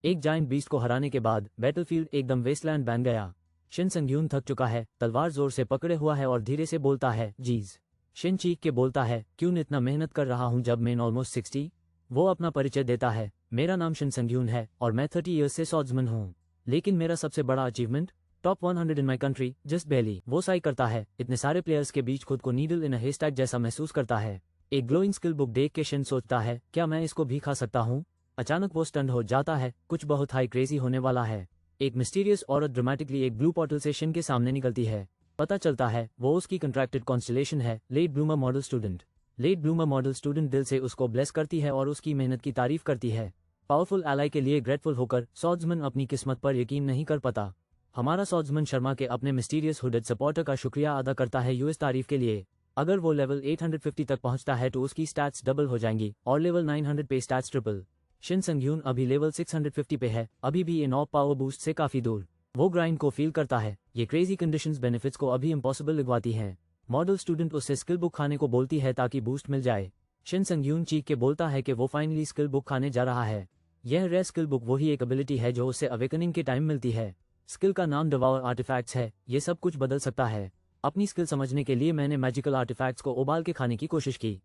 एक giant beast को हराने के बाद बैटलफील्ड एकदम वेस्टलैंड बन गया। शिन संग्यून थक चुका है, तलवार जोर से पकड़े हुआ है और धीरे से बोलता है, जीज। शिन चीख के बोलता है, क्यों इतना मेहनत कर रहा हूं जब मैं ऑलमोस्ट 60। वो अपना परिचय देता है, मेरा नाम शिन संग्यून है और मैं 30 ईयर्स से सॉर्ड्समैन हूँ, लेकिन मेरा सबसे बड़ा achievement top 100 in my country, just बेली। वो साई करता है, इतने सारे प्लेयर्स के बीच खुद को नीडल इन अ हेस्टैक जैसा महसूस करता है। एक ग्लोइंग स्किल बुक देख के शिन सोचता है, क्या मैं इसको भी खा सकता हूँ। अचानक वो स्टंड हो जाता है, कुछ बहुत हाई क्रेजी होने वाला है। एक मिस्टीरियस औरत ड्रामेटिकली एक ब्लू पोर्टल से शिन के सामने निकलती है। पता चलता है वो उसकी कंट्रैक्टेड कॉन्स्टेलेशन है, late bloomer model student. Late bloomer model student दिल से उसको ब्लेस करती है और उसकी मेहनत की तारीफ करती है। पावरफुल एलाई के लिए ग्रेटफुल होकर सॉर्ड्समैन अपनी किस्मत पर यकीन नहीं कर पाता। हमारा सॉर्ड्समैन शर्मा के अपने मिस्टीरियस हुडेड सपोर्टर का शुक्रिया अदा करता है यूएस तारीफ के लिए। अगर वो लेवल 850 तक पहुंचता है तो उसकी स्टैट्स डबल हो जाएंगी और लेवल 900 पे स्टैट्स ट्रिपल। शिन संग्यून अभी लेवल 650 पे है, अभी भी इन ऑफ पावर बूस्ट से काफी दूर। वो ग्राइंड को फील करता है, ये क्रेजी कंडीशंस बेनिफिट्स को अभी इम्पॉसिबल लगवाती हैं। मॉडल स्टूडेंट उससे स्किल बुक खाने को बोलती है ताकि बूस्ट मिल जाए। शिन संग्यून चीख के बोलता है कि वो फाइनली स्किल बुक खाने जा रहा है। यह रेयर स्किल बुक वही एक एबिलिटी है जो उसे अवेकनिंग के टाइम मिलती है। स्किल का नाम डिवाउर आर्टिफैक्ट्स है, ये सब कुछ बदल सकता है। अपनी स्किल समझने के लिए मैंने मैजिकल आर्टिफैक्ट्स को उबाल के खाने की कोशिश की।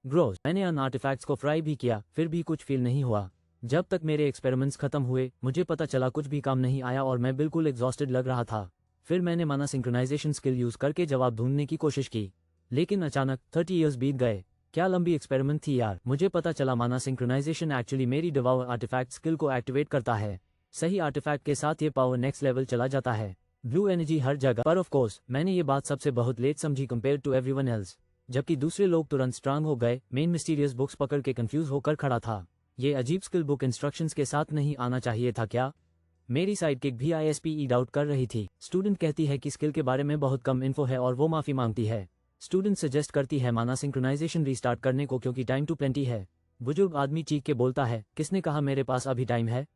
ग्रोस, मैंने अन आर्टिफैक्ट्स को फ्राई भी किया, फिर भी कुछ फील नहीं हुआ। जब तक मेरे एक्सपेरिमेंट्स खत्म हुए मुझे पता चला कुछ भी काम नहीं आया और मैं बिल्कुल एग्जॉस्टेड लग रहा था। फिर मैंने माना सिंक्रोनाइजेशन स्किल यूज करके जवाब ढूंढने की कोशिश की, लेकिन अचानक 30 ईयर्स बीत गए। क्या लंबी एक्सपेरिमेंट थी यार। मुझे पता चला माना सिंक्रोनाइजेशन एक्चुअली मेरी डिवाउर आर्टिफैक्ट स्किल को एक्टिवेट करता है। सही आर्टिफैक्ट के साथ ये पावर नेक्स्ट लेवल चला जाता है। ब्लू एनर्जी हर जगह। पर ऑफ कोर्स मैंने ये बात सबसे बहुत लेट समझी कंपेयर टू एवरीवन एल्स। जबकि दूसरे लोग तुरंत स्ट्रांग हो गए, मेन मिस्टीरियस बुक्स पकड़ के कंफ्यूज होकर खड़ा था। ये अजीब स्किल बुक इंस्ट्रक्शंस के साथ नहीं आना चाहिए था क्या। मेरी साइडकिक भी ISPE डाउट कर रही थी। स्टूडेंट कहती है कि स्किल के बारे में बहुत कम इन्फो है और वो माफी मांगती है। स्टूडेंट सजेस्ट करती है माना सिंक्रोनाइजेशन रीस्टार्ट करने को क्योंकि टाइम टू प्लेंटी है। बुजुर्ग आदमी चीख के बोलता है, किसने कहा मेरे पास अभी टाइम है।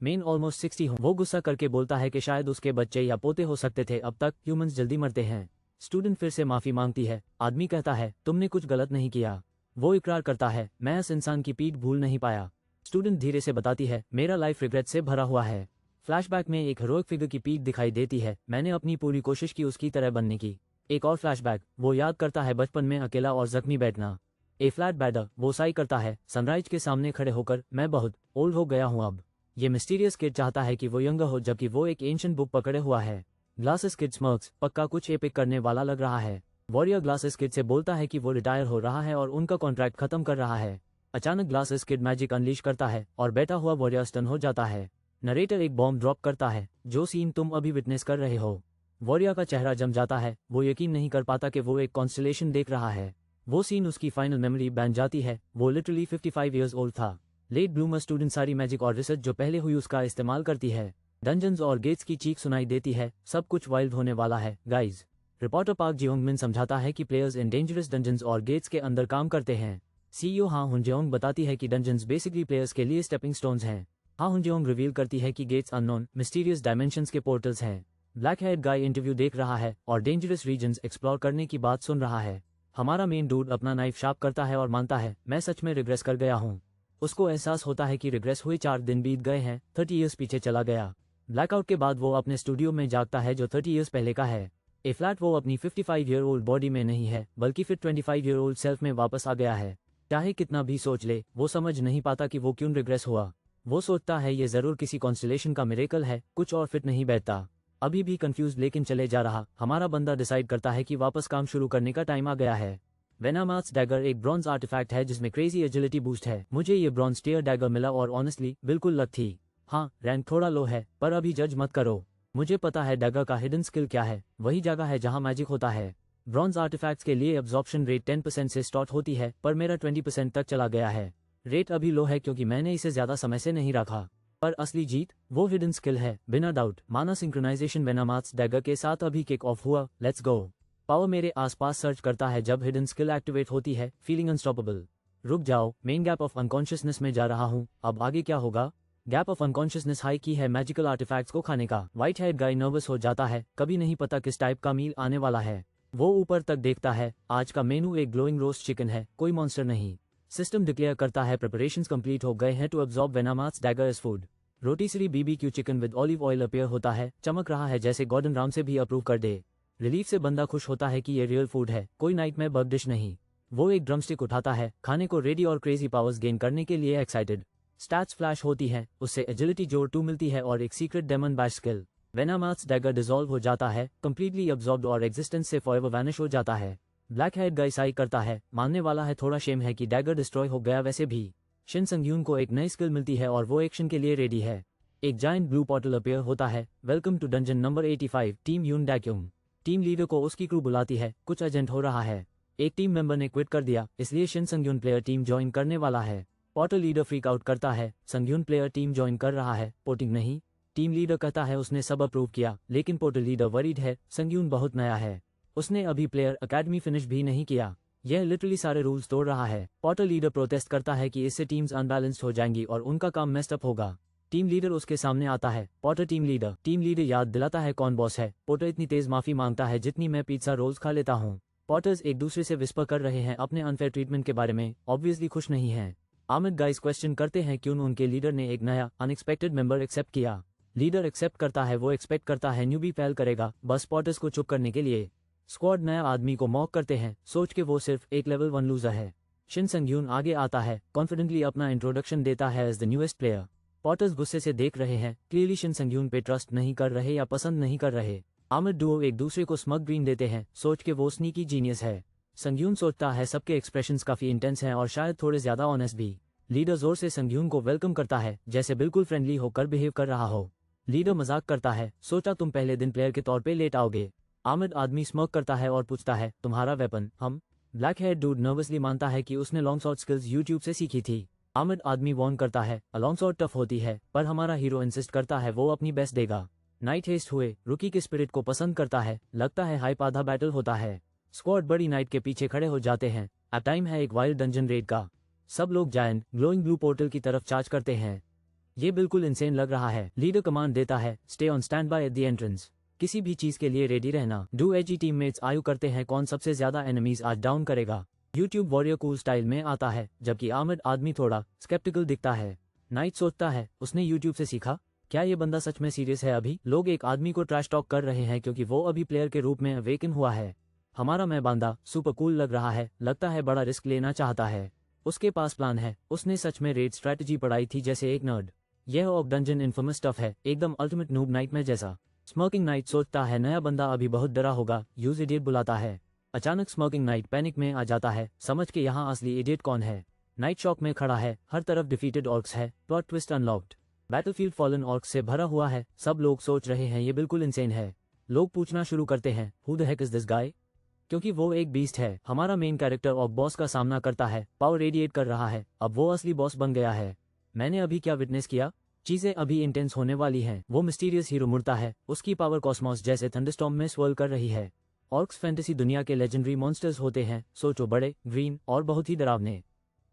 मेन ऑलमोस्ट 60 हूँ। वो गुस्सा करके बोलता है कि शायद उसके बच्चे या पोते हो सकते थे, अब तक ह्यूमंस जल्दी मरते हैं। स्टूडेंट फिर से माफी मांगती है। आदमी कहता है, तुमने कुछ गलत नहीं किया। वो इकरार करता है, मैं इस इंसान की पीठ भूल नहीं पाया। स्टूडेंट धीरे से बताती है, मेरा लाइफ रिग्रेट से भरा हुआ है। फ्लैशबैक में एक हीरोइक फिगर की पीठ दिखाई देती है, मैंने अपनी पूरी कोशिश की उसकी तरह बनने की। एक और फ्लैशबैक, वो याद करता है बचपन में अकेला और जख्मी बैठना। ए फ्लैट बैडर, वो साई करता है, सनराइज के सामने खड़े होकर, मैं बहुत ओल्ड हो गया हूँ अब। ये मिस्टीरियस किड चाहता है कि वो यंगर हो जबकि वो एक एंशिएंट बुक पकड़े हुआ है। ग्लासेस किड स्मर्क्स, पक्का कुछ एपिक करने वाला लग रहा है। वॉरियर ग्लासेस किड से बोलता है कि वो रिटायर हो रहा है और उनका कॉन्ट्रैक्ट खत्म कर रहा है। अचानक ग्लासेस किड मैजिक अनलीश करता है और बैठा हुआ वॉरियर स्टन हो जाता है। नरेटर एक बॉम्ब ड्रॉप करता है, जो सीन तुम अभी विटनेस कर रहे हो। वॉरियर का चेहरा जम जाता है, वो यकीन नहीं कर पाता कि वो एक कॉन्स्टेलेशन देख रहा है। वो सीन उसकी फाइनल मेमोरी बन जाती है। वो लिटरली 55 ईयर्स ओल्ड था। लेट ब्लूमर स्टूडेंट सारी मैजिक और रिसर्च जो पहले हुई उसका इस्तेमाल करती है। डंजन्स और गेट्स की चीख सुनाई देती है, सब कुछ वाइल्ड होने वाला है गाइज। रिपोर्टर पार्क जियोंगमिन समझाता है कि प्लेयर्स इन डेंजरस डंजन्स और गेट्स के अंदर काम करते हैं। CEO हाँ हुनजेओंग बताती है कि डंजन्स बेसिकली प्लेयर्स के लिए स्टेपिंग स्टोन्स हैं। हाँ हुनजेओंग रिवील करती है कि गेट्स अननोन मिस्टीरियस डायमेंशंस के पोर्टल्स हैं। ब्लैक हेड गाय इंटरव्यू देख रहा है और डेंजरस रीजन्स एक्सप्लोर करने की बात सुन रहा है। हमारा मेन डूड अपना नाइफ शार्प करता है और मानता है, मैं सच में रिग्रेस कर गया हूँ। उसको एहसास होता है कि रिग्रेस हुए 4 दिन बीत गए हैं, 30 ईयर्स पीछे चला गया। ब्लैकआउट के बाद वो अपने स्टूडियो में जागता है जो 30 ईयर्स पहले का है। ए फ्लैट वो अपनी 55 ईयर ओल्ड बॉडी में नहीं है बल्कि फिर 25 ईयर ओल्ड सेल्फ में वापस आ गया है। चाहे कितना भी सोच ले, वो समझ नहीं पाता कि वो क्यों रिग्रेस हुआ। वो सोचता है ये जरूर किसी कॉन्स्टेलेशन का मिरेकल है, कुछ और फिट नहीं बैठता। अभी भी कंफ्यूज लेकिन चले जा रहा। हमारा बंदा डिसाइड करता है कि वापस काम शुरू करने का टाइम आ गया है। वेनामार्स डैगर एक ब्रॉन्ज आर्टिफैक्ट है जिसमें क्रेजी एजिलिटी बूस्ट है। मुझे ये ब्रॉन्ज स्टीयर डैगर मिला और ऑनेस्टली बिल्कुल लक थी। हाँ रैंक थोड़ा लो है, पर अभी जज मत करो। मुझे पता है डैगर का हिडन स्किल क्या है, वही जगह है जहाँ मैजिक होता है। ब्रॉन्ज आर्टिफैक्ट्स के लिए एब्जॉर्प्शन रेट 10% से स्टार्ट होती है, पर मेरा 20% तक चला गया है। रेट अभी लो है क्योंकि मैंने इसे ज्यादा समय से नहीं रखा। पर असली जीत वो हिडन स्किल है, बिना डाउट। माना सिंक्रोनाइजेशन वेनामार्स डैगर के साथ अभी किक ऑफ हुआ, लेट्स गो। पावर मेरे आसपास सर्च करता है जब हिडन स्किल एक्टिवेट होती है, फीलिंग अनस्टॉपेबल। रुक जाओ, मेन गैप ऑफ अनकॉन्शियसनेस में जा रहा हूँ, अब आगे क्या होगा। गैप ऑफ अनकॉन्शियसनेस हाई की है मैजिकल आर्टिफैक्ट्स को खाने का। व्हाइट हेड गाय नर्वस हो जाता है, कभी नहीं पता किस टाइप का मील आने वाला है। वो ऊपर तक देखता है, आज का मेनू एक ग्लोइंग रोस्ट चिकन है, कोई मॉन्स्टर नहीं। सिस्टम डिक्लेयर करता है प्रिपरेशंस कंप्लीट हो गए हैं to absorb Venamars dagger as food. Rotisserie BBQ chicken with olive oil appear होता है, चमक रहा है जैसे गॉर्डन राउंड भी अप्रूव कर दे। रिलीफ से बंदा खुश होता है कि ये रियल फूड है, कोई नाइटमेयर बग डिश नहीं। वो एक ड्रमस्टिक उठाता है, खाने को रेडी और क्रेजी पावर्स गेन करने के लिए एक्साइटेड। स्टैट्स फ्लैश होती है, उससे एजिलिटी जोर 2 मिलती है और एक secret demon bash skill. Venamars dagger dissolve हो जाता है, कंप्लीटली अब्सॉर्ब्ड और एग्जिस्टेंस से फॉरएवर वैनिश हो जाता है। ब्लैक हेड गाइस आई करता है, मानने वाला है थोड़ा शेम है कि डैगर डिस्ट्रॉय हो गया वैसे भी। शिन संग्यून को एक नई स्किल मिलती है और वो एक्शन के लिए रेडी है। एक जायंट ब्लू पोर्टल अपीयर होता है, welcome to dungeon number 85 team Yoon डैक्यूम। टीम लीडर को उसकी क्रू बुलाती है, कुछ अर्जेंट हो रहा है। एक टीम मेंबर ने क्विट कर दिया, इसलिए शिन संग्यून प्लेयर टीम ज्वाइन करने वाला है। पोर्टल लीडर फ्रीक आउट करता है, संग्यून प्लेयर टीम ज्वाइन कर रहा है, पोर्टिंग नहीं। टीम लीडर कहता है उसने सब अप्रूव किया, लेकिन पोर्टल लीडर वरीड है, संग्यून बहुत नया है, उसने अभी प्लेयर अकेडमी फिनिश भी नहीं किया, यह लिटरली सारे रूल्स तोड़ रहा है। पोर्टल लीडर प्रोटेस्ट करता है कि इससे टीम्स अनबैलेंस्ड हो जाएंगी और उनका काम मेस्ड अप होगा। टीम लीडर उसके सामने आता है, पोर्टर टीम लीडर याद दिलाता है कौन बॉस है। पोर्टर इतनी तेज माफी मांगता है जितनी मैं पिज्जा रोल्स खा लेता हूँ। पोर्टर्स एक दूसरे से विस्पर कर रहे हैं अपने अनफेयर ट्रीटमेंट के बारे में, ऑब्वियसली खुश नहीं है। आमिर गाइस क्वेश्चन करते हैं क्यों उनके लीडर ने एक नया अनएक्सपेक्टेड मेंबर एक्सेप्ट किया। लीडर एक्सेप्ट करता है, वो एक्सपेक्ट करता है न्यूबी फेल करेगा, बस पोर्टर्स को चुप करने के लिए। स्क्वाड नया आदमी को मॉक करते हैं, सोच के वो सिर्फ एक लेवल 1 लूजर है। शिन संग्यून आगे आता है, कॉन्फिडेंटली अपना इंट्रोडक्शन देता है as the newest player. Porters गुस्से से देख रहे हैं, क्लियरली शिन संग्यून पे ट्रस्ट नहीं कर रहे या पसंद नहीं कर रहे। आमिर डुओ एक दूसरे को स्मग ग्रीन देते हैं, सोच के वो स्नीकी जीनियस है। संग्यून सोचता है सबके एक्सप्रेशंस काफी इंटेंस हैं और शायद थोड़े ज्यादा ऑनेस्ट भी। लीडर जोर से संग्यून को वेलकम करता है, जैसे बिल्कुल फ्रेंडली होकर बिहेव कर रहा हो। लीडर मजाक करता है, सोचा तुम पहले दिन प्लेयर के तौर पे लेट आओगे। आमिर आदमी स्मोक करता है और पूछता है तुम्हारा वेपन हम। ब्लैक हेड डूड नर्वसली मानता है कि उसने लॉन्ग शॉट स्किल्स यूट्यूब से सीखी थी। आमिर आदमी वॉर्न करता है, लॉन्ग शॉट टफ होती है, पर हमारा हीरो इंसिस्ट करता है वो अपनी बेस्ट देगा। नाइट हेस्ट हुए रुकी के स्पिरिट को पसंद करता है, लगता है हाइप आधा बैटल होता है। स्क्वाड बड़ी नाइट के पीछे खड़े हो जाते हैं, अब टाइम है एक वाइल्ड डंजन रेड का। सब लोग जायंट ग्लोइंग ब्लू पोर्टल की तरफ चार्ज करते हैं, ये बिल्कुल इंसेन लग रहा है। लीडर कमांड देता है, stay on stand by at the entrance, किसी भी चीज के लिए रेडी रहना। डू एजी टीममेट्स आयु करते हैं कौन सबसे ज्यादा एनिमीज आज डाउन करेगा। यूट्यूब वॉरियर कूल स्टाइल में आता है, जबकि आमिर आदमी थोड़ा स्केप्टिकल दिखता है। नाइट सोचता है उसने यूट्यूब से सीखा, क्या ये बंदा सच में सीरियस है अभी। लोग एक आदमी को ट्रैश टॉक कर रहे हैं क्योंकि वो अभी प्लेयर के रूप में अवेकन हुआ है। हमारा मैं बांदा सुपर कूल लग रहा है, लगता है बड़ा रिस्क लेना चाहता है, उसके पास प्लान है, उसने सच में रेड स्ट्रैटेजी पढ़ाई थी जैसे एक नर्ड। यह ऑफ डंजन इन्फेमस स्टफ है, एकदम अल्टीमेट नूब नाइट में जैसा। स्मोकिंग नाइट सोचता है नया बंदा अभी बहुत डरा होगा, यूज इडियट बुलाता है। अचानक स्मोकिंग नाइट पैनिक में आ जाता है, समझ के यहाँ असली इडियट कौन है। नाइट शॉक में खड़ा है, हर तरफ डिफीटेड ऑर्क्स है, plot twist unlocked. Battlefield fallen orcs से भरा हुआ है, सब लोग सोच रहे हैं ये बिल्कुल इंसेन है। लोग पूछना शुरू करते हैं who the heck is this guy, क्योंकि वो एक बीस्ट है। हमारा मेन कैरेक्टर ऑर्क बॉस का सामना करता है, पावर रेडिएट कर रहा है, अब वो असली बॉस बन गया है। मैंने अभी क्या विटनेस किया, चीजें अभी इंटेंस होने वाली हैं। वो मिस्टीरियस हीरो मुड़ता है, उसकी पावर कॉस्मोस जैसे थंडरस्टॉर्म में स्वर्ल कर रही है। ऑर्क्स फैंटेसी दुनिया के लेजेंडरी मॉन्स्टर्स होते हैं, सोचो बड़े, ग्रीन और बहुत ही डरावने।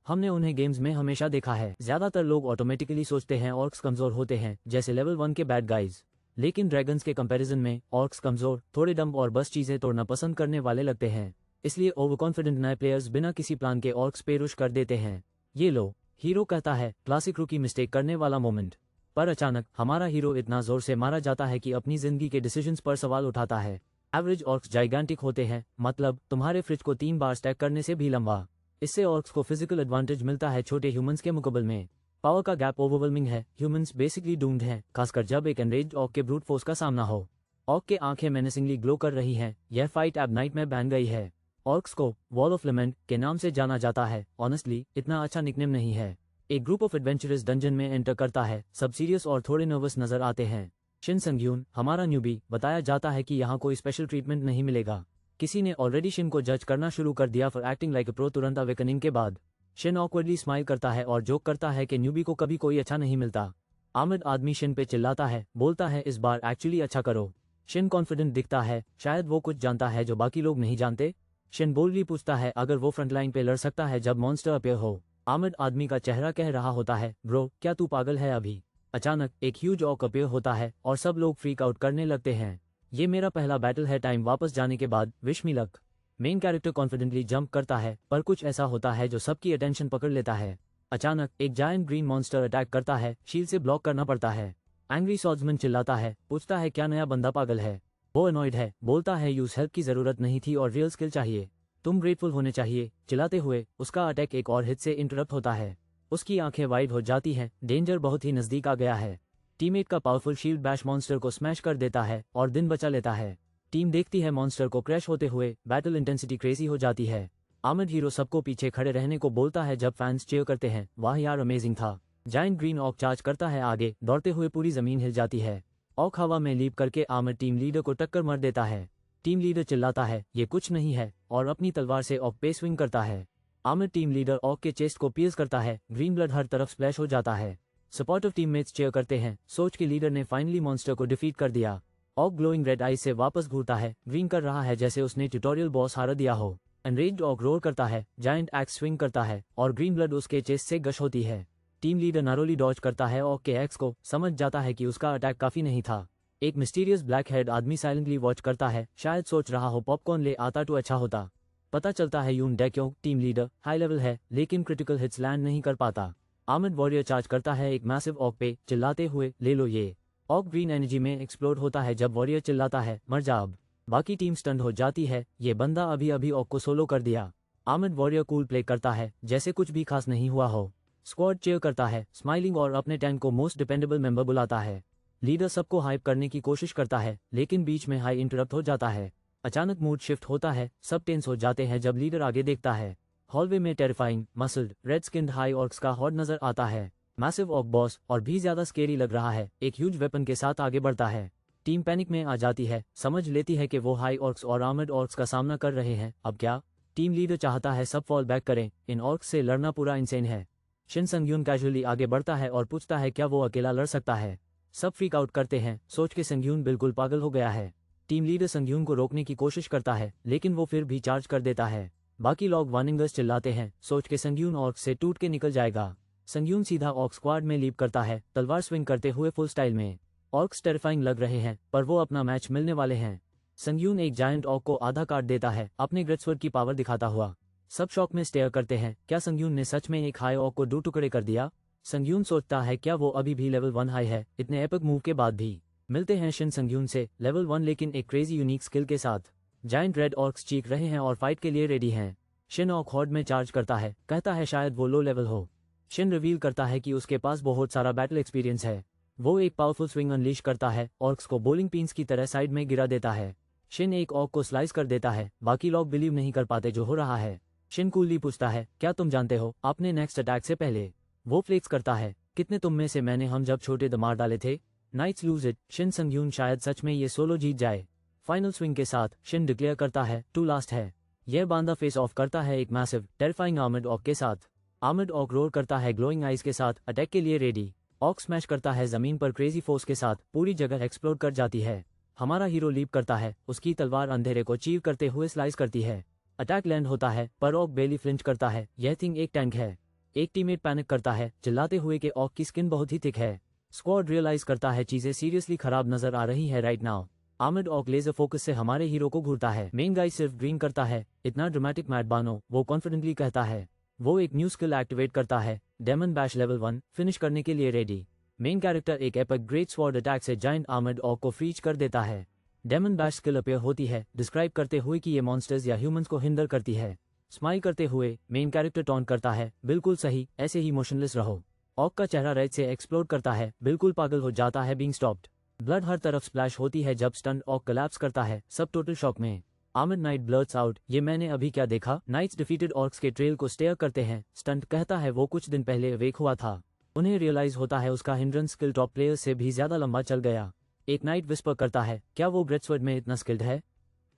हमने उन्हें गेम्स में हमेशा देखा है। ज्यादातर लोग ऑटोमेटिकली सोचते हैं ऑर्क्स कमजोर होते हैं, जैसे लेवल 1 के बैड गाइज, लेकिन ड्रैगन्स के कंपैरिजन में ऑर्क्स कमजोर, थोड़े डम्ब और बस चीजें तोड़ना पसंद करने वाले लगते हैं। इसलिए ओवर कॉन्फिडेंट नए प्लेयर्स बिना किसी प्लान के ऑर्क्स पे रुश कर देते हैं। ये लो, हीरो कहता है, क्लासिक रूकी मिस्टेक करने वाला मोमेंट। पर अचानक हमारा हीरो इतना जोर से मारा जाता है कि अपनी जिंदगी के डिसीजंस पर सवाल उठाता है। एवरेज ऑर्क्स जाइगेंटिक होते हैं, मतलब तुम्हारे फ्रिज को 3 बार स्टैक करने से भी लंबा। इससे ऑर्क्स को फिजिकल एडवांटेज मिलता है छोटे ह्यूमंस के मुकाबले में। पावर का गैप ओवरवेलमिंग है, ह्यूमंस बेसिकली डूम्ड हैं, खासकर जब एक एनरेज्ड ऑर्क के ब्रूट फोर्स का सामना हो। ऑर्क के आंखें मेनेसिंगली ग्लो कर रही हैं, यह फाइट अब नाइट में बन गई है। ऑर्क्स को वॉल ऑफ लेमेंट के नाम से जाना जाता है, ऑनेस्टली इतना अच्छा निकनेम नहीं है। एक ग्रुप ऑफ एडवेंचरस डंजन में एंटर करता है, सब सीरियस और थोड़े नर्वस नजर आते हैं। शिन संग्यून हमारा न्यूबी, बताया जाता है कि यहाँ कोई स्पेशल ट्रीटमेंट नहीं मिलेगा। किसी ने ऑलरेडी शिन को जज करना शुरू कर दिया for acting like a pro तुरंत अवेकनिंग के बाद। शिन ऑकवर्डली स्माइल करता है और जोक करता है कि न्यूबी को कभी कोई अच्छा नहीं मिलता। आमिर आदमी शिन पे चिल्लाता है, बोलता है इस बार एक्चुअली अच्छा करो। शिन कॉन्फिडेंट दिखता है, शायद वो कुछ जानता है जो बाकी लोग नहीं जानते। शिन बोल्डली पूछता है अगर वो फ्रंटलाइन पे लड़ सकता है जब मॉन्स्टर अपीयर हो। आमिर आदमी का चेहरा कह रहा होता है, ब्रो क्या तू पागल है अभी। अचानक एक ह्यूज ऑर्क अपीयर होता है और सब लोग फ्रीक आउट करने लगते हैं। ये मेरा पहला बैटल है टाइम वापस जाने के बाद, wish me luck. Main character confidently jump करता है, पर कुछ ऐसा होता है जो सबकी अटेंशन पकड़ लेता है। अचानक एक जायंट ग्रीन मॉन्स्टर अटैक करता है, शील्ड से ब्लॉक करना पड़ता है। एंग्री सॉर्ड्समैन चिल्लाता है, पूछता है क्या नया बंदा पागल है। वो अनॉयड है, बोलता है यूज हेल्प की जरूरत नहीं थी और रियल स्किल चाहिए, तुम ग्रेटफुल होने चाहिए। चिल्लाते हुए उसका अटैक एक और हिट से इंटरप्ट होता है। उसकी आंखें वाइड हो जाती हैं, डेंजर बहुत ही नजदीक आ गया है। टीममेट का पावरफुल शील्ड बैश मॉन्स्टर को स्मैश कर देता है और दिन बचा लेता है। टीम देखती है मॉन्स्टर को क्रैश होते हुए, बैटल इंटेंसिटी क्रेजी हो जाती है। आर्मर्ड हीरो सबको पीछे खड़े रहने को बोलता है जब फैंस चीयर करते हैं, वाह यार अमेजिंग था। जायंट ग्रीन ऑक चार्ज करता है आगे, दौड़ते हुए पूरी जमीन हिल जाती है। ऑक हवा में लीप करके आर्मर्ड टीम लीडर को टक्कर मार देता है। टीम लीडर चिल्लाता है ये कुछ नहीं है और अपनी तलवार से ऑक पे स्विंग करता है। आर्मर्ड टीम लीडर ऑक के चेस्ट को पियर्स करता है, ग्रीन ब्लड हर तरफ स्प्लैश हो जाता है। सपोर्टिव टीममेट्स चीयर करते हैं, सोच के लीडर ने फाइनली मॉन्स्टर को डिफीट कर दिया। ऑक ग्लोइंग रेड आइज से वापस घूरता है, ग्रीन कर रहा है जैसे उसने ट्यूटोरियल बॉस हारा दिया हो। एनरेज्ड ऑक रोर करता है, जायंट एक्स स्विंग करता है और ग्रीन ब्लड उसके चेस्ट से गश होती है। टीम लीडर नारोली डॉज करता है ऑक के एक्स को, समझ जाता है कि उसका अटैक काफी नहीं था। एक मिस्टीरियस ब्लैक हेड आदमी साइलेंटली वॉच करता है, शायद सोच रहा हो पॉपकॉर्न ले आता तो अच्छा होता। पता चलता है यून डेक्यो टीम लीडर हाई लेवल है लेकिन क्रिटिकल हिट्स लैंड नहीं कर पाता। आर्मर्ड वॉरियर चार्ज करता है एक मैसिव ऑक पे, चिल्लाते हुए ले लो ये। ऑक ग्रीन एनर्जी में एक्सप्लोड होता है जब वॉरियर चिल्लाता है मर जा अब। बाकी टीम स्टंड हो जाती है, ये बंदा अभी अभी ऑक को सोलो कर दिया। आर्मर्ड वॉरियर कूल प्ले करता है जैसे कुछ भी खास नहीं हुआ हो। स्क्वाड चीयर करता है, स्माइलिंग और अपने टैंक को मोस्ट डिपेंडेबल मेंबर बुलाता है। लीडर सबको हाइप करने की कोशिश करता है लेकिन बीच में हाई इंटरप्ट हो जाता है। अचानक मूड शिफ्ट होता है, सब टेंस हो जाते हैं जब लीडर आगे देखता है। हॉलवे में terrifying muscled red skinned high orcs का हॉर्ड नजर आता है। मैसिव ऑक बॉस और भी ज्यादा स्केरी लग रहा है, एक ह्यूज वेपन के साथ आगे बढ़ता है। टीम पैनिक में आ जाती है, समझ लेती है कि वो हाई ऑर्क्स और आर्मर्ड ऑर्क्स का सामना कर रहे हैं, अब क्या। टीम लीडर चाहता है सब फॉल बैक करें, इन ऑर्क्स से लड़ना पूरा इंसेन है। शिन संग्यून कैजुअली आगे बढ़ता है और पूछता है क्या वो अकेला लड़ सकता है। सब फ्रीक आउट करते हैं, सोच के संग्यून बिल्कुल पागल हो गया है। टीम लीडर संग्यून को रोकने की कोशिश करता है लेकिन वो फिर भी चार्ज कर देता है। बाकी लोग वार्निंगर्स चिल्लाते हैं, सोच के संग्यून ऑर्क से टूट के निकल जाएगा। संग्यून सीधा ऑर्क स्क्वाड में लीप करता है, तलवार स्विंग करते हुए फुल स्टाइल में। ऑर्क्स टेरिफाइंग लग रहे हैं पर वो अपना मैच मिलने वाले हैं। संग्यून एक जायंट ऑर्क को आधा काट देता है, अपने ग्रेट्सवर्ड की पावर दिखाता हुआ। सब शॉक में स्टेयर करते हैं, क्या संग्यून ने सच में एक हाई ऑर्क को 2 टुकड़े कर दिया। संग्यून सोचता है क्या वो अभी भी लेवल 1 हाई है, इतने एपिक मूव के बाद भी। मिलते हैं शिन संग्यून से, लेवल 1 लेकिन एक क्रेजी यूनिक स्किल के साथ। जायंट रेड ऑर्क्स चीख रहे हैं और फाइट के लिए रेडी हैं। शिन ऑक हॉर्ड में चार्ज करता है, कहता है शायद वो लो लेवल हो। शिन रिवील करता है कि उसके पास बहुत सारा बैटल एक्सपीरियंस है। वो एक पावरफुल स्विंग अनलीश करता है, ऑर्क्स को बोलिंग पिन्स की तरह साइड में गिरा देता है। शिन एक ऑक को स्लाइस कर देता है, बाकी लोग बिलीव नहीं कर पाते जो हो रहा है। शिन कूली पूछता है क्या तुम जानते हो आपने नेक्स्ट अटैक से पहले। वो फ्लेक्स करता है, कितने तुम में से मैंने हम जब छोटे मार डाले थे। नाइट्स लूज इट, शिन संग्यून शायद सच में ये सोलो जीत जाए। फाइनल स्विंग के साथ शिन डिक्लेयर करता है टू लास्ट है। यह बांदा फेस ऑफ करता है एक मैसिव टेरिफाइंग आर्मर्ड ऑक के साथ। आर्मर्ड ऑक रोर करता है ग्लोइंग आइज के साथ, अटैक के लिए रेडी। ऑक स्मैश करता है जमीन पर क्रेजी फोर्स के साथ, पूरी जगह एक्सप्लोड कर जाती है। हमारा हीरो लीप करता है, उसकी तलवार अंधेरे को चीव करते हुए स्लाइस करती है। अटैक लैंड होता है पर ऑक बेली फ्लिंच करता है, यह थिंग एक टैंक है। एक टीममेट पैनिक करता है, चिल्लाते हुए कि ऑक की स्किन बहुत ही थिक है। स्क्वाड रियलाइज करता है चीजें सीरियसली खराब नजर आ रही है राइट नाउ। आर्मर्ड ऑक लेजर फोकस से हमारे हीरो को घूरता है। मेन गाय सिर्फ ग्रीन करता है, इतना ड्रामेटिक मैट बानो, वो कॉन्फिडेंटली कहता है। वो एक न्यू स्किल एक्टिवेट करता है, डेमन बैश लेवल 1 फिनिश करने के लिए रेडी। मेन कैरेक्टर एक एपिक ग्रेट स्वॉर्ड अटैक से जायंट आर्मर्ड ऑक को फ्रीज कर देता है। डेमन बैश स्किल अपीयर होती है, डिस्क्राइब करते हुए कि ये मॉन्स्टर्स या ह्यूमंस को हिंडर करती है। स्माइल करते हुए मेन कैरेक्टर टॉन्ट करता है, बिल्कुल सही, ऐसे ही मोशनलेस रहो। ऑक का चेहरा रेड से एक्सप्लोड करता है, बिल्कुल पागल हो जाता है बीइंग स्टॉप्ड। ब्लड हर तरफ स्प्लैश होती है जब स्टंट ऑक कोलैप्स करता है, सब टोटल शॉक में। आर्मर्ड नाइट ब्लर्ट्स आउट, ये मैंने अभी क्या देखा। नाइट्स डिफीटेड ऑर्क्स के ट्रेल को स्टेयर करते हैं। स्टंट कहता है वो कुछ दिन पहले अवेक हुआ था। उन्हें रियलाइज होता है उसका हिंड्रेंस स्किल टॉप प्लेयर से भी ज्यादा लंबा चल गया। एक नाइट विस्पर करता है, क्या वो ग्रेट्सवर्ड में इतना स्किल्ड है,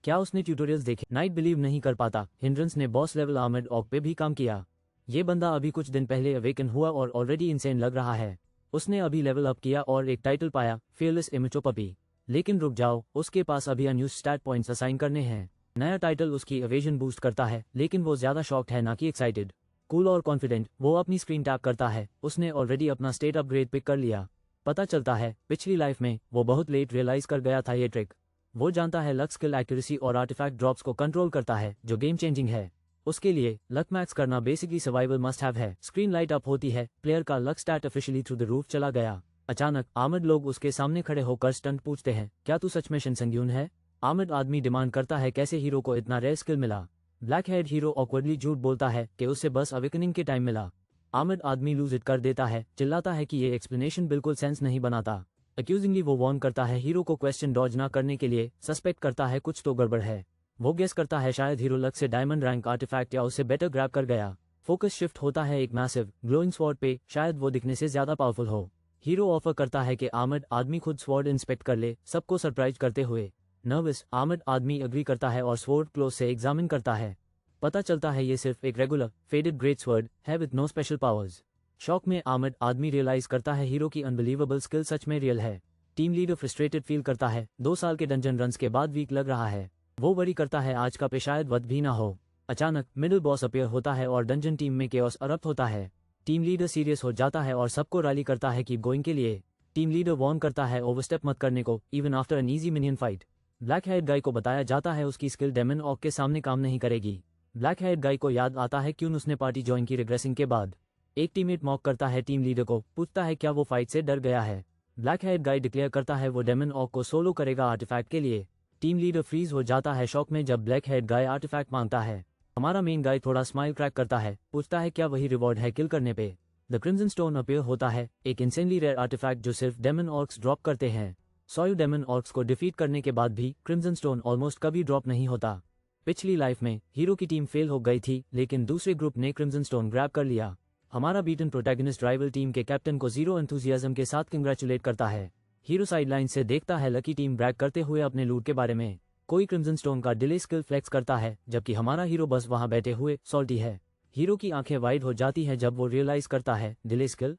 क्या उसने ट्यूटोरियल्स देखे। नाइट बिलीव नहीं कर पाता, हिंड्रेंस ने बॉस लेवल आर्मर्ड ऑक पे भी काम किया। ये बंदा अभी कुछ दिन पहले अवेकन हुआ और ऑलरेडी इंसेन लग रहा है। उसने अभी लेवल अप किया और एक टाइटल पाया, फियरलेस इमेचो पपी। लेकिन रुक जाओ, उसके पास अभी अनयूज्ड स्टैट पॉइंट्स असाइन करने हैं। नया टाइटल उसकी एवेजन बूस्ट करता है, लेकिन वो ज्यादा शॉक्ड है ना कि एक्साइटेड। कूल और कॉन्फिडेंट वो अपनी स्क्रीन टैप करता है, उसने ऑलरेडी अपना स्टेट अपग्रेड पिक कर लिया। पता चलता है पिछली लाइफ में वो बहुत लेट रियलाइज कर गया था ये ट्रिक। वो जानता है लक स्किल एक्यूरेसी और आर्टिफैक्ट ड्रॉप्स को कंट्रोल करता है, जो गेम चेंजिंग है। उसके लिए लक मैक्स करना बेसिकली सर्वाइवल मस्ट हैव है। स्क्रीन लाइट अप होती है, प्लेयर का luck stat officially through the roof चला गया। अचानक आमिर लोग उसके सामने खड़े होकर स्टंट पूछते हैं, क्या तू सच में शिन संग यून है? आमिर आदमी डिमांड करता है कैसे हीरो को इतना रेयर स्किल मिला। ब्लैक हेड हीरो ऑकवर्डली झूठ बोलता है कि उसे बस अवेकनिंग के टाइम मिला। आमिर आदमी लूज इट कर देता है, चिल्लाता है कि ये एक्सप्लेनेशन बिल्कुल सेंस नहीं बनाता। अक्यूजिंगली वो वार्न करता है हीरो को क्वेश्चन डॉज ना करने के लिए, सस्पेक्ट करता है कुछ तो गड़बड़ है। वो गेस करता है शायद हीरो लक से डायमंड रैंक आर्टिफैक्ट या उसे बेटर ग्रैब कर गया। फोकस शिफ्ट होता है एक मैसिव ग्लोइंग स्वॉर्ड पे, शायद वो दिखने से ज्यादा पावरफुल हो। हीरो ऑफर करता है कि आमिर आदमी खुद स्वॉर्ड इंस्पेक्ट कर ले, सबको सरप्राइज करते हुए। नर्वस आमिर आदमी अग्री करता है और स्वॉर्ड क्लोज से एग्जामिन करता है। पता चलता है ये सिर्फ एक रेगुलर फेडेड ग्रेट स्वॉर्ड है with no special powers. Shock में आमिर आदमी रियलाइज करता है हीरो की अनबिलीवेबल स्किल सच में रियल है। टीम लीडर फ्रस्ट्रेटेड फील करता है, 2 साल के डंजन रन्स के बाद वीक लग रहा है। वो वरी करता है आज का पे शायद वध भी ना हो। अचानक मिडिल बॉस अपीयर होता है और डंजन टीम में केओस अरप्ट होता है। टीम लीडर सीरियस हो जाता है और सबको रैली करता है कीप गोइंग के लिए। टीम लीडर वार्न करता है ओवरस्टेप मत करने को, even after an easy minion fight. Black head guy को बताया जाता है उसकी स्किल डेमन ऑक के सामने काम नहीं करेगी। ब्लैक हेड गाय को याद आता है क्यों उसने पार्टी ज्वाइन की रिग्रेसिंग के बाद। एक टीममेट मॉक करता है टीम लीडर को, पूछता है क्या वो फाइट से डर गया है। ब्लैक हेड गाय डिक्लेयर करता है वो डेमन ऑक को सोलो करेगा आर्टिफैक्ट के लिए। टीम लीडर फ्रीज हो जाता है शॉक में जब ब्लैक हेड गाय आर्टिफैक्ट मांगता है। हमारा मेन गाय थोड़ा स्माइल क्रैक करता है, पूछता है क्या वही रिवॉर्ड है किल करने पे। द क्रिम्सन स्टोन अपीयर होता है, एक इंसेनली रेयर आर्टिफैक्ट जो सिर्फ डेमन ऑर्क्स ड्रॉप करते हैं। 100 डेमन ऑर्क्स को डिफीट करने के बाद भी क्रिम्सन स्टोन ऑलमोस्ट कभी ड्रॉप नहीं होता। पिछली लाइफ में हीरो की टीम फेल हो गई थी, लेकिन दूसरे ग्रुप ने क्रिम्सन स्टोन ग्रैब कर लिया। हमारा बीटन प्रोटैगनिस्ट राइवल टीम के कैप्टन को जीरो एंथुजियाज्म के साथ कंग्रेचुलेट करता है। हीरो साइडलाइन से देखता है लकी टीम ब्रैग करते हुए अपने लूट के बारे में। कोई क्रिम्सन स्टोन का डिले स्किल फ्लेक्स करता है, जबकि हमारा हीरो बस वहां बैठे हुए सॉल्टी है। हीरो की आंखें वाइड हो जाती है जब वो रियलाइज करता है डिले स्किल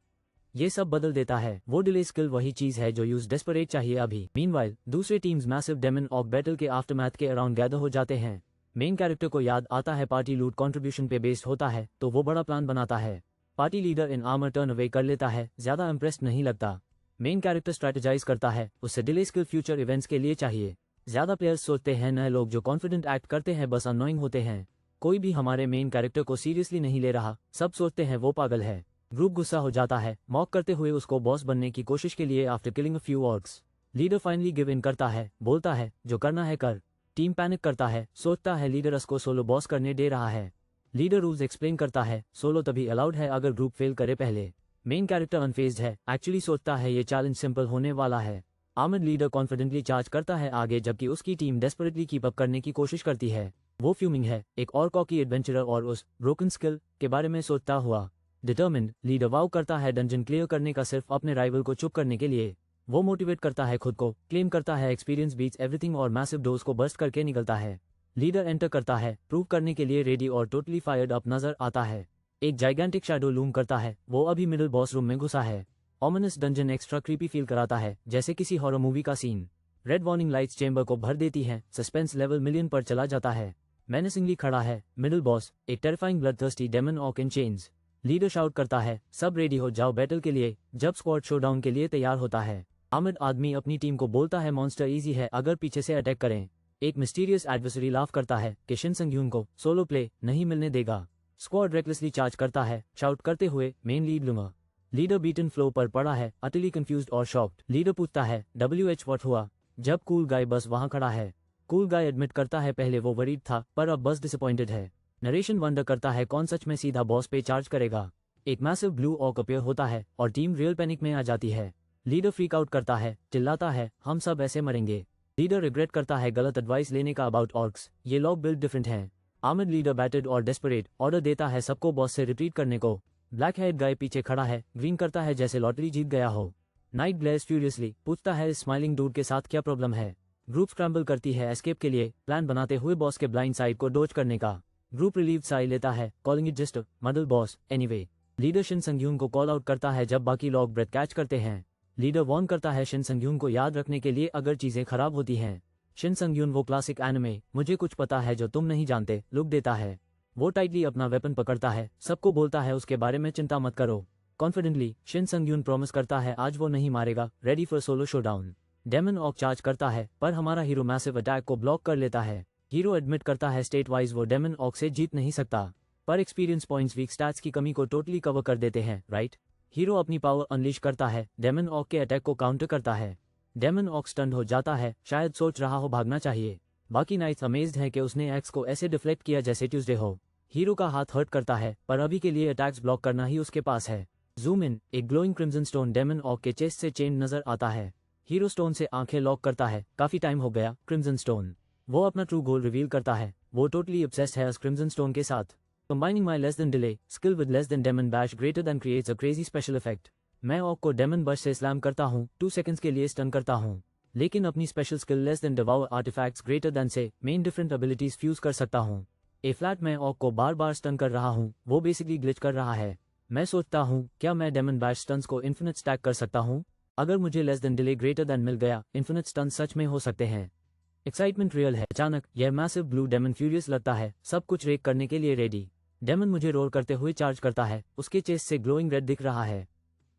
ये सब बदल देता है। वो डिले स्किल वही चीज है जो यूज डेस्परेट चाहिए अभी। मीनवाइल दूसरे teams massive demon of battle के आफ्टरमैथ के अराउंड गैदर हो जाते हैं। मेन कैरेक्टर को याद आता है पार्टी लूट कंट्रीब्यूशन पे बेस्ड होता है, तो वो बड़ा प्लान बनाता है। Party leader in armour turn away कर लेता है, ज्यादा इंप्रेस्ड नहीं लगता। मेन कैरेक्टर स्ट्रेटेजाइज करता है, उससे डिले स्किल फ्यूचर इवेंट्स के लिए चाहिए। ज्यादा प्लेयर्स सोचते हैं नए लोग जो कॉन्फिडेंट एक्ट करते हैं बस अननोइंग होते हैं। कोई भी हमारे मेन कैरेक्टर को सीरियसली नहीं ले रहा, सब सोचते हैं वो पागल है। ग्रुप गुस्सा हो जाता है, मॉक करते हुए उसको बॉस बनने की कोशिश के लिए after killing a few orcs. Leader finally give in करता है, बोलता है जो करना है कर। टीम पैनिक करता है, सोचता है लीडर उसको सोलो बॉस करने दे रहा है। लीडर रूल्स एक्सप्लेन करता है, सोलो तभी अलाउड है अगर ग्रुप फेल करे पहले। मेन कैरेक्टर अनफेज्ड है, एक्चुअली सोचता है ये चैलेंज सिंपल होने वाला है। आमिर लीडर कॉन्फिडेंटली चार्ज करता है आगे, जबकि उसकी टीम डेस्परेटली कीप अप करने की कोशिश करती है। वो फ्यूमिंग है, एक और कॉकी एडवेंचरर और उस ब्रोकन स्किल के बारे में सोचता हुआ। डिटर्मिन्ड लीडर वाव करता है डंजन क्लियर करने का सिर्फ अपने राइवल को चुप करने के लिए। वो मोटिवेट करता है खुद को, क्लेम करता है एक्सपीरियंस बीट्स एवरीथिंग और मैसिव डोज को बर्स्ट करके निकलता है। लीडर एंटर करता है, प्रूव करने के लिए रेडी और टोटली फायर्ड अप नजर आता है। एक जाइगेंटिक शैडो लूम करता है, वो अभी मिडिल बॉस रूम में घुसा है। Ominous dungeon extra creepy feel कराता है, जैसे किसी हॉरर मूवी का scene. Red warning lights chamber को भर देती हैं, सस्पेंस लेवल मिलियन पर चला जाता है। मेनेसिंगली खड़ा है मिडिल बॉस, एक टेरिफाइंग ब्लडथर्स्टी डेमन ऑक इन चेन्स। लीडर शाउट करता है, सब रेडी हो जाओ बैटल के लिए, जब स्क्वाड शोडाउन के लिए तैयार होता है। आमिर आदमी अपनी टीम को बोलता है मॉन्स्टर इजी है अगर पीछे से अटैक करें। एक मिस्टीरियस एडवर्सरी लाफ करता है कि शिन संग यून को सोलो प्ले नहीं मिलने देगा। स्क्वाड रेकलेसली चार्ज करता है, शाउट करते हुए मेन लीड लूंगा। लीडर बीटन फ्लो पर पड़ा है, अटली कंफ्यूज्ड और शॉक्ड। लीडर पूछता है WH व्हाट हुआ, जब कूल गाय बस वहां खड़ा है। कूल गाय एडमिट करता है पहले वो वरीड था पर अब बस डिसअपॉइंटेड है। नरेशन वंडर करता है कौन सच में सीधा बॉस पे चार्ज करेगा। एक मैसिव ब्लू ऑक अपीयर होता है और टीम रियल पैनिक में आ जाती है। लीडर फ्रीक आउट करता है, चिल्लाता है हम सब ऐसे मरेंगे। लीडर रिग्रेट करता है गलत एडवाइस लेने का अबाउट ऑर्क्स, ये लोग बिल्ड डिफरेंट हैं। आमिर लीडर बैटेड और डेस्परेट ऑर्डर देता है सबको बॉस से रिट्रीट करने को। ब्लैक हेड गाय पीछे खड़ा है, ग्रीन करता है जैसे लॉटरी जीत गया हो। नाइट ग्लेयर्स फ्यूरियसली, पूछता है स्माइलिंग डूड के साथ क्या प्रॉब्लम है। ग्रुप स्क्रैम्बल करती है एस्केप के लिए, प्लान बनाते हुए बॉस के ब्लाइंड साइड को डोज करने का। ग्रुप रिलीव साइड लेता है, calling it just middle boss anyway. Leader Shin Sung Yoon को कॉल आउट करता है जब बाकी लोग ब्रेथ कैच करते हैं। लीडर वार्न करता है शिन संग यून को याद रखने के लिए अगर चीजें खराब होती हैं। शिन संग यून वो क्लासिक एनिमे मुझे कुछ पता है जो तुम नहीं जानते लुक देता है। वो टाइटली अपना वेपन पकड़ता है, सबको बोलता है उसके बारे में चिंता मत करो। Confidently Shin Sung Hyun promise करता है आज वो नहीं मारेगा, ready for solo showdown. Demon orc charge करता है पर हमारा हीरो मैसिव अटैक को ब्लॉक कर लेता है। हीरो एडमिट करता है स्टेट वाइज वो डेमन ऑक से जीत नहीं सकता, पर एक्सपीरियंस पॉइंट्स वीक स्टैट्स की कमी को टोटली कवर कर देते हैं, राइट। हीरो अपनी पावर अनलीश करता है, डेमन ऑक के अटैक को काउंटर करता है। डेमन ऑक स्टन्ड हो जाता है, शायद सोच रहा हो भागना चाहिए। बाकी नाइट्स अमेज्ड है कि उसने एक्स को ऐसे डिफ्लेक्ट किया जैसे ट्यूसडे हो। हीरो का हाथ हर्ट करता है, पर अभी के लिए अटैक्स ब्लॉक करना ही उसके पास है। जूम इन, एक ग्लोइंग क्रिम्सन स्टोन डेमन ऑक के चेस्ट से चेन नजर आता है। हीरो स्टोन से आंखें लॉक करता है, काफी टाइम हो गया क्रिम्सन स्टोन। वो अपना ट्रू गोल रिवील करता है, वो टोटली ऑब्सेस्ड है उस क्रिम्सन स्टोन के साथ। Combining my less than delay skill with less than demon bash greater than creates a crazy special effect. मैं ऑक को डेमन बश से स्लैम करता हूँ, 2 सेकंड्स के लिए स्टन करता हूँ, लेकिन अपनी special skill less than devour artifacts greater than seven different abilities fuse कर सकता हूँ। ए फ्लैट मैं ऑक को बार बार स्टन कर रहा हूँ, वो बेसिकली ग्लिच कर रहा है। मैं सोचता हूँ क्या मैं डेमन बैश स्टन्स को इन्फिनिट स्टैक कर सकता हूँ। अगर मुझे less than delay greater than मिल गया, इन्फिनिट स्टन सच में हो सकते हैं। एक्साइटमेंट रियल है। अचानक यह मैसिव ब्लू डेमन फ्यूरियस लगता है, सब कुछ रेक करने के लिए रेडी। डेमन मुझे रोल करते हुए चार्ज करता है, उसके चेस्ट से ग्लोइंग रेड दिख रहा है।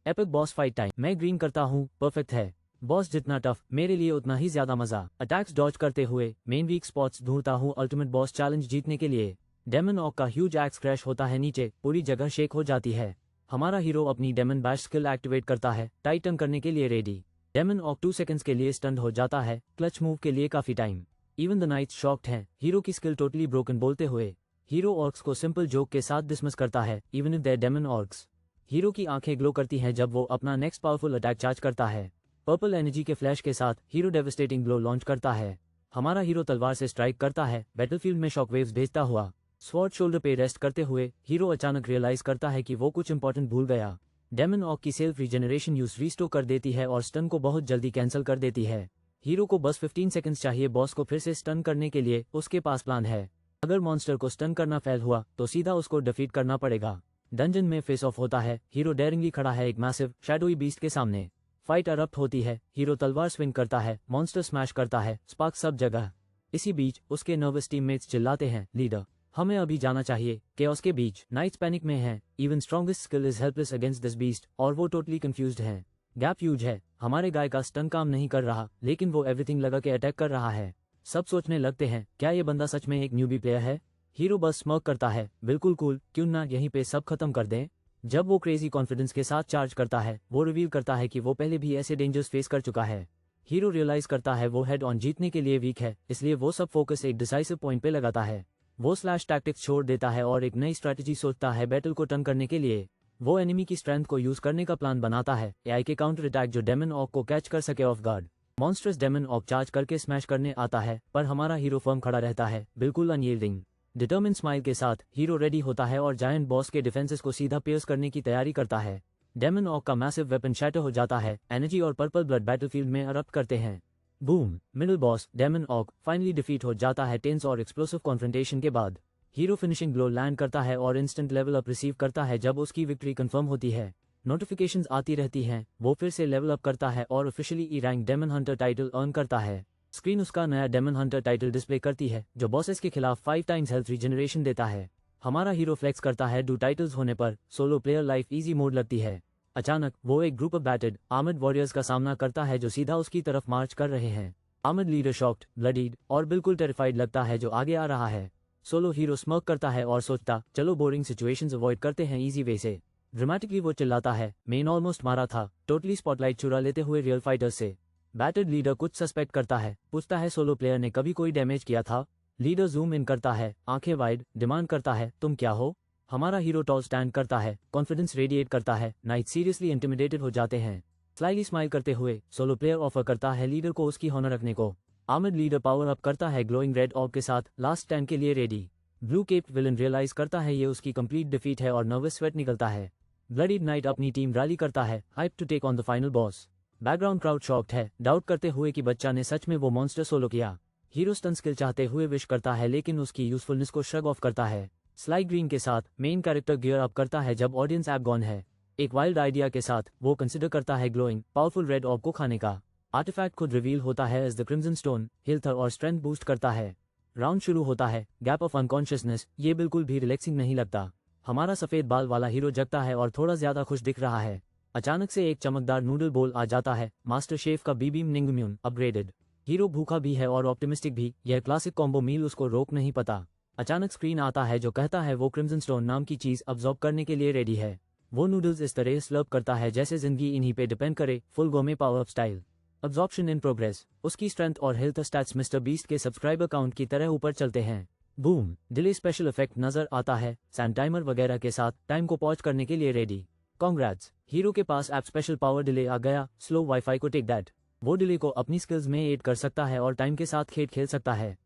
Epic boss fight time. मैं ग्रीन करता हूँ, परफेक्ट है। बॉस जितना टफ, मेरे लिए उतना ही ज्यादा मजा। अटैक्स डॉज करते हुए मेन वीक स्पॉट्स ढूंढता हूँ अल्टीमेट बॉस चैलेंज जीतने के लिए। डेमन ऑक का ह्यूज एक्स क्रैश होता है नीचे, पूरी जगह शेक हो जाती है। हमारा हीरो अपनी डेमन बैश स्किल एक्टिवेट करता है, टाइटन करने के लिए रेडी। डेमन ऑक 2 सेकंड्स के लिए स्टन्ड हो जाता है, क्लच मूव के लिए काफी time. Even the knights shocked हैं, हीरो की स्किल टोटली ब्रोकन बोलते हुए। हीरो ऑर्क्स को सिंपल जोक के साथ डिसमिस करता है, even if they're demon orcs. Hero की आंखें ग्लो करती हैं जब वो अपना नेक्स्ट पावरफुल अटैक चार्ज करता है। पर्पल एनर्जी के फ्लैश के साथ हीरो डेविस्टेटिंग ब्लो लॉन्च करता है। हमारा हीरो तलवार से स्ट्राइक करता है, बैटलफील्ड में शॉकवेव्स भेजता हुआ। स्वॉर्ड शोल्डर पे रेस्ट करते हुए हीरो अचानक रियलाइज करता है कि वो कुछ इंपॉर्टेंट भूल गया। डेमन ऑक की सेल्फ रीजनरेशन यूज रीस्टोर कर देती है और स्टन को बहुत जल्दी कैंसिल कर देती है। हीरो को बस 15 सेकंड्स चाहिए बॉस को फिर से स्टन करने के लिए, उसके पास प्लान है। अगर मॉन्स्टर को स्टन करना फेल हुआ तो सीधा उसको डिफीट करना पड़ेगा। डंजन में फेस ऑफ होता है, हीरो डेयरिंगली खड़ा है एक मैसिव शैडोई बीस्ट के सामने। फाइट अरप्ट होती है, हीरो तलवार स्विंग करता है, मॉन्स्टर स्मैश करता है, स्पार्क सब जगह। इसी बीच उसके नर्वस टीममेट्स चिल्लाते हैं, लीडर हमें अभी जाना चाहिए। केओस के बीच नाइट्स पैनिक में हैं, even strongest skill is helpless against this beast, और वो टोटली कंफ्यूज्ड हैं। गैप ह्यूज है, हमारे गाय का स्टन काम नहीं कर रहा, लेकिन वो एवरीथिंग लगा के अटैक कर रहा है। सब सोचने लगते हैं क्या ये बंदा सच में एक न्यूबी प्लेयर है। हीरो बस स्मर्क करता है, बिल्कुल कूल, क्यों ना यहीं पे सब खत्म कर दें। जब वो क्रेजी कॉन्फिडेंस के साथ चार्ज करता है, वो रिवील करता है कि वो पहले भी ऐसे डेंजर्स फेस कर चुका है। हीरो रियलाइज करता है वो हेड ऑन जीतने के लिए वीक है, इसलिए वो सब फोकस एक डिसाइसिव पॉइंट पे लगाता है। वो स्लैश टैक्टिक्स छोड़ देता है और एक नई स्ट्रैटेजी सोचता है बैटल को टर्न करने के लिए। वो एनिमी की स्ट्रेंथ को यूज करने का प्लान बनाता है, एआई के काउंटर अटैक जो डेमन ऑक को कैच कर सके of guard. Monsters daemon orc charge करके स्मैश करने आता है, पर हमारा हीरो फर्म खड़ा रहता है, बिल्कुल अनयील्डिंग। डिटर्मिन स्माइल के साथ हीरो रेडी होता है और जायंट बॉस के डिफेंसेस को सीधा पियर्स करने की तैयारी करता है। डेमन ऑक का मैसिव वेपन शैटर हो जाता है, एनर्जी और पर्पल ब्लड बैटलफील्ड में अरप्ट करते हैं। बूम, मिडिल बॉस डेमन ऑक फाइनली डिफीट हो जाता है टेंस और एक्सप्लोसिव कॉन्फ्रंटेशन के बाद। हीरो फिनिशिंग ब्लो लैंड करता है और इंस्टेंट लेवल अप रिसीव करता है जब उसकी विक्ट्री कंफर्म होती है। नोटिफिकेशंस आती रहती हैं, वो फिर से लेवल अप करता है और officially E rank demon hunter title earn करता है। स्क्रीन उसका नया डेमन हंटर टाइटल डिस्प्ले करती है, जो बॉसेस के खिलाफ 5 टाइम्स हेल्थ रीजनरेशन देता है। हमारा हीरो फ्लेक्स करता है 2 टाइटल्स होने पर, solo player life easy mode लगती है। अचानक वो एक group of batted armoured warriors का सामना करता है जो सीधा उसकी तरफ मार्च कर रहे हैं। आर्मर्ड लीडर शॉक्ड, ब्लडीड और बिल्कुल टेरिफाइड लगता है जो आगे आ रहा है। सोलो हीरो स्मर्क करता है और सोचता चलो बोरिंग सिचुएशंस अवॉइड करते हैं इजी वे से। ड्रामेटिकली वो चिल्लाता है, मेन ऑलमोस्ट मारा था, टोटली स्पॉटलाइट चुरा लेते हुए रियल फाइटर्स से। बैटर्ड लीडर कुछ सस्पेक्ट करता है, पूछता है सोलो प्लेयर ने कभी कोई डैमेज किया था। लीडर जूम इन करता है, आंखें वाइड, डिमांड करता है तुम क्या हो। हमारा हीरो टॉल स्टैंड करता है, कॉन्फिडेंस रेडिएट करता है, नाइट सीरियसली इंटिमिडेटेड हो जाते हैं। स्लाइली स्माइल करते हुए सोलो प्लेयर ऑफर करता है लीडर को उसकी हॉनर रखने को। आर्मर्ड लीडर पावर अप करता है ग्लोइंग रेड ऑर्ब के साथ, लास्ट स्टैंड के लिए ready. Blue cape villain realise करता है ये उसकी कंप्लीट डिफीट है और नर्वस स्वेट निकलता है। ब्लडीड नाइट अपनी टीम रैली करता है, hype to take on the final boss. Background crowd shocked है, डाउट करते हुए कि बच्चा ने सच में वो मॉन्स्टर सोलो किया। हीरो स्टन स्किल चाहते हुए विश करता है लेकिन उसकी यूजफुलनेस को श्रग ऑफ करता है। स्लाइड ग्रीन के साथ मेन कैरेक्टर गियर अप करता है जब ऑडियंस ऐप गॉन है। एक वाइल्ड आइडिया के साथ वो कंसिडर करता है ग्लोइंग पावरफुल रेड ऑर्ब को खाने का। आर्टिफैक्ट खुद रिवील होता है as the crimson stone, health और स्ट्रेंथ बूस्ट करता है। राउंड शुरू होता है, गैप ऑफ अनकॉन्शियसनेस, ये बिल्कुल भी रिलैक्सिंग नहीं लगता। हमारा सफेद बाल वाला हीरो जगता है और थोड़ा ज्यादा खुश दिख रहा है। अचानक से एक चमकदार नूडल बोल आ जाता है, मास्टर शेफ का बीबीम निंगम्यून अपग्रेडेड। हीरो भूखा भी है और ऑप्टिमिस्टिक भी, यह क्लासिक कॉम्बो मील उसको रोक नहीं पाता। अचानक स्क्रीन आता है जो कहता है वो क्रिम्सन स्टोन नाम की चीज अब्सॉर्ब करने के लिए रेडी है। वो नूडल्स इस तरह स्लर्प करता है जैसे जिंदगी इन्हीं पे डिपेंड करे, full गोमे power up style. Absorption in progress. उसकी स्ट्रेंथ और हेल्थ स्टैट्स मिस्टर बीस्ट के सब्सक्राइबर काउंट की तरह ऊपर चलते हैं। बूम, डिले स्पेशल इफेक्ट नजर आता है, सैंड टाइमर वगैरह के साथ टाइम को पॉज करने के लिए रेडी। कांग्रेट्स, हीरो के पास ऐप स्पेशल पावर डिले आ गया, स्लो वाईफाई को टेक दैट। वो डिले को अपनी स्किल्स में एड कर सकता है और टाइम के साथ खेल सकता है।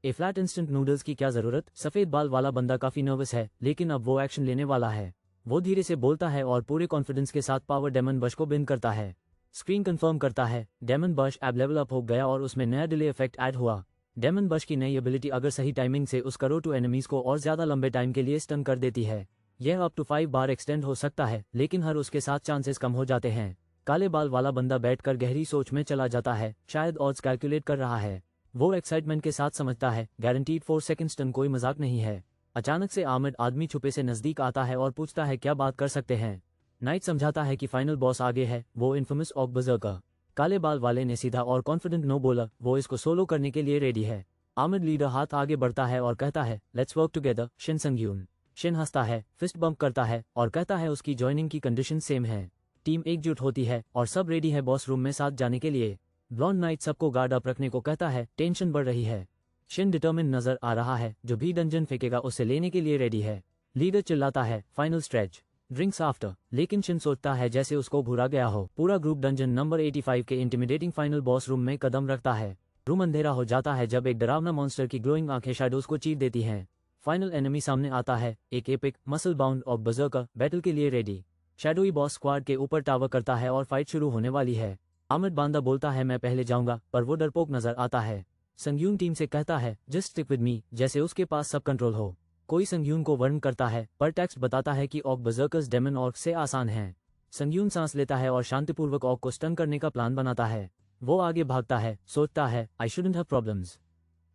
ए फ्लैट इंस्टेंट नूडल्स की क्या जरूरत। सफेद बाल वाला बंदा काफी नर्वस है, लेकिन अब वो एक्शन लेने वाला है। वो धीरे से बोलता है और पूरे कॉन्फिडेंस के साथ पावर डेमन बश को बिन करता है। स्क्रीन कंफर्म करता है डेमन बश अब लेवल अप हो गया और उसमें नया डिले इफेक्ट ऐड हुआ। डेमन बश की नई एबिलिटी अगर सही टाइमिंग से उस करो टू एनिमीज को और ज्यादा लंबे टाइम के लिए स्टन कर देती है। यह अप टू 5 बार एक्सटेंड हो सकता है, लेकिन हर उसके साथ चांसेस कम हो जाते हैं। काले बाल वाला बंदा बैठकर गहरी सोच में चला जाता है, शायद ऑड्स कैलकुलेट कर रहा है। वो एक्साइटमेंट के साथ समझता है गारंटीड 4 सेकंड स्टन कोई मजाक नहीं है। अचानक से आमिर आदमी छुपे से नजदीक आता है और पूछता है क्या बात कर सकते हैं। नाइट समझाता है कि फाइनल बॉस आगे है, वो इन्फेमस ऑग बजर्कर। काले बाल वाले ने सीधा और कॉन्फिडेंट नो बोला, वो इसको सोलो करने के लिए रेडी है। आमिर लीडर हाथ आगे बढ़ता है और कहता है let's work together Shin Sungyoon. Shin हंसता है, फिस्ट बम्प करता है और कहता है उसकी ज्वाइनिंग की कंडीशन सेम है। टीम एकजुट होती है और सब रेडी है बॉस रूम में साथ जाने के लिए। ब्लॉन्ड नाइट सबको गार्ड अप रखने को कहता है, टेंशन बढ़ रही है। शिन डिटर्मिन नजर आ रहा है, जो भी डंजन फेंकेगा उसे लेने के लिए रेडी है। लीडर चिल्लाता है फाइनल स्ट्रेच, ड्रिंक्स आफ्टर, लेकिन शिन सोचता है जैसे उसको भूला गया हो। पूरा ग्रुप डंजन नंबर 85 के इंटिमिडेटिंग फाइनल बॉस रूम में कदम रखता है। रूम अंधेरा हो जाता है जब एक डरावना मॉन्स्टर की ग्लोइंग आंखें शैडोज को चीर देती हैं। फाइनल एनिमी सामने आता है, एक एपिक मसल बाउंड और बजर्कर बैटल के लिए रेडी। शैडोई बॉस स्क्वाड के ऊपर टावर करता है और फाइट शुरू होने वाली है। अमित बांदा बोलता है मैं पहले जाऊंगा, पर वो डरपोक नजर आता है। संग्यून टीम से कहता है जस्ट स्टिक विद मी, जैसे उसके पास सब कंट्रोल हो। कोई संग्यून को वर्न करता है, पर टेक्स्ट बताता है कि ऑक बजर्कर्स डेमन ऑर्क से आसान हैं। संग्यून सांस लेता है और शांतिपूर्वक ऑक को स्टन करने का प्लान बनाता है। वो आगे भागता है, सोचता है I shouldn't have problems.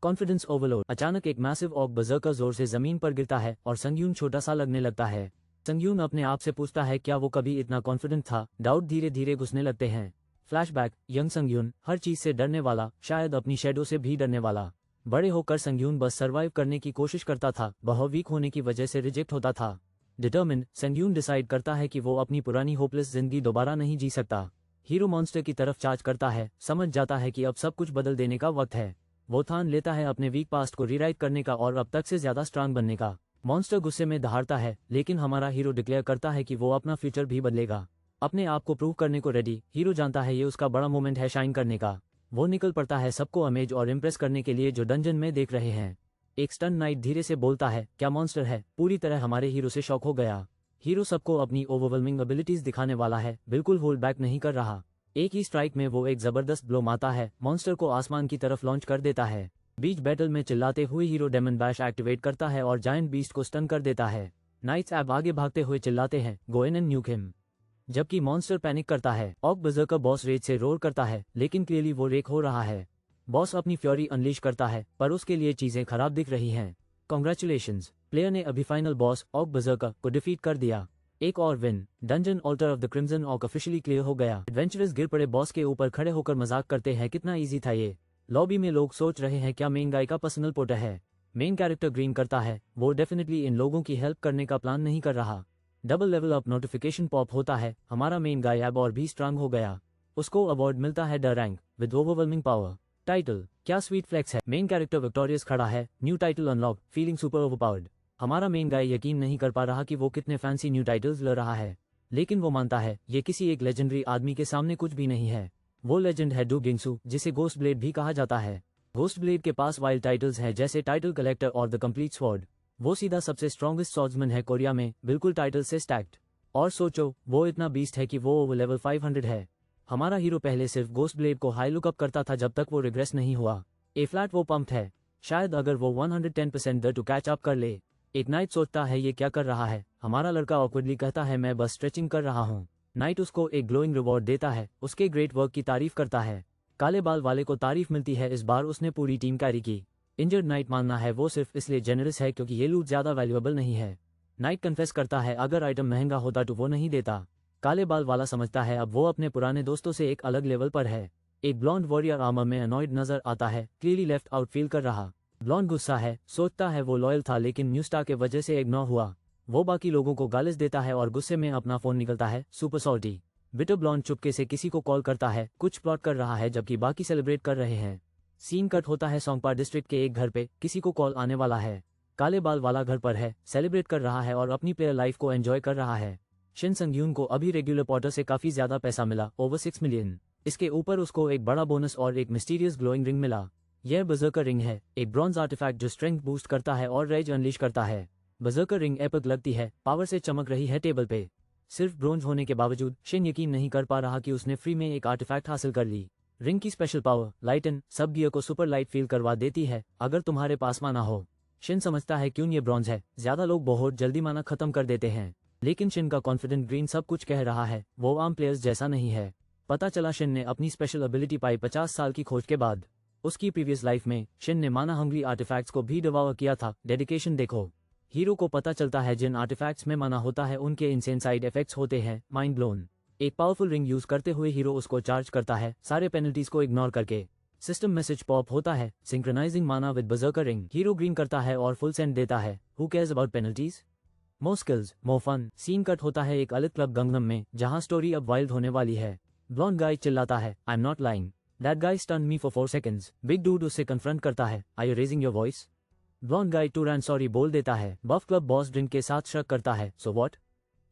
Confidence overload. अचानक एक मैसिव ऑक बजर्कर जोर से जमीन पर गिरता है और संग्यून छोटा सा लगने लगता है। संग्यून अपने आप से पूछता है क्या वो कभी इतना कॉन्फिडेंट था। डाउट धीरे धीरे घुसने लगते हैं। फ्लैशबैक, यंग संग्यून हर चीज से डरने वाला, शायद अपनी शैडो से भी डरने वाला। बड़े होकर संग्यून बस सर्वाइव करने की कोशिश करता था, बहुत वीक होने की वजह से रिजेक्ट होता था। डिटर्मिन्ड, संग्यून डिसाइड करता है कि वो अपनी पुरानी होपलेस जिंदगी दोबारा नहीं जी सकता। हीरो मॉन्स्टर की तरफ चार्ज करता है, समझ जाता है कि अब सब कुछ बदल देने का वक्त है। वो ठान लेता है अपने वीक पास्ट को रीराइट करने का और अब तक से ज्यादा स्ट्रांग बनने का। मॉन्स्टर गुस्से में दहाड़ता है, लेकिन हमारा हीरो डिक्लेयर करता है कि वो अपना फ्यूचर भी बदलेगा। अपने आप को प्रूव करने को रेडी। हीरो जानता है ये उसका बड़ा मोमेंट है शाइन करने का। वो निकल पड़ता है सबको अमेज और इम्प्रेस करने के लिए जो डंजन में देख रहे हैं। एक स्टन नाइट धीरे से बोलता है क्या मॉन्स्टर है। पूरी तरह हमारे हीरो से शॉक हो गया। हीरो सबको अपनी ओवरवेलमिंग एबिलिटीज दिखाने वाला है, बिल्कुल होल्ड बैक नहीं कर रहा। एक ही स्ट्राइक में वो एक जबरदस्त ब्लो मारता है, मॉन्स्टर को आसमान की तरफ लॉन्च कर देता है। बीच बैटल में चिल्लाते हुए हीरो डेमन बैश एक्टिवेट करता है और जायंट बीस्ट को स्टन कर देता है। नाइट्स अब आगे भागते हुए चिल्लाते हैं गो इन एंड न्यूक हिम, जबकि मॉन्स्टर पैनिक करता है। ऑक बजर्कर बॉस रेज से रोर करता है, लेकिन क्लियरली वो रेक हो रहा है। बॉस अपनी फ्योरी अनलीश करता है, पर उसके लिए चीजें खराब दिख रही हैं। कॉन्ग्रेचुलेशंस, प्लेयर ने अभी फाइनल बॉस ऑक बजर्कर को डिफीट कर दिया। एक और win, dungeon alter of the crimson ऑक ऑफिशियली क्लियर हो गया। एडवेंचरस गिर पड़े बॉस के ऊपर खड़े होकर मजाक करते हैं कितना इजी था ये। लॉबी में लोग सोच रहे हैं क्या मेन गाय का पर्सनल पोटा है। मेन कैरेक्टर ग्रीन करता है, वो डेफिनेटली इन लोगों की हेल्प करने का प्लान नहीं कर रहा। Double level up notification pop होता है, हमारा मेन गाय अब और भी स्ट्रांग हो गया। उसको अवार्ड मिलता है the rank with overwhelming power. Title, क्या स्वीट फ्लेक्स है। मेन कैरेक्टर विक्टोरियस खड़ा है, new title unlock, feeling super overpowered. हमारा मेन गाय यकीन नहीं कर पा रहा कि वो कितने फैंसी न्यू टाइटल्स ले रहा है, लेकिन वो मानता है ये किसी एक लेजेंडरी आदमी के सामने कुछ भी नहीं है। वो लेजेंड है डू गिंगसू, जिसे गोस्ट ब्लेड भी कहा जाता है। घोस्ट ब्लेड के पास वाइल्ड टाइटल्स हैं जैसे टाइटल कलेक्टर और द कंप्लीट स्वॉर्ड। वो सीधा सबसे स्ट्रॉन्गेस्ट स्वॉर्ड्समैन है कोरिया में, बिल्कुल टाइटल से स्टैक्ड। और सोचो, वो इतना बीस्ट है कि वो लेवल 500 है। हमारा हीरो पहले सिर्फ गोस्ट ब्लेड को हाई लुकअप करता था जब तक वो रिग्रेस नहीं हुआ। ए फ्लैट वो पंप्ड है, शायद अगर वो 110% द टू कैच अप कर ले। एक नाइट सोचता है ये क्या कर रहा है। हमारा लड़का ऑकवर्डली कहता है मैं बस स्ट्रेचिंग कर रहा हूँ। नाइट उसको एक ग्लोइंग रिवॉर्ड देता है, उसके ग्रेट वर्क की तारीफ करता है। काले बाल वाले को तारीफ मिलती है, इस बार उसने पूरी टीम कैरी की। इंजर्ड नाइट मानना है वो सिर्फ इसलिए जेनरस है क्योंकि ये लूट ज्यादा वैल्यूएबल नहीं है। नाइट कन्फेस करता है अगर आइटम महंगा होता तो वो नहीं देता। काले बाल वाला समझता है अब वो अपने पुराने दोस्तों से एक अलग लेवल पर है। एक ब्लॉन्ड वॉरियर आर्मर में अनॉयड नजर आता है, क्लियरली लेफ्ट आउट फील कर रहा। ब्लॉन्ड गुस्सा है, सोचता है वो लॉयल था लेकिन न्यूस्टा के वजह से इग्नोर हुआ। वो बाकी लोगों को गालिस देता है और गुस्से में अपना फोन निकलता है। Super salty. बिटर ब्लॉन्ड चुपके से किसी को कॉल करता है, कुछ प्लॉट कर रहा है जबकि बाकी सेलिब्रेट कर रहे हैं। सीन कट होता है सोंगपा डिस्ट्रिक्ट के एक घर पे, किसी को कॉल आने वाला है। काले बाल वाला घर पर है, सेलिब्रेट कर रहा है और अपनी प्लेयर लाइफ को एंजॉय कर रहा है। शिन संग यून को अभी रेगुलर पॉटर से काफी ज्यादा पैसा मिला, ओवर 6 मिलियन। इसके ऊपर उसको एक बड़ा बोनस और एक मिस्टीरियस ग्लोइंग रिंग मिला। यह बजर्कर रिंग है, एक ब्रॉन्ज आर्टिफैक्ट जो स्ट्रेंथ बूस्ट करता है और रेज अनलीश करता है। बजर्कर रिंग एपिक लगती है, पावर से चमक रही है टेबल पे। सिर्फ ब्रोंज होने के बावजूद शिन यकीन नहीं कर पा रहा कि उसने फ्री में एक आर्टिफैक्ट हासिल कर ली। रिंग की स्पेशल पावर लाइटन सब गियर को सुपर लाइट फील करवा देती है अगर तुम्हारे पास माना हो। शिन समझता है क्यों ये ब्रॉन्ज है, ज्यादा लोग बहुत जल्दी माना खत्म कर देते हैं। लेकिन शिन का कॉन्फिडेंट ग्रीन सब कुछ कह रहा है, वो आम प्लेयर्स जैसा नहीं है। पता चला शिन ने अपनी स्पेशल एबिलिटी पाई 50 साल की खोज के बाद। उसकी प्रीवियस लाइफ में शिन ने माना हंग्री आर्टिफैक्ट्स को भी डिवावर किया था। डेडिकेशन देखो। हीरो को पता चलता है जिन आर्टिफैक्ट्स में माना होता है उनके इनसेन साइड इफेक्ट्स होते हैं। Mind blown. एक पावरफुल रिंग यूज करते हुए हीरो उसको चार्ज करता है, सारे पेनल्टीज को इग्नोर करके। सिस्टम मैसेज पॉप होता है, synchronising mana with berserker ring. Hero grin करता है और फुल सेंड देता है। Who cares about penalties? More skills more fun. Scene cut होता है एक अलग क्लब गंगनम में, जहां स्टोरी अब वाइल्ड होने वाली है। ब्लॉन्ड गाय चिल्लाता है, I am not lying, that guy stunned me for 4 seconds. Big dude उससे कन्फ्रंट करता है, are you raising your voice? Blonde guy टू रैंड सॉरी बोल देता है। बफ क्लब बॉस ड्रिंक के साथ शक करता है, so what?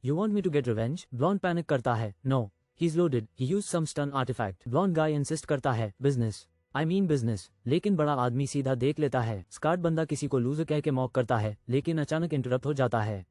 You want me to get revenge? Blonde panic करता है, no, he is loaded, he used some stun artefact. Blonde guy insist करता है, बिजनेस, आई मीन बिजनेस। लेकिन बड़ा आदमी सीधा देख लेता है। स्कार्ट बंदा किसी को लूजर कह के मॉक करता है, लेकिन अचानक इंटरप्ट हो जाता है।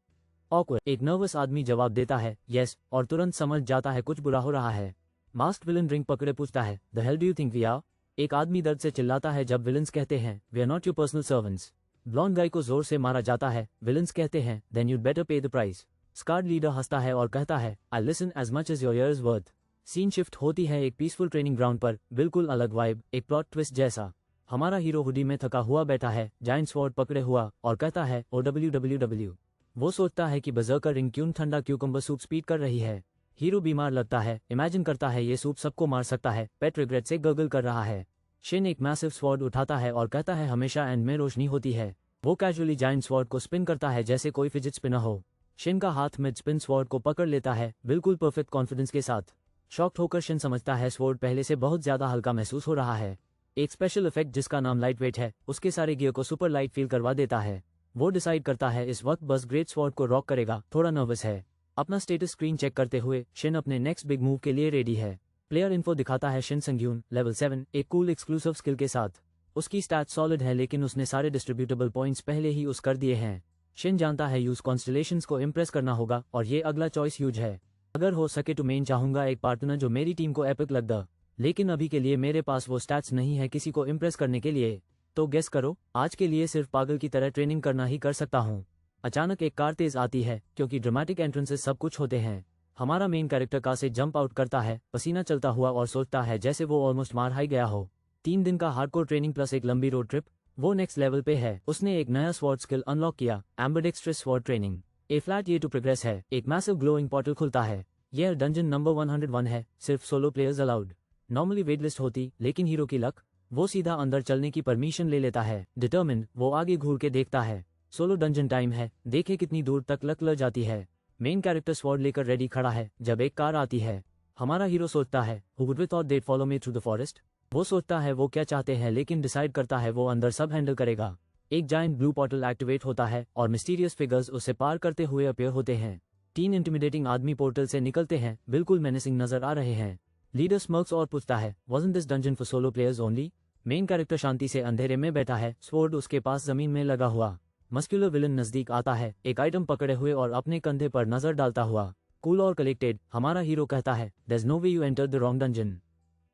ऑकवर्ड। एक नर्वस आदमी जवाब देता है, यस, और तुरंत समझ जाता है कुछ बुरा हो रहा है। मास्क्ड विलन रिंग पकड़े पूछता है, the hell do you think we are? एक आदमी दर्द से चिल्लाता है जब विलन्स कहते हैं, we are not your personal servants. Blonde guy को जोर से मारा जाता है। विलन्स कहते हैं, then you'd better pay the price. Scarred leader हंसता है और कहता है, I listen as much as your ears worth. Scene shift होती है एक पीसफुल ट्रेनिंग ग्राउंड पर, बिल्कुल अलग वाइब, एक प्लॉट ट्विस्ट जैसा। हमारा हीरो हुडी में थका हुआ बैठा है, जायंट स्वॉर्ड पकड़े हुआ, और कहता है, ओ WWW। वो सोचता है कि बजर्कर रिंग क्यों ठंडा क्यूकम्बर सूप स्पीड कर रही है। हीरो बीमार लगता है, इमेजिन करता है ये सूप सबको मार सकता है, पेट रिग्रेट से गगल कर रहा है। शिन एक मैसिव स्वॉर्ड उठाता है और कहता है, हमेशा एंड में रोशनी होती है। वो कैजुअली जायंट स्वॉर्ड को स्पिन करता है जैसे कोई फिजिट स्पिनर हो। शिन का हाथ मिड स्पिन स्वॉर्ड को पकड़ लेता है, बिल्कुल परफेक्ट कॉन्फिडेंस के साथ। शॉक्ड होकर शिन समझता है स्वॉर्ड पहले से बहुत ज्यादा हल्का महसूस हो रहा है। एक स्पेशल इफेक्ट जिसका नाम लाइट वेट है, उसके सारे गियर को सुपर लाइट फील करवा देता है। वो डिसाइड करता है इस वक्त बस ग्रेट स्वॉर्ड को रॉक करेगा, थोड़ा नर्वस है। अपना स्टेटस स्क्रीन चेक करते हुए शिन अपने नेक्स्ट बिग मूव के लिए रेडी है। प्लेयर इन्फो दिखाता है शिन संग यून लेवल 7 एक कूल एक्सक्लूसिव स्किल के साथ। उसकी स्टैट सॉलिड है लेकिन उसने सारे डिस्ट्रीब्यूटेबल पॉइंट्स पहले ही यूज कर दिए हैं। शिन जानता है यूज कॉन्स्टलेशंस को इम्प्रेस करना होगा और ये अगला चॉइस यूज है। अगर हो सके तो मेन चाहूंगा एक पार्टनर जो मेरी टीम को एपिक लग द, लेकिन अभी के लिए मेरे पास वो स्टैट्स नहीं है किसी को इम्प्रेस करने के लिए। तो गेस करो, आज के लिए सिर्फ पागल की तरह ट्रेनिंग करना ही कर सकता हूँ। अचानक एक कार तेज आती है, क्योंकि ड्रामेटिक एंट्रेंसेस सब कुछ होते हैं। हमारा मेन कैरेक्टर कार से जंप आउट करता है, पसीना चलता हुआ, और सोचता है जैसे वो ऑलमोस्ट मार हाई गया हो। 3 दिन का हार्डकोर ट्रेनिंग प्लस एक लंबी रोड ट्रिप, वो नेक्स्ट लेवल पे है। उसने एक नया स्वॉर्ड स्किल अनलॉक किया, एम्बेडेक्स्ट्रेस स्वॉर्ड ट्रेनिंग। ए फ्लैट ये टू प्रोग्रेस है। एक मैसिव ग्लोइंग पोर्टल खुलता है। यह डंजन नंबर 101 है, सिर्फ solo players allowed. Normally wait list होती, लेकिन हीरो की लक, वो सीधा अंदर चलने की परमिशन ले लेता है। डिटर्मिन्ड, वो आगे घूर के देखता है। सोलो डंजन टाइम है, देखे कितनी दूर तक लक लग जाती है। मेन कैरेक्टर स्वॉर्ड लेकर रेडी खड़ा है जब एक कार आती है। हमारा हीरो सोचता है, हु वुड वी थॉट देड follow me through the forest. वो सोचता है वो क्या चाहते हैं, लेकिन डिसाइड करता है वो अंदर सब हैंडल करेगा। एक जायंट ब्लू पोर्टल एक्टिवेट होता है और मिस्टीरियस फिगर्स उसे पार करते हुए अपीयर होते हैं। 3 इंटिमिडेटिंग आदमी पोर्टल से निकलते हैं, बिल्कुल मेनेसिंग नजर आ रहे हैं। लीडर स्मर्क्स और पूछता है, wasn't this dungeon for solo players only? Main character शांति से अंधेरे में बैठा है, स्वॉर्ड उसके पास जमीन में लगा हुआ। मस्कुलर विलन नजदीक आता है, एक आइटम पकड़े हुए और अपने कंधे पर नजर डालता हुआ। कूल और कलेक्टेड, हमारा हीरो कहता है, there is no way you enter the wrong dungeon,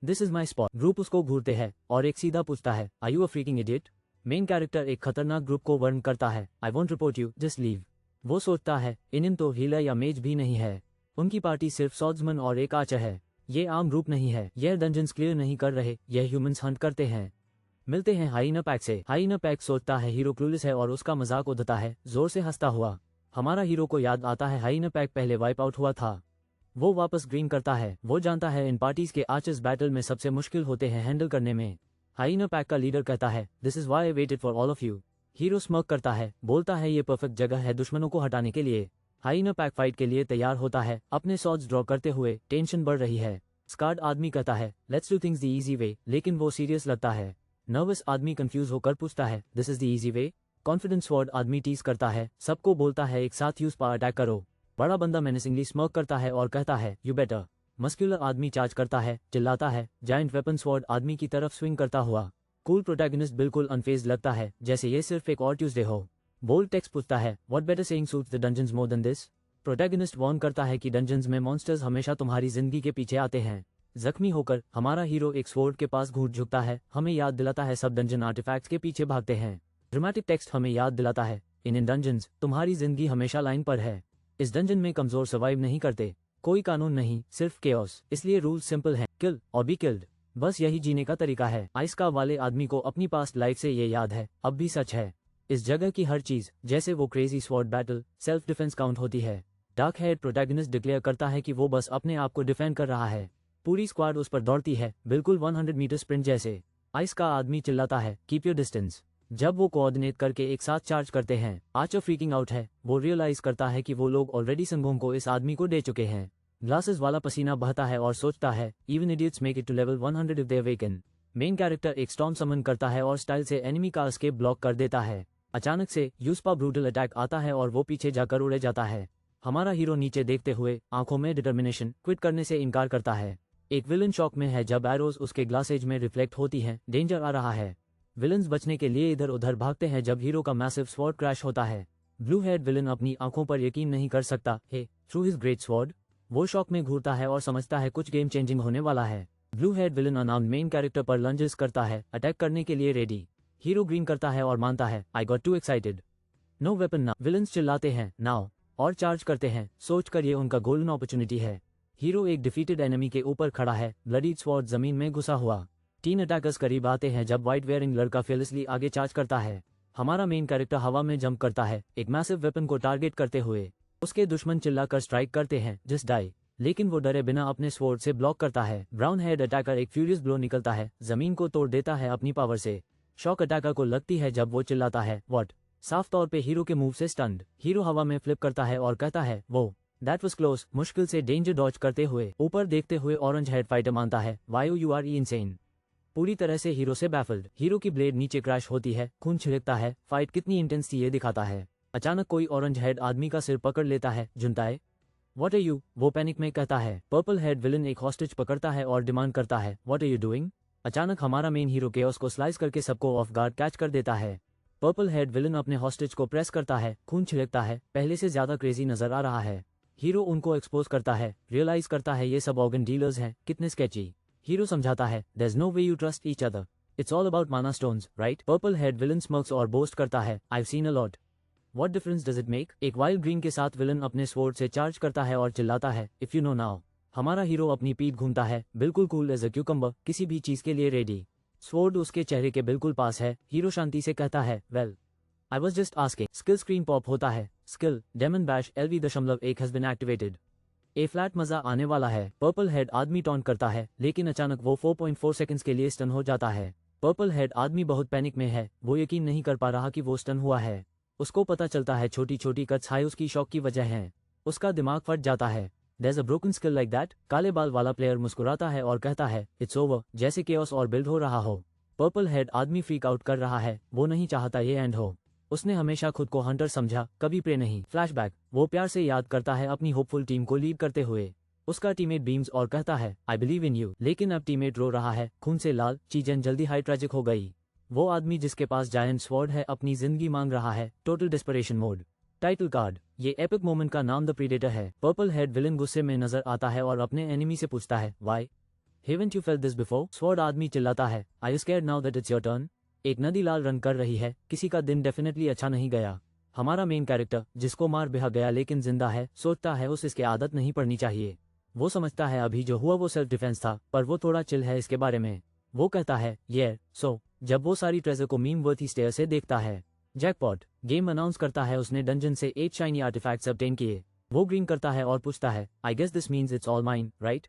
this is my spot. Group उसको घूरते हैं और एक सीधा पूछता है, are you a freaking idiot? Main character एक खतरनाक ग्रुप को वर्न करता है, I won't report you, just leave. वो सोचता है, इन तो हीलर या मेज भी नहीं है। उनकी पार्टी सिर्फ सॉर्ड्समैन और एक आर्चर है। ये आम ग्रुप नहीं है, यह डंजन्स क्लियर नहीं कर रहे, यह ह्यूमंस हंट करते हैं। मिलते हैं हाइना पैक से। हाइना पैक सोचता है हीरो क्लूलेस है और उसका मजाक उड़ाता है, जोर से हंसता हुआ। हमारा हीरो को याद आता है हाइना पैक पहले वाइप आउट हुआ था। वो वापस ग्रीन करता है। वो जानता है इन पार्टीज के आर्चर्स बैटल में सबसे मुश्किल होते हैं हैंडल करने में। हाइना पैक का लीडर कहता है, this is why I waited for all of you. Hero smirk करता है, बोलता है ये परफेक्ट जगह है दुश्मनों को हटाने के लिए। हाइना पैक फाइट के लिए तैयार होता है, अपने शॉट्स ड्रॉ करते हुए। टेंशन बढ़ रही है। स्कार्ड आदमी कहता है, let's do things the easy way, लेकिन वो सीरियस लगता है। नर्वस आदमी कंफ्यूज होकर पूछता है, this is the easy way. Confidence sword आदमी टीज करता है, सबको बोलता है एक साथ यूज पर अटैक करो। बड़ा बंदा मेनेसिंगली स्मर्क करता है और कहता है, यू बेटर। मस्क्यूलर आदमी चार्ज करता है, चिल्लाता है, जायंट वेपन स्वॉर्ड आदमी की तरफ स्विंग करता हुआ। कूल प्रोटैगनिस्ट बिल्कुल अनफेज्ड लगता है, जैसे ये सिर्फ एक और ट्यूसडे हो। बोल्ड टेक्स्ट पूछता है, what better saying suits the dungeons more than this. Protagonist warn करता है कि डंजन्स में मॉन्स्टर्स हमेशा तुम्हारी जिंदगी के पीछे आते हैं। जख्मी होकर हमारा हीरो एक स्वॉर्ड के पास घूट झुकता है, हमें याद दिलाता है सब डंजन आर्टिफैक्ट्स के पीछे भागते हैं। ड्रामेटिक टेक्स्ट हमें याद दिलाता है, इन डंजन्स तुम्हारी जिंदगी हमेशा लाइन पर है। इस डंजन में कमजोर सर्वाइव नहीं करते, कोई कानून नहीं, सिर्फ केओस। इसलिए रूल्स सिंपल हैं, किल और बी किल्ड। बस यही जीने का तरीका है। आइस का वाले आदमी को अपनी पास्ट लाइफ से ये याद है, अब भी सच है। इस जगह की हर चीज, जैसे वो crazy sword battle, self defence count होती है। डार्क हेड प्रोटैगनिस्ट डिक्लेयर करता है कि वो बस अपने आप को डिफेंड कर रहा है। पूरी स्क्वाड उस पर दौड़ती है, बिल्कुल 100 मीटर स्प्रिंट जैसे। आइस का आदमी चिल्लाता है, कीप योर डिस्टेंस। जब वो कोऑर्डिनेट करके एक साथ चार्ज करते हैं, आर्चर फ्रीकिंग आउट है। वो रियलाइज करता है कि वो लोग ऑलरेडी संगों को इस आदमी को दे चुके हैं। ग्लासेस वाला पसीना बहता है और सोचता है, even idiots make it to level 100 if they awaken. Main character एक स्टॉर्म समन करता है और स्टाइल से एनिमी का एस्केप ब्लॉक कर देता है। अचानक से यूस्पा ब्रूटल अटैक आता है और वो पीछे जाकर उड़े जाता है। हमारा हीरो नीचे देखते हुए आंखों में डिटर्मिनेशन, क्विट करने से इनकार करता है। एक विलन शॉक में है जब एरोज उसके ग्लासेज में रिफ्लेक्ट होती हैं, डेंजर आ रहा है। विलन्स बचने के लिए इधर उधर भागते हैं जब हीरो का मैसिव स्वॉर्ड क्रैश होता है। ब्लू हेड विलन अपनी आंखों पर यकीन नहीं कर सकता है, थ्रू हिज ग्रेट स्वॉर्ड। वो शॉक में घूरता है और समझता है कुछ गेम चेंजिंग होने वाला है। ब्लू हेड विलन अनाम मेन कैरेक्टर पर लंजेस करता है, अटैक करने के लिए रेडी। हीरो ग्रीन करता है और मानता है, I got too excited, no weapon now. Villains चिल्लाते हैं, नाउ, और चार्ज करते हैं, सोचकर ये उनका गोल्डन अपॉर्चुनिटी है। हीरो एक डिफीटेड एनिमी के ऊपर खड़ा है, ब्लडी स्वॉर्ड जमीन में घुसा हुआ। 3 अटैकर्स करीब आते हैं जब व्हाइट वेयरिंग लड़का फेलिसली आगे चार्ज करता है। हमारा मेन कैरेक्टर हवा में जंप करता है, एक मैसिव वेपन को टारगेट करते हुए। उसके दुश्मन चिल्लाकर स्ट्राइक करते हैं, जस्ट डाई, लेकिन वो डरे बिना अपने स्वॉर्ड से ब्लॉक करता है। ब्राउन हेड अटैकर एक फ्यूरियस ब्लो निकलता है, जमीन को तोड़ देता है अपनी पावर से। शॉक अटैकर को लगती है जब वो चिल्लाता है, व्हाट। साफ तौर पे हीरो के मूव से स्टन्ड। हीरो हवा में फ्लिप करता है और कहता है, वो दैट वाज क्लोज। मुश्किल से डेंजर डॉज करते हुए ऊपर देखते हुए ऑरेंज हेड फाइटर मानता है, वाई यू आर इनसेन। पूरी तरह से हीरो से बैफल्ड। हीरो की ब्लेड नीचे क्रैश होती है, खून छिड़कता है। फाइट कितनी इंटेंस थी ये दिखाता है। अचानक कोई ऑरेंज हेड आदमी का सिर पकड़ लेता है, जुनताए, व्हाट आर यू। वो पैनिक में कहता है। पर्पल हेड विलन एक हॉस्टेज पकड़ता है और डिमांड करता है, व्हाट आर यू डूइंग। अचानक हमारा मेन हीरो केओस को स्लाइस करके सबको ऑफ गार्ड कैच कर देता है। पर्पल हेड विलन अपने हॉस्टेज को प्रेस करता है, खून छिड़कता है, पहले से ज्यादा क्रेजी नजर आ रहा है। हीरो उनको एक्सपोज करता है, रियलाइज करता है ये सब ऑर्गन डीलर्स हैं, कितने स्केची। हीरो समझाता है, there's no way you trust each other. It's all about mana stones, right? Purple head villain smirks और बोस्ट करता है, I've seen a lot. What difference does it make? एक wild green के साथ villain अपने sword से charge करता है और चिल्लाता है, if you know now. हमारा हीरो अपनी पीठ घूमता है, बिल्कुल कूल एज अ क्यूकम्बर, किसी भी चीज के लिए रेडी। स्वॉर्ड उसके चेहरे के बिल्कुल पास है। हीरो शांति से कहता है, well, I was just asking. Skill screen pop होता है, skill demon bash LV.1 has been activated. A flat मजा आने वाला है। पर्पल हेड आदमी टॉन्ट करता है, लेकिन अचानक वो 4.4 सेकंड्स के लिए स्टन हो जाता है। पर्पल हेड आदमी बहुत पैनिक में है, वो यकीन नहीं कर पा रहा कि वो स्टन हुआ है। उसको पता चलता है छोटी छोटी कट्स हाई उसकी शॉक की वजह है। उसका दिमाग फट जाता है। There's a broken skill like that? काले बाल वाला प्लेयर मुस्कुराता है और कहता है, इट्स ओवर, जैसे केओस और बिल्ड हो रहा हो। पर्पल हेड आदमी फ्रीक आउट कर रहा है, वो नहीं चाहता ये एंड हो। उसने हमेशा खुद को हंटर समझा, कभी प्रे नहीं। फ्लैशबैक, वो प्यार से याद करता है अपनी होपफुल टीम को लीड करते हुए। उसका टीममेट बीम्स और कहता है, आई बिलीव इन यू, लेकिन अब टीममेट रो रहा है, खून से लाल, चीजें जल्दी हाई ट्रैजिक हो गई। वो आदमी जिसके पास जायंट स्वॉर्ड है अपनी जिंदगी मांग रहा है, total dispersion mode. Title card, ये एपिक मोमेंट का नाम द प्रीडेटर है। पर्पल हेड विलन गुस्से में नजर आता है और अपने एनिमी से पूछता है, why haven't you felt this before. Sword आदमी चिल्लाता है, I you scared now that it's your turn. एक नदी लाल रन कर रही है, किसी का दिन डेफिनेटली अच्छा नहीं गया। हमारा मेन कैरेक्टर, जिसको मार बेहा गया लेकिन जिंदा है, सोचता है इसके आदत नहीं पड़नी चाहिए। वो समझता है अभी जो हुआ वो सेल्फ डिफेंस था, पर वो थोड़ा चिल है इसके बारे में। वो कहता है, ये सो जब वो सारी ट्रेजर को मीम वर्थी स्टेयर से देखता है। जैकपॉट, गेम अनाउंस करता है उसने डंजन से 8 शाइनी आर्टिफैक्ट्स ऑब्टेन किए। वो ग्रीन करता है और पूछता है, I guess this means it's all mine, right?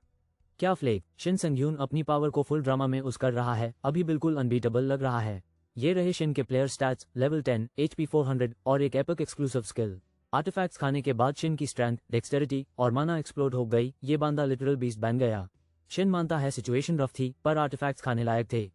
क्या फ्लेक? शिन संग-ह्यून अपनी पावर को फुल ड्रामा में यूज कर रहा है, अभी बिल्कुल अनबीटेबल लग रहा है। ये रहे शिन के प्लेयर स्टैट्स, लेवल 10, HP 400 और एक एपिक एक्सक्लूसिव स्किल। आर्टिफैक्ट्स खाने के बाद शिन की स्ट्रेंथ, डेक्सटेरिटी और माना एक्सप्लोड हो गई, ये बांदा लिटरल बीस्ट बन गया। शिन मानता है सिचुएशन रफ थी, पर आर्टिफैक्ट्स खाने लायक थे।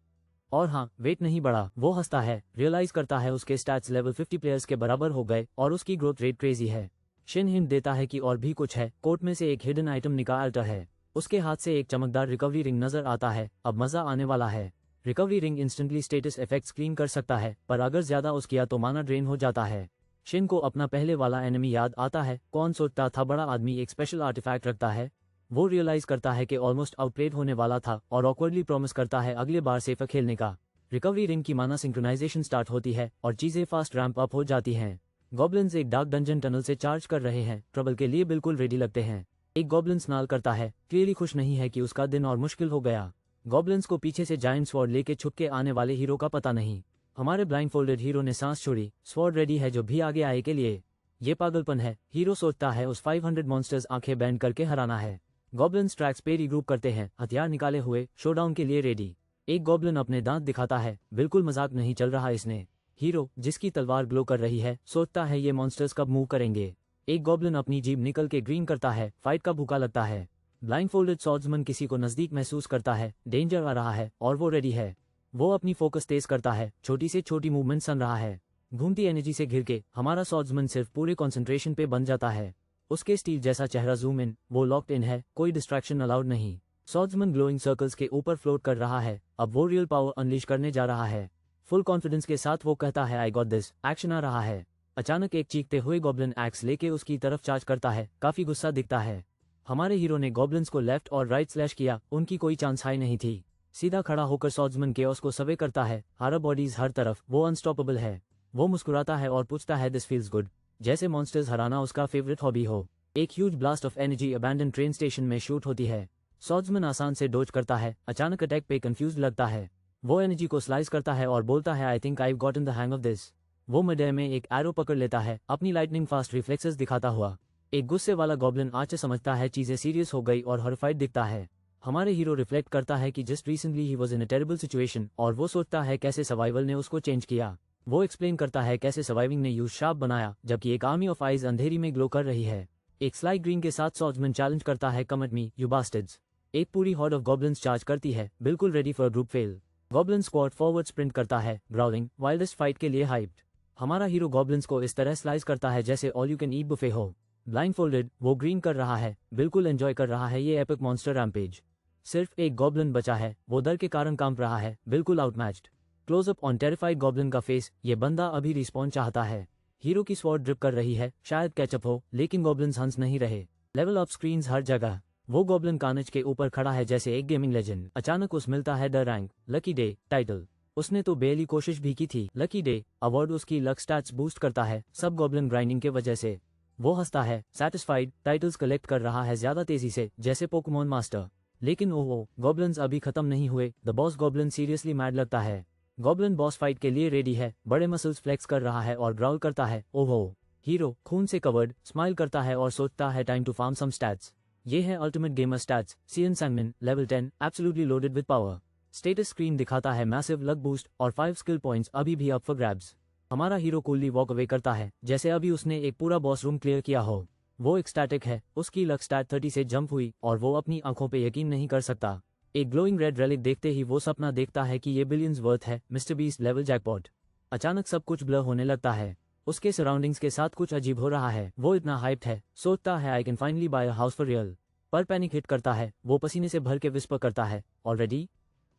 और हाँ, वेट नहीं बढ़ा। वो हंसता है, रियलाइज करता है उसके स्टैट्स लेवल 50 प्लेयर्स के बराबर हो गए और उसकी ग्रोथ रेट क्रेजी है। शिन हिंट देता है कि और भी कुछ है। कोट में से एक हिडन आइटम निकालता है। उसके हाथ से एक चमकदार रिकवरी रिंग नजर आता है। अब मजा आने वाला है। Recovery ring instantly status effects clean कर सकता है, पर अगर ज्यादा यूज किया तो माना ड्रेन हो जाता है। शिन को अपना पहले वाला एनिमी याद आता है। कौन सोचता था बड़ा आदमी एक स्पेशल आर्टिफैक्ट रखता है। वो रियलाइज करता है कि ऑलमोस्ट आउटप्लेड होने वाला था और ऑकवर्डली प्रॉमिस करता है अगले बार सेफर खेलने का। रिकवरी रिंग की माना सिंक्रोनाइजेशन स्टार्ट होती है और चीजें फास्ट रैंप अप हो जाती हैं। गॉब्लिन्स एक डार्क डंजन टनल से चार्ज कर रहे हैं, ट्रबल के लिए बिल्कुल रेडी लगते हैं। एक गॉब्लिन स्नाल करता है, क्लियरली खुश नहीं है कि उसका दिन और मुश्किल हो गया। गॉब्लिन्स को पीछे से जायंट स्वॉर्ड लेके छुप के आने वाले हीरो का पता नहीं। हमारे ब्लाइंडफोल्डेड हीरो ने सांस छोड़ी, स्वॉर्ड रेडी है जो भी आगे आए के लिए। ये पागलपन है, हीरो सोचता है उस 500 मॉन्स्टर्स आंखें बैंड करके हराना है। गॉब्लिन्स ट्रैक्स पे रिग्रुप करते हैं, हथियार निकाले हुए, शोडाउन के लिए रेडी। एक गॉब्लिन अपने दांत दिखाता है, बिल्कुल मजाक नहीं चल रहा इसने। हीरो, जिसकी तलवार ग्लो कर रही है, सोचता है ये मॉन्स्टर्स कब मूव करेंगे। एक गॉब्लिन अपनी जीभ निकल के ग्रीन करता है, फाइट का भूखा लगता है। ब्लाइंडफोल्डेड स्वॉर्ड्समैन किसी को नजदीक महसूस करता है, डेंजर आ रहा है और वो रेडी है। वो अपनी फोकस तेज करता है, छोटी से छोटी मूवमेंट सन रहा है। घूमती एनर्जी से घिर के हमारा स्वॉर्ड्समैन सिर्फ पूरे कंसंट्रेशन पे बन जाता है। उसके स्टील जैसा चेहरा जूम इन, वो लॉक्ड इन है, कोई डिस्ट्रैक्शन अलाउड नहीं। स्वॉर्ड्समैन ग्लोइंग सर्कल्स के ऊपर फ्लोट कर रहा है, अब वो रियल पावर अनलीश करने जा रहा है। फुल कॉन्फिडेंस के साथ वो कहता है, आई गॉट दिस। एक्शन आ रहा है। अचानक एक चीखते हुए गॉब्लिन एक्स लेके उसकी तरफ चार्ज करता है, काफी गुस्सा दिखता है। हमारे हीरो ने गॉब्लिन्स को लेफ्ट और राइट स्लैश किया, उनकी कोई चांस हाई नहीं थी। सीधा खड़ा होकर स्वॉर्ड्समैन केओस को सर्वे करता है, हारा बॉडीज हर तरफ, वो अनस्टॉपेबल है। वो मुस्कुराता है और पूछता है, दिस फील्स गुड, जैसे मॉन्स्टर्स हराना उसका फेवरेट हॉबी हो। एक huge blast of energy abandon train station में शूट होती है। स्वॉर्ड्समैन आसान से डोज करता है, अचानक अटैक पे कंफ्यूज लगता है। वो एनर्जी को स्लाइस करता है और बोलता है, I think I've gotten the hang of this. वो मिड एयर में एक एरो पकड़ लेता है, अपनी लाइटनिंग फास्ट रिफ्लेक्सेस दिखाता हुआ। एक गुस्से वाला गॉब्लिन आज समझता है चीजें सीरियस हो गई और हॉरिफाइड दिखता है। हमारे हीरो रिफ्लेक्ट करता है कि just recently he was in a terrible situation और वो सोचता है कैसे सर्वाइवल ने उसको चेंज किया। वो एक्सप्लेन करता है कैसे सर्वाइविंग ने यूज शार्प बनाया, जबकि एक आर्मी ऑफ आइज अंधेरी में ग्लो कर रही है। एक स्लाइड ग्रीन के साथ स्वॉर्ड्समैन चैलेंज करता है, कम एट मी यू बास्टर्ड्स। एक पूरी हॉर्ड ऑफ गॉब्लिन्स चार्ज करती है, बिल्कुल ready for group fail. Goblin squad forward sprint करता है, ग्राउलिंग, वाइल्डेस्ट फाइट के लिए हाइप्ड। हमारा हीरो गॉब्लिन्स को इस तरह स्लाइस करता है जैसे all you can eat buffet हो। ब्लाइंडफोल्डेड, वो ग्रीन कर रहा है, बिल्कुल एंजॉय कर रहा है ये एपिक मॉन्स्टर रैम्पेज। सिर्फ एक गॉब्लिन बचा है, वो डर के कारण कांप रहा है, बिल्कुल आउटमैच्ड। क्लोजअप ऑन टेरिफाइड गॉब्लिन का फेस, ये बंदा अभी रिस्पॉन्ड चाहता है। हीरो की स्वॉर्ड ड्रिप कर रही है, शायद कैचअप हो, लेकिन गॉब्लिन्स हंस नहीं रहे। लेवल अप स्क्रीन्स हर जगह। वो गॉब्लिन कानज के ऊपर खड़ा है जैसे एक गेमिंग लेजेंड। अचानक उस मिलता है the rank, lucky day, title. उसने तो बेली कोशिश भी की थी। लकी डे अवार्ड उसकी लक स्टैट्स बूस्ट करता है, सब गॉब्लिन ग्राइंडिंग के वजह से। वो हंसता है, सैटिस्फाइड, टाइटल्स कलेक्ट कर रहा है ज्यादा तेजी से, जैसे पोकेमॉन मास्टर। लेकिन ओहो, गॉब्लिन्स अभी खत्म नहीं हुए। The boss goblin seriously mad लगता है। गॉब्लिन बॉस फाइट के लिए रेडी है, बड़े मसल्स फ्लेक्स कर रहा है और ग्राउल करता है, ओहो। हीरो खून से कवर्ड स्माइल करता है और सोचता है, time to farm some stats. ये है अल्टीमेट गेमर स्टैट्स, सीएन सैंगमिन, level 10, absolutely loaded with power. Status screen दिखाता है मैसिव लक बूस्ट और 5 स्किल पॉइंट्स अभी भी अप फॉर ग्रैब्स। हमारा हीरो कूलली वॉक अवे करता है, जैसे अभी उसने एक पूरा बॉस रूम क्लियर किया हो। वो एक्सटैटिक है, उसकी लक स्टैट 30 से जंप हुई और वो अपनी आंखों पे यकीन नहीं कर सकता। एक ग्लोइंग रेड रेलिक देखते ही वो सपना देखता है कि ये बिलियंस वर्थ है, मिस्टर बीस्ट लेवल जैकपॉट। अचानक सब कुछ ब्लर होने लगता है। उसके सराउंडिंग्स के साथ कुछ अजीब हो रहा है। वो इतना हाइप्ड है, सोचता है I can finally buy a house for real. पर पैनिक हिट करता है, वो पसीने से भर के विस्पर करता है, ऑलरेडी।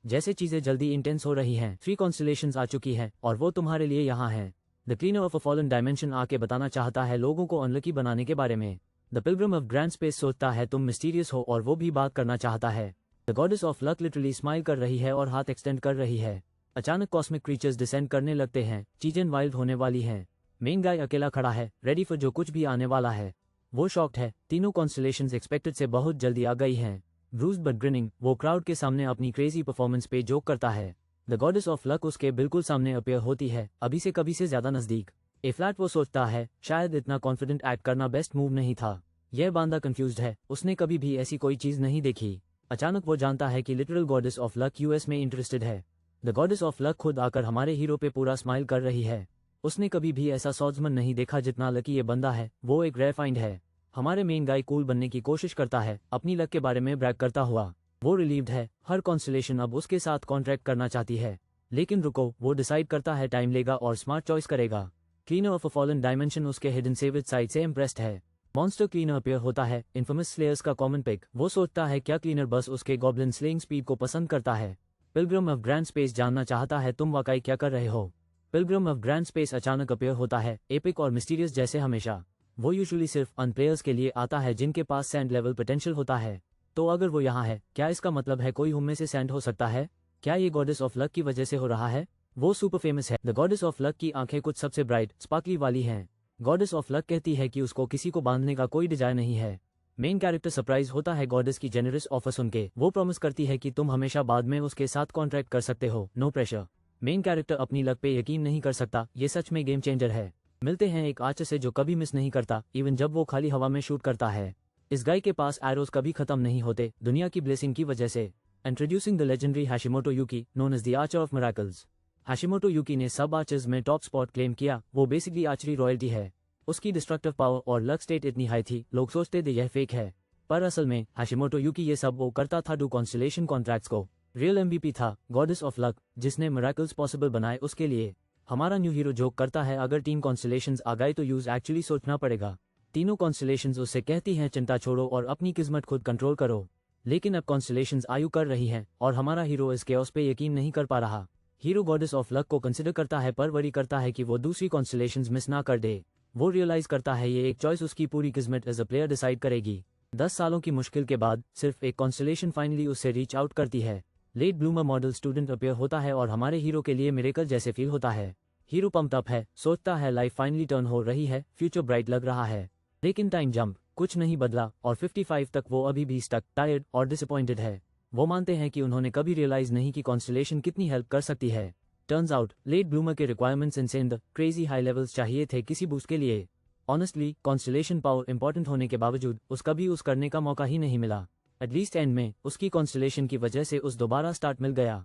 जैसे चीजें जल्दी इंटेंस हो रही हैं। 3 कॉन्स्टलेशंस आ चुकी हैं और वो तुम्हारे लिए यहाँ हैं। The cleaner of a fallen dimension आके बताना चाहता है लोगों को अनलकी बनाने के बारे में। The Pilgrim of grand space सोचता है तुम मिस्टीरियस हो और वो भी बात करना चाहता है। The goddess of luck literally smile कर रही है और हाथ एक्सटेंड कर रही है। अचानक कॉस्मिक क्रीचर्स डिसेंड करने लगते हैं, चीजें वाइल्ड होने वाली हैं। मेन गाय अकेला खड़ा है, रेडी फॉर जो कुछ भी आने वाला है। वो शॉक्ड है, तीनों कॉन्स्टलेशंस एक्सपेक्टेड से बहुत जल्दी आ गई हैं। ब्रूस्ड बट ग्रिनिंग, वो क्राउड के सामने अपनी क्रेजी परफॉर्मेंस पे जोक करता है। द गॉडेस ऑफ लक उसके बिल्कुल सामने अपीयर होती है, अभी से कभी से ज्यादा नजदीक। ए फ्लैट वो सोचता है, शायद इतना कॉन्फिडेंट एक्ट करना बेस्ट मूव नहीं था। यह बांदा कंफ्यूज्ड है, उसने कभी भी ऐसी कोई चीज नहीं देखी। अचानक वो जानता है कि literal goddess of luck US में इंटरेस्टेड है। द गॉडेस ऑफ लक खुद आकर हमारे हीरो पे पूरा स्माइल कर रही है। उसने कभी भी ऐसा सॉल्जमन नहीं देखा जितना लकी ये बंदा है। वो एक रेयर फाइंड है। हमारे मेन गाय कूल बनने की कोशिश करता है, अपनी लक के बारे में ब्रैग करता हुआ। वो रिलीव्ड है, हर कॉन्स्टेलेशन अब उसके साथ कॉन्ट्रैक्ट करना चाहती है। लेकिन रुको, वो डिसाइड करता है टाइम लेगा और स्मार्ट चॉइस करेगा। Cleaner of a fallen dimension उसके हिडन सेविज साइड से इम्प्रेस्ड है। मॉन्स्टर क्लीनर अपीयर होता है, इन्फेमस स्लेयर्स का कॉमन पिक। वो सोचता है क्या क्लीनर बस उसके गॉब्लिन स्लेइंग स्पीड को पसंद करता है। पिलग्रिम ऑफ ग्रैंड स्पेस जानना चाहता है तुम वाकई क्या कर रहे हो। पिलग्रिम ऑफ ग्रैंड स्पेस अचानक अपीयर होता है, एपिक और मिस्टीरियस जैसे हमेशा। वो यूजुअली सिर्फ अन प्लेयर्स के लिए आता है जिनके पास सैंड लेवल पोटेंशियल होता है। तो अगर वो यहाँ है, क्या इसका मतलब है कोई उनमें से सैंड हो सकता है? क्या ये गॉडेस ऑफ लक की वजह से हो रहा है? वो सुपर फेमस है। द गॉडेस ऑफ लक की आंखें कुछ सबसे ब्राइट स्पार्कली वाली हैं। गॉडेस ऑफ लक कहती है कि उसको किसी को बांधने का कोई डिजायर नहीं है। मेन कैरेक्टर सरप्राइज होता है गॉडेस की जेनरस ऑफर सुन के। वो प्रॉमिस करती है कि तुम हमेशा बाद में उसके साथ कॉन्ट्रैक्ट कर सकते हो, नो प्रेशर। मेन कैरेक्टर अपनी लक पे यकीन नहीं कर सकता, ये सच में गेम चेंजर है। मिलते हैं एक आर्चर से जो कभी मिस नहीं करता, इवन जब वो खाली हवा में शूट करता है। इस गाय के पास एरोज कभी खत्म नहीं होते, दुनिया की ब्लेसिंग की वजह से। Introducing the legendary Hashimoto Yuki, known as the archer of miracles. Hashimoto Yuki ने सब आर्चर्स में टॉप स्पॉट क्लेम किया। वो बेसिकली आर्चरी रॉयल्टी है। उसकी डिस्ट्रक्टिव पावर और लक स्टेट इतनी हाई थी, लोग सोचते थे यह फेक है, पर असल में हाशिमोटो यूकी ये सब वो करता था डू कॉन्स्टेलेशन कॉन्ट्रैक्ट्स को। रियल एमवीपी था गॉडेस ऑफ लक, जिसने मिरेकल्स पॉसिबल बनाए उसके लिए। हमारा न्यू हीरो जोक करता है अगर 3 कॉन्स्टेलेशंस आ गए तो यूज एक्चुअली सोचना पड़ेगा। तीनों कॉन्स्टेलेशंस उससे कहती हैं चिंता छोड़ो और अपनी किस्मत खुद कंट्रोल करो। लेकिन अब कॉन्स्टेलेशंस आयु कर रही हैं और हमारा हीरो इस केओस पे यकीन नहीं कर पा रहा। हीरो गॉडेस ऑफ लक को कंसिडर करता है पर वरी करता है कि वो दूसरी कॉन्स्टेलेशंस मिस ना कर दे। वो रियलाइज करता है ये एक चॉइस उसकी पूरी किस्मत एज अ प्लेयर डिसाइड करेगी। 10 सालों की मुश्किल के बाद सिर्फ एक कॉन्स्टेलेशन फाइनली उससे रीच आउट करती है। Late bloomer model student appear होता है और हमारे हीरो के लिए मिरेकल जैसे फील होता है। हीरो पंप्ड अप है, सोचता है लाइफ फाइनली टर्न हो रही है, फ्यूचर ब्राइट लग रहा है। लेकिन टाइम जंप, कुछ नहीं बदला और 55 तक वो अभी भी स्टक, टायर्ड और डिसअपॉइंटेड है। वो मानते हैं कि उन्होंने कभी रियलाइज नहीं कि कॉन्स्टेलेशन कितनी हेल्प कर सकती है। टर्न्स आउट लेट ब्लूमर के requirements insane the crazy high levels चाहिए थे किसी बूस्ट के लिए। ऑनेस्टली कॉन्स्टेलेशन पावर इंपॉर्टेंट होने के बावजूद उसका भी उस करने का मौका ही नहीं मिला। एटलीस्ट एंड में उसकी कॉन्स्टेलेशन की वजह से उस दोबारा स्टार्ट मिल गया।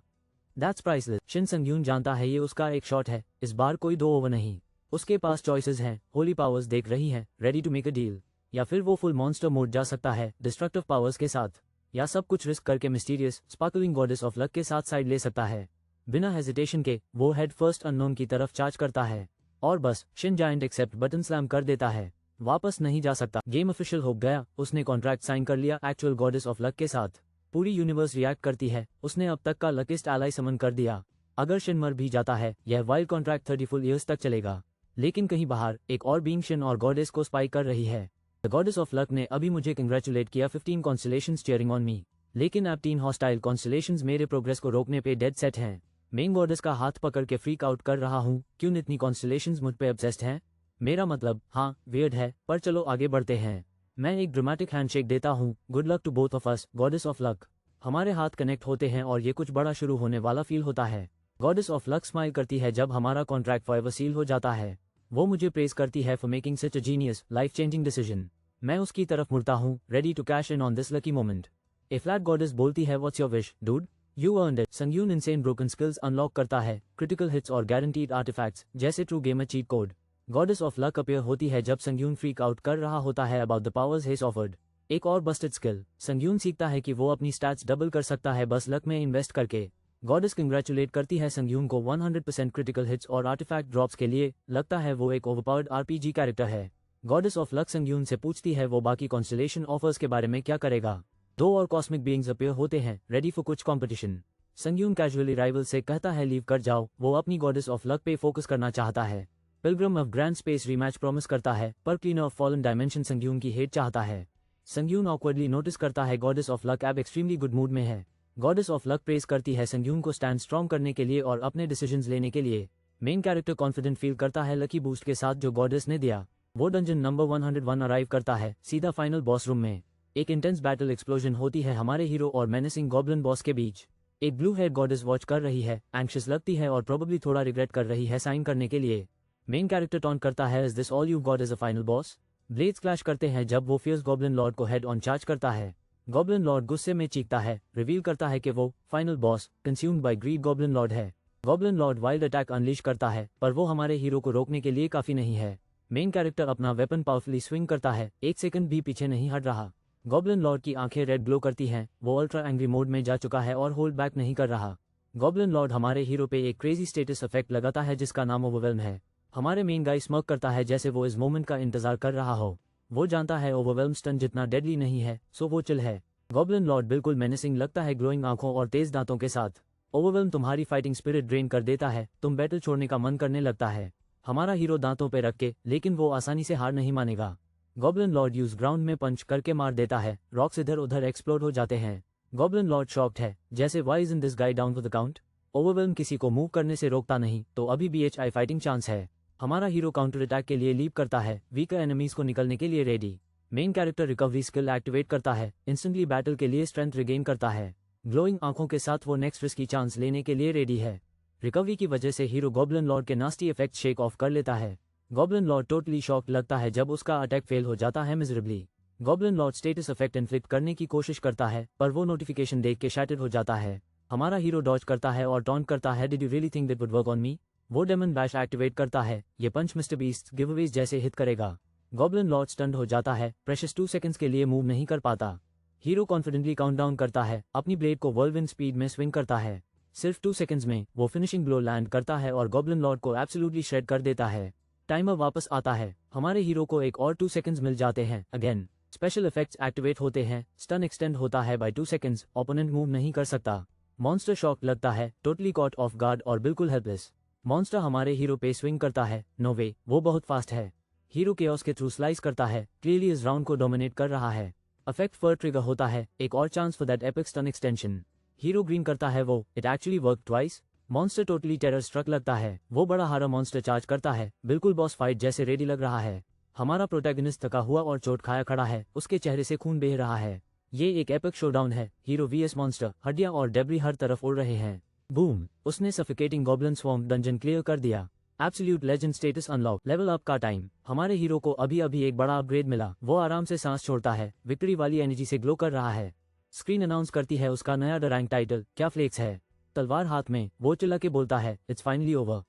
That's priceless. शिन संग यून जानता है ये उसका एक शॉट है, इस बार कोई 2 ओवर नहीं। उसके पास चॉइसेस हैं, होली पावर्स देख रही हैं, ready to make a deal. या फिर वो फुल मॉन्स्टर मोड जा सकता है डिस्ट्रक्टिव पावर्स के साथ, या सब कुछ रिस्क करके mysterious sparkling goddess of luck के साथ साइड ले सकता है। बिना हेजिटेशन के वो हेड फर्स्ट अननोन की तरफ चार्ज करता है और बस Shin giant accept button slam कर देता है। वापस नहीं जा सकता। गेम ऑफिशियल हो गया, उसने कॉन्ट्रैक्ट साइन कर लिया एक्चुअल गॉडेस ऑफ लक के साथ। पूरी यूनिवर्स रिएक्ट करती है, उसने अब तक का लकीस्ट एलाई समन कर दिया। अगर शिन मर भी जाता है यह वाइल्ड कॉन्ट्रैक्ट 30 फुल ईयर्स तक चलेगा। लेकिन कहीं बाहर एक और बीइंग शिन और गॉडेस को स्पाई कर रही है। द गॉडेस ऑफ लक ने अभी मुझे कंग्रेचुलेट किया 15 कॉन्स्टेलेशंस चीयरिंग ऑन मी। लेकिन अब 3 हॉस्टाइल कॉन्स्टेलेशंस मेरे प्रोग्रेस को रोकने पे डेड सेट हैं। मेन गॉडेस का हाथ पकड़ के फ्रीक आउट कर रहा हूँ, क्यों इतनी कॉन्स्टेलेशंस मुझ पे ऑब्सेस्ड हैं? मेरा मतलब हाँ वियर्ड है, पर चलो आगे बढ़ते हैं। मैं एक ड्रामेटिक हैंडशेक देता हूँ, good luck to both of us goddess of luck. हमारे हाथ कनेक्ट होते हैं और ये कुछ बड़ा शुरू होने वाला फील होता है। गॉडेस ऑफ लक स्माइल करती है जब हमारा कॉन्ट्रैक्ट फॉरएवर सील हो जाता है। वो मुझे प्रेज करती है for making such a genius life changing decision. मैं उसकी तरफ मुड़ता हूँ, ready to cash in on this lucky moment. A flat goddess बोलती है what's your wish dude, you earned it. Sungyoon insane broken skills unlock करता है, critical hits और गारंटीड आर्टिफैक्ट्स जैसे true gamer cheat code. Goddess of luck appear होती है जब संगयून freak out कर रहा होता है about the powers his offered. एक और बस्टेड स्किल। संगयून सीखता है कि वो अपनी स्टैट्स डबल कर सकता है बस लक में इन्वेस्ट करके। गॉडेस कंग्रेचुलेट करती है संगयून को 100% क्रिटिकल हिट्स और आर्टिफैक्ट ड्रॉप्स के लिए। लगता है वो एक ओवरपावर्ड आरपीजी कैरेक्टर है। गॉडेस ऑफ लक संगयून से पूछती है वो बाकी कॉन्स्टेलेशन ऑफर्स के बारे में क्या करेगा। 2 और कॉस्मिक बीइंग्स अपीयर होते हैं, रेडी फॉर कुछ कॉम्पिटिशन। संगयून कैजुअली राइवल से कहता है लीव कर जाओ, वो अपनी गॉडेस ऑफ लक पे फोकस करना चाहता है। Pilgrim of grand space rematch promise करता है, पर क्लीनर ऑफ फॉलन डायमेंशन संगयून की हेट चाहता है। संगयून ऑकवर्डली नोटिस करता है गॉडेस ऑफ लक अब एक्सट्रीमली गुड मूड में है। गॉडेस ऑफ लक प्रेज करती है संगयून को स्टैंड स्ट्रॉन्ग करने के लिए और अपने डिसीजंस लेने के लिए। मेन कैरेक्टर कॉन्फिडेंट फील करता है लकी बूस्ट के साथ जो गॉडेस ने दिया। वो डंजन नंबर 101 अराइव करता है, सीधा फाइनल बॉस रूम में। एक इंटेंस बैटल एक्सप्लोजन होती है हमारे हीरो और मेनेसिंग गॉब्लिन बॉस के बीच। एक ब्लू हेयर गॉडेस वॉच कर रही है, एंग्शियस लगती है और प्रोबेबली थोड़ा रिग्रेट कर रही है साइन करने के लिए। मेन कैरेक्टर टॉन्ट करता है, is this all you got as a final boss? Blades clash करते हैं जब वो फियर्स गॉब्लिन लॉर्ड को हेड ऑन चार्ज करता है। गॉब्लिन लॉर्ड गुस्से में चीखता है, रिवील करता है कि वो final boss consumed by greed goblin lord है। Goblin lord wild attack unleash करता है, पर वो हमारे हीरो को रोकने के लिए काफी नहीं है। मेन कैरेक्टर अपना वेपन पावरफुली स्विंग करता है, एक सेकंड भी पीछे नहीं हट रहा। गॉब्लिन लॉर्ड की आंखें रेड ग्लो करती हैं, वो अल्ट्रा एंग्री मोड में जा चुका है और होल्ड बैक नहीं कर रहा। गॉब्लिन लॉर्ड हमारे हीरो पे एक क्रेजी स्टेटस इफेक्ट लगाता है जिसका नाम ओवरवेल्म है। हमारे मेन गाय स्मर्क करता है जैसे वो इस मोमेंट का इंतजार कर रहा हो। वो जानता है ओवरवेल्म स्टन जितना डेडली नहीं है, सो वो चिल है। गॉब्लिन लॉर्ड बिल्कुल मेनेसिंग लगता है, ग्लोइंग आंखों और तेज दांतों के साथ। ओवरवेल्म तुम्हारी फाइटिंग स्पिरिट ड्रेन कर देता है, तुम बैटल छोड़ने का मन करने लगता है। हमारा हीरो दांतों पे रख के, लेकिन वो आसानी से हार नहीं मानेगा। गॉब्लिन लॉर्ड यूज ग्राउंड में पंच करके मार देता है, रॉक्स इधर उधर एक्सप्लोड हो जाते हैं। गॉब्लिन लॉर्ड शॉक्ड है, जैसे why isn't this guy down to the count. Overwhelm किसी को मूव करने से रोकता नहीं, तो अभी भी एचआई फाइटिंग चांस है। हमारा हीरो काउंटर अटैक के लिए लीप करता है, वीकर एनिमीज को निकलने के लिए ready. Main character recovery skill activate करता है, इंस्टेंटली बैटल के लिए स्ट्रेंथ रिगेन करता है। ग्लोइंग आंखों के साथ वो नेक्स्ट रिस्क की चांस लेने के लिए रेडी है। रिकवरी की वजह से हीरो गॉब्लिन लॉर्ड के नास्टी इफेक्ट शेक ऑफ कर लेता है। गॉब्लिन लॉर्ड टोटली शॉक्ड लगता है जब उसका अटैक फेल हो जाता है miserably. Goblin Lord status effect inflict करने की कोशिश करता है, पर वो नोटिफिकेशन देख के शैटर्ड हो जाता है। हमारा हीरो डॉज करता है और टॉन्ट करता है, did you really think that would work on me. वो डेमन बैश एक्टिवेट करता है, ये पंच मिस्टर बीस्ट गिवअवेज जैसे हिट करेगा। गॉब्लिन लॉर्ड स्टन्ड हो जाता है, प्रेशियस 2 सेकंड्स के लिए मूव नहीं कर पाता। हीरो कॉन्फिडेंटली काउंटडाउन करता है, अपनी ब्लेड को व्हर्लविंड स्पीड में स्विंग करता है। सिर्फ 2 सेकंड्स में वो फिनिशिंग ब्लो लैंड करता है और गॉब्लिन लॉर्ड को एब्सोल्युटली श्रेड कर देता है। टाइमर वापस आता है, हमारे हीरो को एक और 2 सेकंड्स मिल जाते हैं। अगेन स्पेशल इफेक्ट्स एक्टिवेट होते हैं, स्टन एक्सटेंड होता है बाय 2 सेकंड्स, ओपोनेंट मूव नहीं कर सकता। मॉन्स्टर शॉक लगता है, टोटली कॉट ऑफ गार्ड और बिल्कुल हेल्पलेस। मॉन्स्टर हमारे हीरो पे स्विंग करता है, नो वे, वो बहुत फास्ट है। हीरो केओस के थ्रू स्लाइस करता है, क्लियरली इस राउंड को डोमिनेट कर रहा है। अफेक्ट फर ट्रिगर होता है, एक और chance for that epic stun extension. Hero grin करता है, वो it actually work twice. Monster totally terror struck लगता है, वो बड़ा हारा मॉन्स्टर चार्ज करता है, बिल्कुल बॉस फाइट जैसे रेडी लग रहा है। हमारा प्रोटैगनिस्ट थका हुआ और चोट खाया खड़ा है, उसके चेहरे से खून बह रहा है। ये एक एपिक शोडाउन है, हीरो वीएस मॉन्स्टर, हड्डियां और डेब्री हर तरफ उड़ रहे हैं। बूम, उसने सफिकेटिंग गॉब्लिन स्वॉर्म डंजन क्लियर कर दिया। Absolute legend status unlock, level up का टाइम। हमारे हीरो को अभी अभी एक बड़ा अपग्रेड मिला, वो आराम से सांस छोड़ता है, विक्ट्री वाली एनर्जी से ग्लो कर रहा है। स्क्रीन अनाउंस करती है उसका नया रैंक टाइटल, क्या फ्लेक्स है। तलवार हाथ में, वो चिल्ला के बोलता है, it's finally over,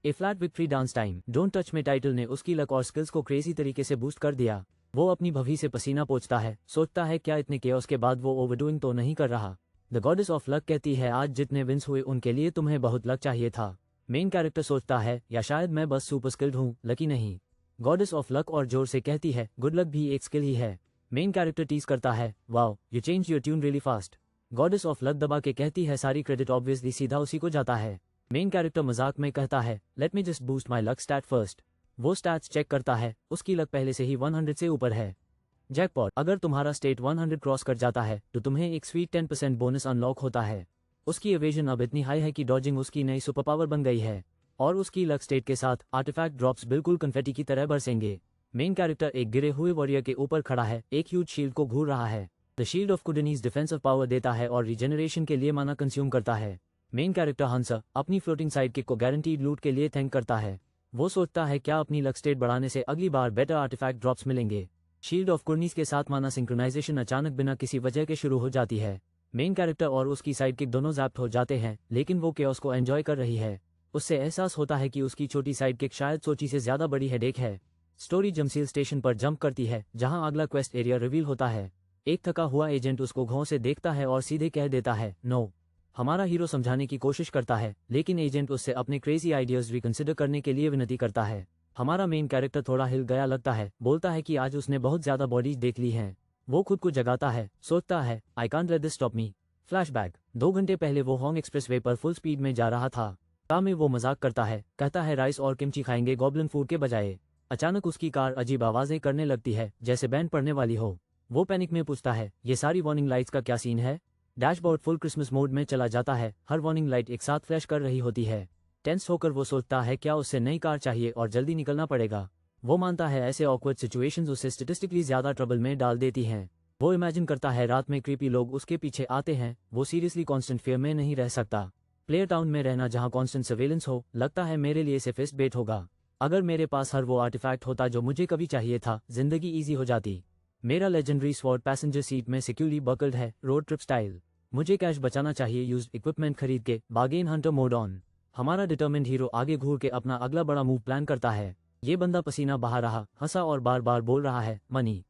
A flat victory dance time. Don't touch में टाइटल ने उसकी लक और स्किल्स को क्रेजी तरीके से बूस्ट कर दिया। वो अपनी भवी से पसीना पोंछता है, सोचता है क्या इतने केओस के बाद वो ओवरडूइंग तो नहीं कर रहा। द गॉडेस ऑफ लक कहती है, आज जितने विंस हुए उनके लिए तुम्हें बहुत लक चाहिए था। मेन कैरेक्टर सोचता है, या शायद मैं बस सुपर स्किल्ड हूँ, लकी नहीं। गॉडेस ऑफ लक और जोर से कहती है, गुड लक भी एक स्किल ही है। मेन कैरेक्टर टीज करता है, wow you change your tune really fast. Goddess of luck दबा के कहती है, सारी क्रेडिट ऑब्वियसली सीधा उसी को जाता है। मेन कैरेक्टर मजाक में कहता है, let me just boost my luck stat first. वो स्टैट्स चेक करता है, उसकी लक पहले से ही 100 से ऊपर है। जैकपॉट, अगर तुम्हारा स्टेट 100 क्रॉस कर जाता है तो तुम्हें एक स्वीट 10% बोनस अनलॉक होता है। उसकी एवेजन अब इतनी हाई है कि डॉजिंग उसकी नई सुपर पावर बन गई है, और उसकी लक स्टेट के साथ आर्टिफैक्ट ड्रॉप्स बिल्कुल कन्फेटी की तरह बरसेंगे। मेन कैरेक्टर एक गिरे हुए वॉरियर के ऊपर खड़ा है, एक ह्यूज शील्ड को घूर रहा है। द शील्ड ऑफ कुडनीज डिफेंसिव पावर देता है और रीजेनरेशन के लिए माना कंज्यूम करता है। मेन कैरेक्टर हंसर अपनी फ्लोटिंग साइड किक को गारंटीड लूट के लिए थैंक करता है। वो सोचता है, क्या अपनी लक स्टेट बढ़ाने से अगली बार बेटर आर्टिफैक्ट ड्रॉप्स मिलेंगे। शील्ड ऑफ कुर्नीस के साथ माना सिंक्रोनाइजेशन अचानक बिना किसी वजह के शुरू हो जाती है। मेन कैरेक्टर और उसकी साइड किक दोनों ज़ैप्ट हो जाते हैं, लेकिन वो केओस को एंजॉय कर रही है। उससे एहसास होता है कि उसकी छोटी साइड किक शायद सोची से ज्यादा बड़ी हेडेक है। स्टोरी जमसील स्टेशन पर जंप करती है, जहां अगला क्वेस्ट एरिया रिवील होता है। एक थका हुआ एजेंट उसको घाव से देखता है और सीधे कह देता है, नो। हमारा हीरो समझाने की कोशिश करता है, लेकिन एजेंट उससे अपने क्रेजी आइडियाज रिकंसिडर करने के लिए विनती करता है। हमारा मेन कैरेक्टर थोड़ा हिल गया लगता है, बोलता है कि आज उसने बहुत ज्यादा बॉडीज देख ली हैं। वो खुद को जगाता है, सोचता है, I can't let this stop me. Flashback, 2 घंटे पहले वो होंग एक्सप्रेसवे पर फुल स्पीड में जा रहा था। कार में वो मजाक करता है, कहता है राइस और किमची खाएंगे गॉब्लिन फूड के बजाय। अचानक उसकी कार अजीब आवाजें करने लगती है, जैसे बैंड पड़ने वाली हो। वो पैनिक में पूछता है, ये सारी वार्निंग लाइट्स का क्या सीन है। डैशबोर्ड फुल क्रिसमस मोड में चला जाता है, हर वार्निंग लाइट एक साथ फ्लैश कर रही होती है। टेंस होकर वो सोचता है, क्या उससे नई कार चाहिए और जल्दी निकलना पड़ेगा। वो मानता है ऐसे ऑकवर्ड सिचुएशंस उसे स्टेटिस्टिकली ज्यादा ट्रबल में डाल देती हैं। वो इमेजिन करता है रात में क्रीपी लोग उसके पीछे आते हैं, वो सीरियसली कांस्टेंट फियर में नहीं रह सकता। प्लेयर टाउन में रहना जहां कांस्टेंट सर्वेलेंस हो, लगता है मेरे लिए सेफेस्ट बेट होगा। अगर मेरे पास हर वो आर्टिफैक्ट होता जो मुझे कभी चाहिए था, जिंदगी ईजी हो जाती। मेरा लेजेंडरी स्वॉर्ड पैसेंजर सीट में सिक्योरली बकल्ड है, रोड ट्रिप स्टाइल। मुझे कैश बचाना चाहिए यूज्ड इक्विपमेंट खरीद के, बागेन हंटर मोड ऑन। हमारा डिटर्मिन्ड हीरो आगे घूर के अपना अगला बड़ा मूव प्लान करता है। ये बंदा पसीना बहा रहा, हंसा और बार बार बोल रहा है, मनी,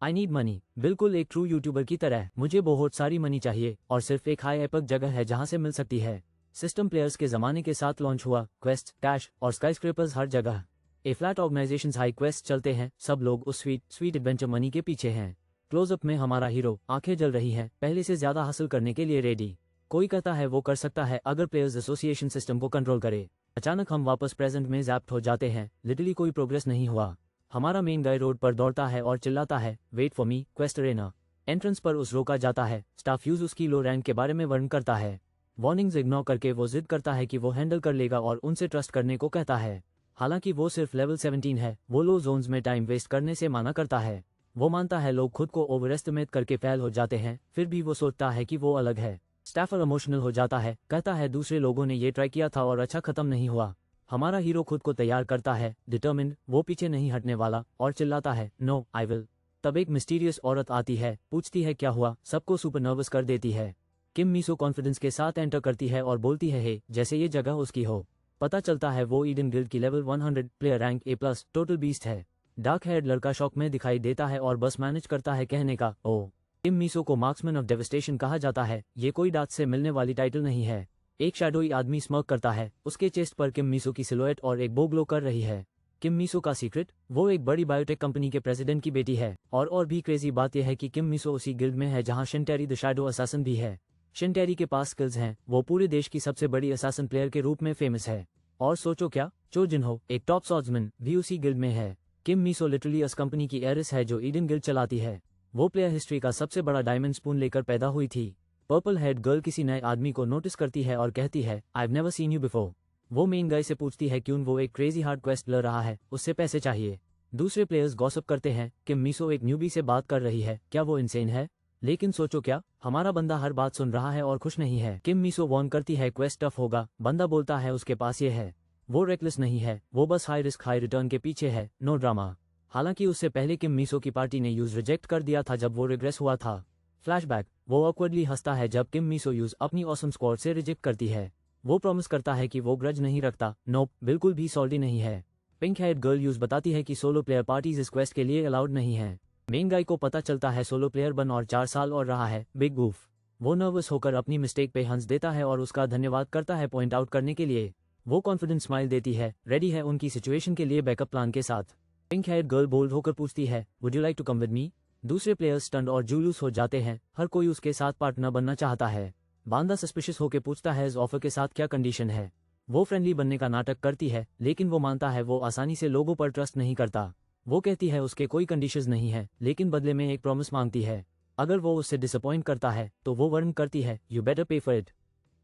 आई नीड मनी। बिल्कुल एक ट्रू यूट्यूबर की तरह। मुझे बहुत सारी मनी चाहिए और सिर्फ एक हाई एपिक जगह है जहां से मिल सकती है। सिस्टम प्लेयर्स के जमाने के साथ लॉन्च हुआ, क्वेस्ट, कैश और स्काईस्क्रेपर्स हर जगह। ए फ्लैट ऑर्गेनाइजेशंस हाई क्वेस्ट चलते हैं, सब लोग उस स्वीट एडवेंचर मनी के पीछे हैं। क्लोजअप में हमारा हीरो, आंखें जल रही हैं, पहले से ज्यादा हासिल करने के लिए रेडी। कोई कहता है वो कर सकता है अगर प्लेयर्स एसोसिएशन सिस्टम को कंट्रोल करे। अचानक हम वापस प्रेजेंट में ज़ैप्ट हो जाते हैं। लिटरली कोई प्रोग्रेस नहीं हुआ। हमारा मेन गाय रोड पर दौड़ता है और चिल्लाता है, wait for me, quest arena. Entrance पर उस रोका जाता है। स्टाफ यूज उसकी लो रैंक के बारे में वर्णन करता है। वार्निंग्स इग्नोर करके वो जिद करता है कि वो हैंडल कर लेगा और उनसे ट्रस्ट करने को कहता है। हालांकि वो सिर्फ लेवल 17 है। वो लो जोन्स में टाइम वेस्ट करने से माना करता है। वो मानता है लोग खुद को ओवर एस्टिमेट करके फेल हो जाते हैं, फिर भी वो सोचता है कि वो अलग है। स्टाफर इमोशनल हो जाता है, कहता है दूसरे लोगों ने ये ट्राई किया था और अच्छा खत्म नहीं हुआ। हमारा हीरो खुद को तैयार करता है, डिटर्मिन्ड, वो पीछे नहीं हटने वाला, और चिल्लाता है, नो आई विल। तब एक मिस्टीरियस औरत आती है, पूछती है क्या हुआ, सबको सुपर नर्वस कर देती है। किम मीसो कॉन्फिडेंस के साथ एंटर करती है और बोलती है हे, जैसे ये जगह उसकी हो। पता चलता है वो ईडन गिल्ड की level 100 player rank A+ total beast है। डार्क हेयर्ड लड़का शॉक में दिखाई देता है और बस मैनेज करता है कहने का, ओ। किम मीसो को मार्क्समैन ऑफ डेविस्टेशन कहा जाता है। ये कोई डाच से मिलने वाली टाइटल नहीं है। एक शैडोई आदमी स्मर्क करता है, उसके चेस्ट पर किम मीसो की सिलुएट और एक बो ग्लो कर रही है। किम मीसो का सीक्रेट, वो एक बड़ी बायोटेक कंपनी के प्रेसिडेंट की बेटी है। और भी क्रेजी बात यह है कि किम मीसो उसी गिल्ड में है जहां शिनटेरी द शैडो असैसिन भी है। शिनटेरी के पास स्किल्स हैं, वो पूरे देश की सबसे बड़ी असैसिन प्लेयर के रूप में फेमस है। और सोचो क्या, चो जिनहो, एक टॉप सॉर्ड्समैन, भी उसी गिल्ड में है। किम मीसो लिटरली उस कंपनी की एरिस है जो ईडन गिल्ड चलाती है। वो प्लेयर हिस्ट्री का सबसे बड़ा डायमंड स्पून लेकर पैदा हुई थी। पर्पल हेड गर्ल किसी नए आदमी को नोटिस करती है और कहती है, I have never seen you before. वो मेन गाय से पूछती है क्यों वो एक क्रेजी हार्ड क्वेस्ट लड़ रहा है, उससे पैसे चाहिए। दूसरे प्लेयर्स गॉसिप करते हैं, किम मीसो एक न्यूबी से बात कर रही है, क्या वो इनसेन है? लेकिन सोचो क्या, हमारा बंदा हर बात सुन रहा है और खुश नहीं है। किम मीसो वॉर्न करती है क्वेस्ट टफ होगा, बंदा बोलता है उसके पास ये है। वो रेकलेस नहीं है, वो बस हाई रिस्क हाई रिटर्न के पीछे है, नो ड्रामा। हालांकि उससे पहले किम मीसो की पार्टी ने यूज रिजेक्ट कर दिया था जब वो रिग्रेस हुआ था। फ्लैशबैक, वो ऑकवर्डली हंसता है जब किम मीसो यूज अपनी ऑसम स्क्वाड से रिजेक्ट करती है। वो प्रॉमिस करता है कि वो ग्रज नहीं रखता, नोप, बिल्कुल भी सॉल्टी नहीं है। पिंक हेड गर्ल यूज बताती है कि सोलो प्लेयर पार्टीज इस क्वेस्ट के लिए अलाउड नहीं है। मेन गाय को पता चलता है सोलो प्लेयर बन और 4 साल और रहा है, बिग गूफ। वो नर्वस होकर अपनी मिस्टेक पे हंस देता है और उसका धन्यवाद करता है पॉइंट आउट करने के लिए। वो कॉन्फिडेंट स्माइल देती है, रेडी है उनकी सिचुएशन के लिए बैकअप प्लान के साथ। पिंक हेड गर्ल बोल्ड होकर पूछती है, would you like to come with me? दूसरे प्लेयर्स स्टंड और जुलूस हो जाते हैं, हर कोई उसके साथ पार्टनर बनना चाहता है। बांदा सस्पिशियस होकर पूछता है इस ऑफर के साथ क्या कंडीशन है। वो फ्रेंडली बनने का नाटक करती है, लेकिन वो मानता है वो आसानी से लोगों पर ट्रस्ट नहीं करता। वो कहती है उसके कोई कंडीशंस नहीं है, लेकिन बदले में एक प्रॉमिस मांगती है। अगर वो उससे डिसअपॉइंट करता है तो वो वर्णन करती है, you better pay for it.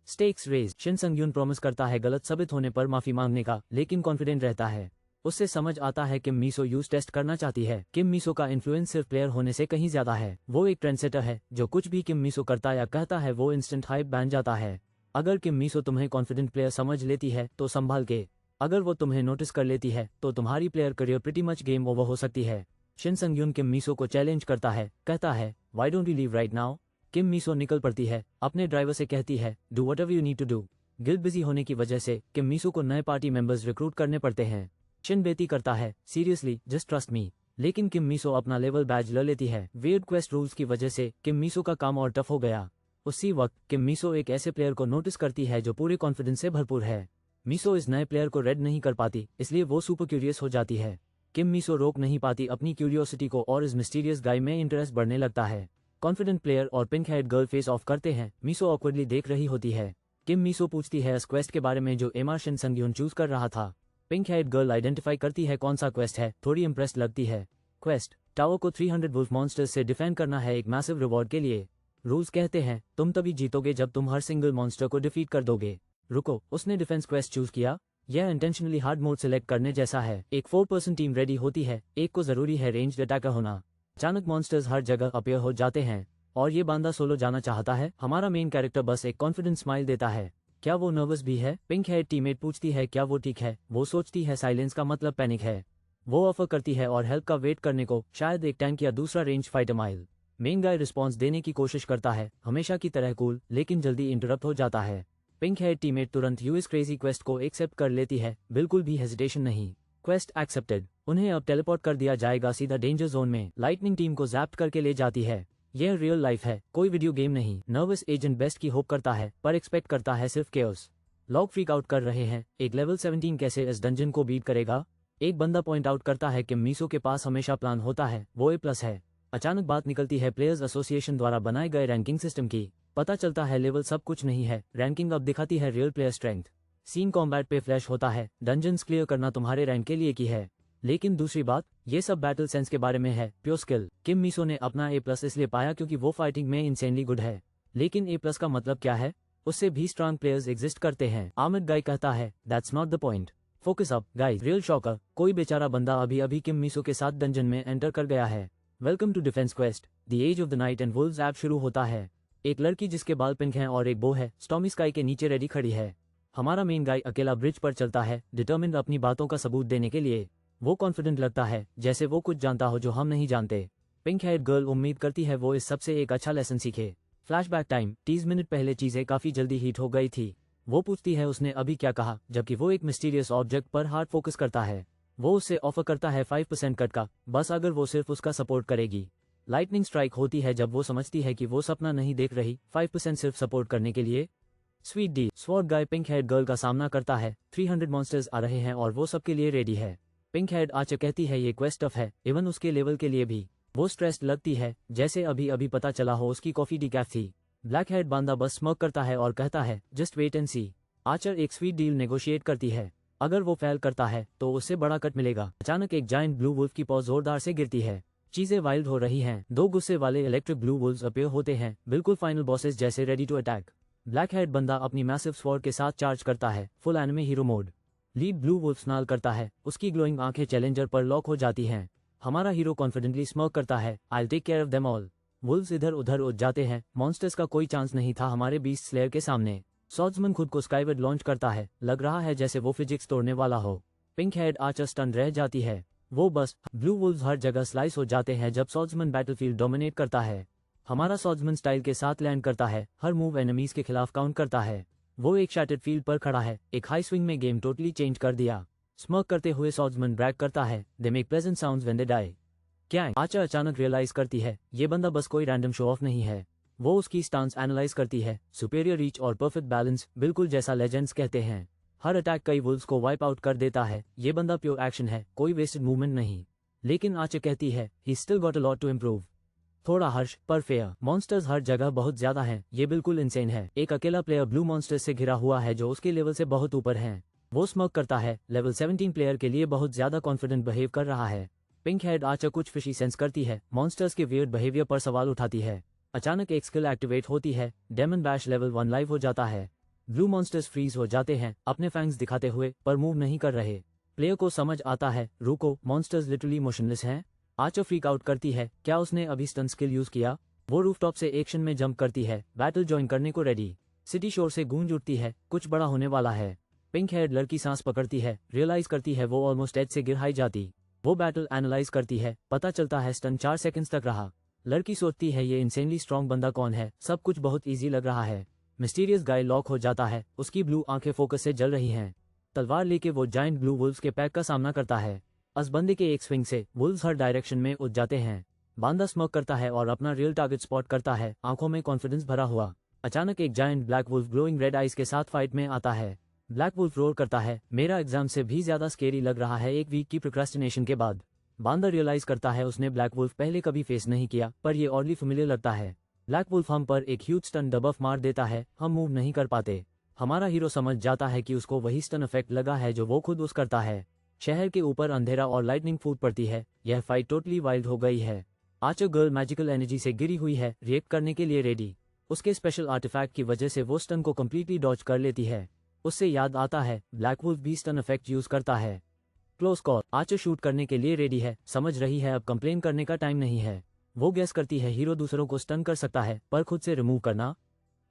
Stakes raise, Shin Sung Hyun promise करता है गलत साबित होने पर माफी मांगने का, लेकिन कॉन्फिडेंट रहता है। उससे समझ आता है किम मीसो यूज टेस्ट करना चाहती है। किम मीसो का इन्फ्लुएंस सिर्फ प्लेयर होने से कहीं ज्यादा है। वो एक ट्रेंडसेटर है, जो कुछ भी किम मीसो करता या कहता है वो इंस्टेंट हाइप बन जाता है। अगर किम मीसो तुम्हें कॉन्फिडेंट प्लेयर समझ लेती है तो संभाल के, अगर वो तुम्हें नोटिस कर लेती है तो तुम्हारी player career pretty much game over हो सकती है। शिन संग यून किम मीसो को चैलेंज करता है, कहता है, why don't you leave right now? Kim Miso निकल पड़ती है, अपने ड्राइवर से कहती है, do whatever you need to do. Guild busy होने की वजह से किम मीसो को नए पार्टी मेंबर्स रिक्रूट करने पड़ते हैं। शिन बेती करता है, सीरियसली जस्ट ट्रस्ट मी। लेकिन किम मीसो अपना लेवल बैज ले लेती है। वियर्ड क्वेस्ट रूल्स की वजह से किम मीसो का काम और टफ हो गया। उसी वक्त किम मीसो एक ऐसे प्लेयर को नोटिस करती है जो पूरे कॉन्फिडेंस से भरपूर है। मीसो इस नए प्लेयर को रेड नहीं कर पाती, इसलिए वो सुपर क्यूरियस हो जाती है। किम मीसो रोक नहीं पाती अपनी क्यूरियोसिटी को और इस मिस्टीरियस गाय में इंटरेस्ट बढ़ने लगता है। कॉन्फिडेंट प्लेयर और pink head girl face of करते हैं। मीसो ऑकवर्डली देख रही होती है। किम मीसो पूछती है इस क्वेस्ट के बारे में जो एमआर शिन संग यून चूज कर रहा था। पिंक हेड गर्ल आइडेंटिफाई करती है कौन सा क्वेस्ट है, थोड़ी इंप्रेस्ड लगती है। क्वेस्ट, टावर को 300 वुल्फ मॉन्स्टर्स से डिफेंड करना है एक मैसिव रिवॉर्ड के लिए। रूल्स कहते हैं तुम तभी जीतोगे जब तुम हर सिंगल मॉन्स्टर को डिफीट कर दोगे। रुको, उसने डिफेंस क्वेस्ट चूज किया? यह इंटेंशनली हार्ड मोड सिलेक्ट करने जैसा है। एक 4 टीम रेडी होती है, एक को जरूरी है रेंज्ड अटैकर होना। अचानक मॉन्स्टर्स हर जगह अपीयर हो जाते हैं और ये बांदा सोलो जाना चाहता है। हमारा मेन कैरेक्टर बस एक कॉन्फिडेंट स्माइल देता है। क्या वो नर्वस भी है? पिंक हेड टीममेट पूछती है क्या वो ठीक है? वो सोचती है साइलेंस का मतलब पैनिक है। वो ऑफर करती है और हेल्प का वेट करने को, शायद एक टैंक या दूसरा range fighter mile. Main guy response देने की कोशिश करता है, हमेशा की तरह कूल, लेकिन जल्दी इंटरप्ट हो जाता है। पिंक हेड टीममेट तुरंत यूएस क्रेजी क्वेस्ट को एक्सेप्ट कर लेती है, बिल्कुल भी हेजिटेशन नहीं। Quest accepted. उन्हें अब टेलीपोर्ट कर दिया जाएगा सीधा डेंजर जोन में। लाइटनिंग टीम को जैप्ट करके ले जाती है। यह रियल लाइफ है, कोई वीडियो गेम नहीं। नर्वस एजेंट बेस्ट की होप करता है, पर एक्सपेक्ट करता है सिर्फ केओस। लॉग फ्रीक आउट कर रहे हैं, एक लेवल 17 कैसे इस डंजन को बीट करेगा? एक बंदा पॉइंट आउट करता है कि मीसो के पास हमेशा प्लान होता है, वो A+ है। अचानक बात निकलती है प्लेयर्स एसोसिएशन द्वारा बनाए गए रैंकिंग सिस्टम की। पता चलता है लेवल सब कुछ नहीं है, रैंकिंग अब दिखाती है real player strength. Scene combat पे फ्लैश होता है, डंजन्स क्लियर करना तुम्हारे रैंक के लिए की है। लेकिन दूसरी बात, ये सब बैटल सेंस के बारे में है, प्योर स्किल। किम मीसो ने अपना A+ इसलिए पाया क्योंकि वो फाइटिंग में इंसेनली गुड है। लेकिन A+ का मतलब क्या है? उससे भी स्ट्रांग प्लेयर्स एग्जिस्ट करते हैं। आमिर गाय कहता है that's not the point, focus up guys. Real shocker, कोई बेचारा बंदा अभी अभी किम मीसो के साथ डंजन में एंटर कर गया है। Welcome to defence quest, the age of the knight and wolves app शुरू होता है। एक लड़की जिसके बाल पिंक हैं और एक बो है, स्टॉर्मी स्काई के नीचे रेडी खड़ी है। हमारा मेन गाय अकेला ब्रिज पर चलता है, डिटर्मिन्ड अपनी बातों का सबूत देने के लिए। वो कॉन्फिडेंट लगता है, जैसे वो कुछ जानता हो जो हम नहीं जानते। पिंक हेड गर्ल उम्मीद करती है वो इस सबसे एक अच्छा लेसन सीखे। फ्लैशबैक टाइम, 30 मिनट पहले चीजें काफी जल्दी हीट हो गई थी। वो पूछती है उसने अभी क्या कहा, जबकि वो एक मिस्टीरियस ऑब्जेक्ट पर हार्ड फोकस करता है। वो उससे ऑफर करता है 5% कट का, बस अगर वो सिर्फ उसका सपोर्ट करेगी। लाइटनिंग स्ट्राइक होती है जब वो समझती है कि वो सपना नहीं देख रही, 5% सिर्फ सपोर्ट करने के लिए। Sweet deal. स्वॉर्ड गाय पिंक हेड गर्ल का सामना करता है, 300 मॉन्स्टर्स आ रहे हैं और वो सबके लिए रेडी है। पिंक हेड आर्चर कहती है ये क्वेस्ट टफ है, इवन उसके लेवल के लिए भी। वो स्ट्रेस्ड लगती है, जैसे अभी अभी पता चला हो उसकी कॉफी डिकैफ थी। ब्लैक हेड बांदा बस स्मोक करता है और कहता है just wait and see. Archer एक स्वीट डील नेगोशिएट करती है, अगर वो फेल करता है तो उससे बड़ा कट मिलेगा। अचानक एक जायंट ब्लू वुल्फ की पॉज जोरदार से गिरती है। चीजें वाइल्ड हो रही हैं, 2 गुस्से वाले इलेक्ट्रिक ब्लू वुल्व्स अपीयर होते हैं, बिल्कुल फाइनल बॉसेस जैसे, ready to attack. Black head बंदा अपनी मैसिव स्वॉर्ड के साथ चार्ज करता है, full anime hero mode. Lead blue wolf snarl करता है, उसकी ग्लोइंग आंखें चैलेंजर पर लॉक हो जाती हैं। हमारा हीरो कॉन्फिडेंटली स्मोक करता है, I will take care of them all. Wolves इधर उधर उठ जाते हैं, मॉन्स्टर्स का कोई चांस नहीं था हमारे बीस्ट स्लेयर के सामने। सॉर्ड्समैन खुद को स्काईवर्ड लॉन्च करता है, लग रहा है जैसे वो फिजिक्स तोड़ने वाला हो। पिंक हेड आर्चर स्टन रह जाती है। वो बस ब्लू वुल्व्स हर जगह स्लाइस हो जाते हैं जब सॉर्ड्समैन बैटलफील्ड डोमिनेट करता है। हमारा सॉर्ड्समैन स्टाइल के साथ लैंड करता है, हर मूव एनिमीज के खिलाफ काउंट करता है। वो एक शैटर्ड फील्ड पर खड़ा है, एक हाई स्विंग में गेम टोटली चेंज कर दिया। स्मर्क करते हुए सॉर्ड्समैन ब्रैग करता है, they make pleasant sounds when they die. क्या आर्चर अचानक रियलाइज करती है ये बंदा बस कोई रैंडम शो ऑफ नहीं है। वो उसकी स्टांस एनालाइज करती है, सुपेरियर रीच और परफेक्ट बैलेंस, बिल्कुल जैसा लेजेंड्स कहते हैं। हर अटैक कई वुल्व्स को वाइप आउट कर देता है, ये बंदा प्योर एक्शन है, कोई वेस्टेड मूवमेंट नहीं। लेकिन आर्चर कहती है he still got a lot to improve. थोड़ा हर्ष पर फेयर। मॉन्स्टर्स हर जगह बहुत ज्यादा हैं, ये बिल्कुल इंसेन है। एक अकेला प्लेयर ब्लू मॉन्स्टर्स से घिरा हुआ है जो उसके लेवल से बहुत ऊपर हैं। वो स्मोक करता है, लेवल 17 प्लेयर के लिए बहुत ज्यादा कॉन्फिडेंट बिहेव कर रहा है। पिंक हेड आर्चर कुछ फिशी सेंस करती है, मॉन्स्टर्स के वियर्ड बिहेवियर पर सवाल उठाती है। अचानक एक स्किल एक्टिवेट होती है, डेमन बैश लेवल 1 लाइव हो जाता है। ब्लू मॉन्स्टर्स फ्रीज हो जाते हैं, अपने फैंग्स दिखाते हुए, पर मूव नहीं कर रहे। प्लेयर को समझ आता है, रुको, मॉन्स्टर्स लिटरली मोशनलेस हैं। आर्चर फ्रीक आउट करती है, क्या उसने अभी स्टन स्किल यूज किया? वो रूफटॉप से एक्शन में जंप करती है, बैटल ज्वाइन करने को रेडी। सिटी शोर से गूंज उठती है, कुछ बड़ा होने वाला है। पिंक हेड लड़की सांस पकड़ती है, रियलाइज करती है वो ऑलमोस्ट एज से गिर जाती। वो बैटल एनालाइज करती है, पता चलता है स्टन 4 सेकंड्स तक रहा। लड़की सोचती है ये इंसेनली स्ट्रॉन्ग बंदा कौन है, सब कुछ बहुत ईजी लग रहा है। मिस्टीरियस गाय लॉक हो जाता है, उसकी ब्लू आंखें फोकस से जल रही हैं। तलवार लेके वो जायंट ब्लू वुल्व्स के पैक का सामना करता है। अस बंदे के एक स्विंग से वुल्व्स हर डायरेक्शन में उठ जाते हैं। बांदा स्मोक करता है और अपना रियल टारगेट स्पॉट करता है, आंखों में कॉन्फिडेंस भरा हुआ। अचानक एक giant black wolf glowing red eyes के साथ फाइट में आता है। ब्लैक वुल्फ रोर करता है, मेरा एग्जाम से भी ज्यादा स्केरी लग रहा है एक वीक की प्रोक्रेस्टिनेशन के बाद। बांदा रियलाइज करता है उसने ब्लैक वुल्फ पहले कभी फेस नहीं किया, पर ये ऑडली फेमिलियर लगता है। ब्लैक वुल्फ हम पर एक ह्यूज स्टन डबफ मार देता है, हम मूव नहीं कर पाते। हमारा हीरो समझ जाता है कि उसको वही स्टन इफेक्ट लगा है जो वो खुद उस करता है। शहर के ऊपर अंधेरा और लाइटनिंग फूट पड़ती है, यह फाइट टोटली वाइल्ड हो गई है। आर्चर गर्ल मैजिकल एनर्जी से गिरी हुई है, रिएक्ट करने के लिए रेडी। उसके स्पेशल आर्टिफैक्ट की वजह से वो स्टन को कम्प्लीटली डॉज कर लेती है। उससे याद आता है ब्लैक वुल्फ भी स्टन इफेक्ट यूज करता है। Close call. आर्चर शूट करने के लिए रेडी है, समझ रही है अब कंप्लेन करने का टाइम नहीं है। वो गेस करती है हीरो दूसरों को स्टन कर सकता है, पर खुद से रिमूव करना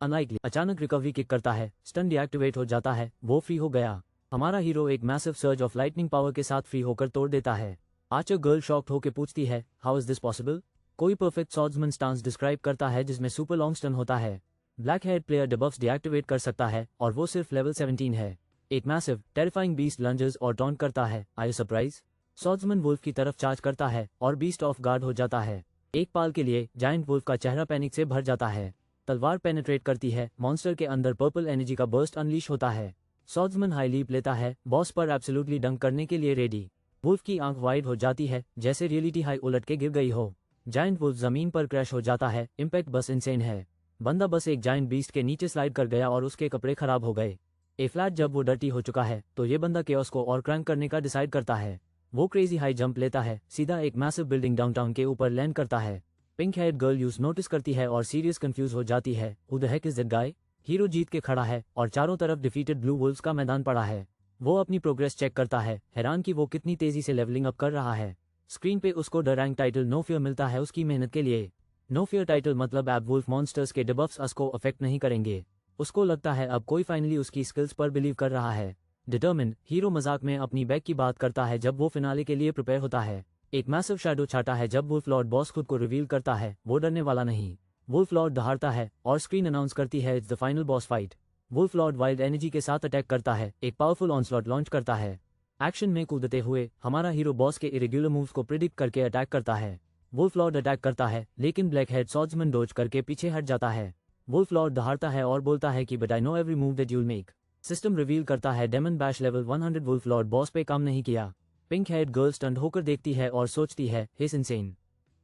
अनलाइकली। अचानक रिकवरी किक करता है, स्टन डीएक्टिवेट हो जाता है, वो फ्री हो गया। हमारा हीरो एक massive surge of lightning power के साथ फ्री होकर तोड़ देता है। आर्चर गर्ल शॉक्ड होकर पूछती है, हाउ इज दिस पॉसिबल? कोई परफेक्ट स्वॉर्ड्समैन स्टांस डिस्क्राइब करता है जिसमें सुपर लॉन्ग स्टन होता है। ब्लैक हेड प्लेयर डिबफ्स डीएक्टिवेट कर सकता है और वो सिर्फ लेवल 17 है। एक मैसिव टेरिफाइंग बीस्ट लंजेस और टॉन्ट करता है। Are you surprise? Swordsman wolf की तरफ चार्ज करता है और बीस्ट ऑफ गार्ड हो जाता है। एक पाल के लिए जायंट वुल्फ का चेहरा पैनिक से भर जाता है। तलवार पेनिट्रेट करती है, मॉन्स्टर के अंदर पर्पल एनर्जी का बर्स्ट अनलीश होता है। स्वॉर्ड्समैन हाई लीप लेता है, बॉस पर एब्सोल्युटली डंक करने के लिए रेडी। वुल्फ की आंख वाइड हो जाती है, जैसे रियलिटी हाई उलट के गिर गई हो। जायंट वुल्फ जमीन पर क्रैश हो जाता है, इम्पैक्ट बस इंसेन है। बंदा बस एक जायंट बीस्ट के नीचे स्लाइड कर गया और उसके कपड़े खराब हो गए। ए फ्लैट जब वो डर्टी हो चुका है तो ये बंदा केओस को और क्रैंक करने का डिसाइड करता है। वो क्रेजी हाई जंप लेता है, सीधा एक मैसिव बिल्डिंग डाउनटाउन के ऊपर लैंड करता है। Pink head girl use notice करती है और सीरियस कंफ्यूज हो जाती है, who the heck is that guy? Hero जीत के खड़ा है और चारों तरफ डिफीटेड ब्लू वुल्व्स का मैदान पड़ा है। वो अपनी प्रोग्रेस चेक करता है, हैरान कि वो कितनी तेजी से लेवलिंग अप कर रहा है। स्क्रीन पे उसको the rank title no fear मिलता है उसकी मेहनत के लिए। नो फियर टाइटल मतलब अब वुल्फ मॉन्स्टर्स के डिबफ्स उसको अफेक्ट नहीं करेंगे। उसको लगता है अब कोई फाइनली उसकी स्किल्स पर बिलीव कर रहा है। डिटर्मिन्ड हीरो मजाक में अपनी बैक की बात करता है जब वो फिनाले के लिए प्रिपेयर होता है। एक मैसिव शैडो छाटा है जब वुल्फ लॉर्ड बॉस खुद को रिवील करता है, वो डरने वाला नहीं। वुल्फ लॉर्ड दहाड़ता है और स्क्रीन अनाउंस करती है it's the final boss fight. Wolf lord wild energy के साथ अटैक करता है, एक पावरफुल ऑनस्लॉट लॉन्च करता है। एक्शन में कूदते हुए हमारा हीरो बॉस के इरेग्युलर मूव्स को प्रिडिक्ट करके अटैक करता है। वुल्फ लॉर्ड अटैक करता है लेकिन ब्लैक हेड स्वॉर्ड्समैन डोज करके पीछे हट जाता है। वुल्फ लॉर्ड दहाड़ता है और बोलता है कि but I know every move that you'll make. System reveal करता है demon bash level 100 wolf lord boss पे काम नहीं किया। पिंक हेड गर्ल स्टंट होकर देखती है और सोचती है, he is insane.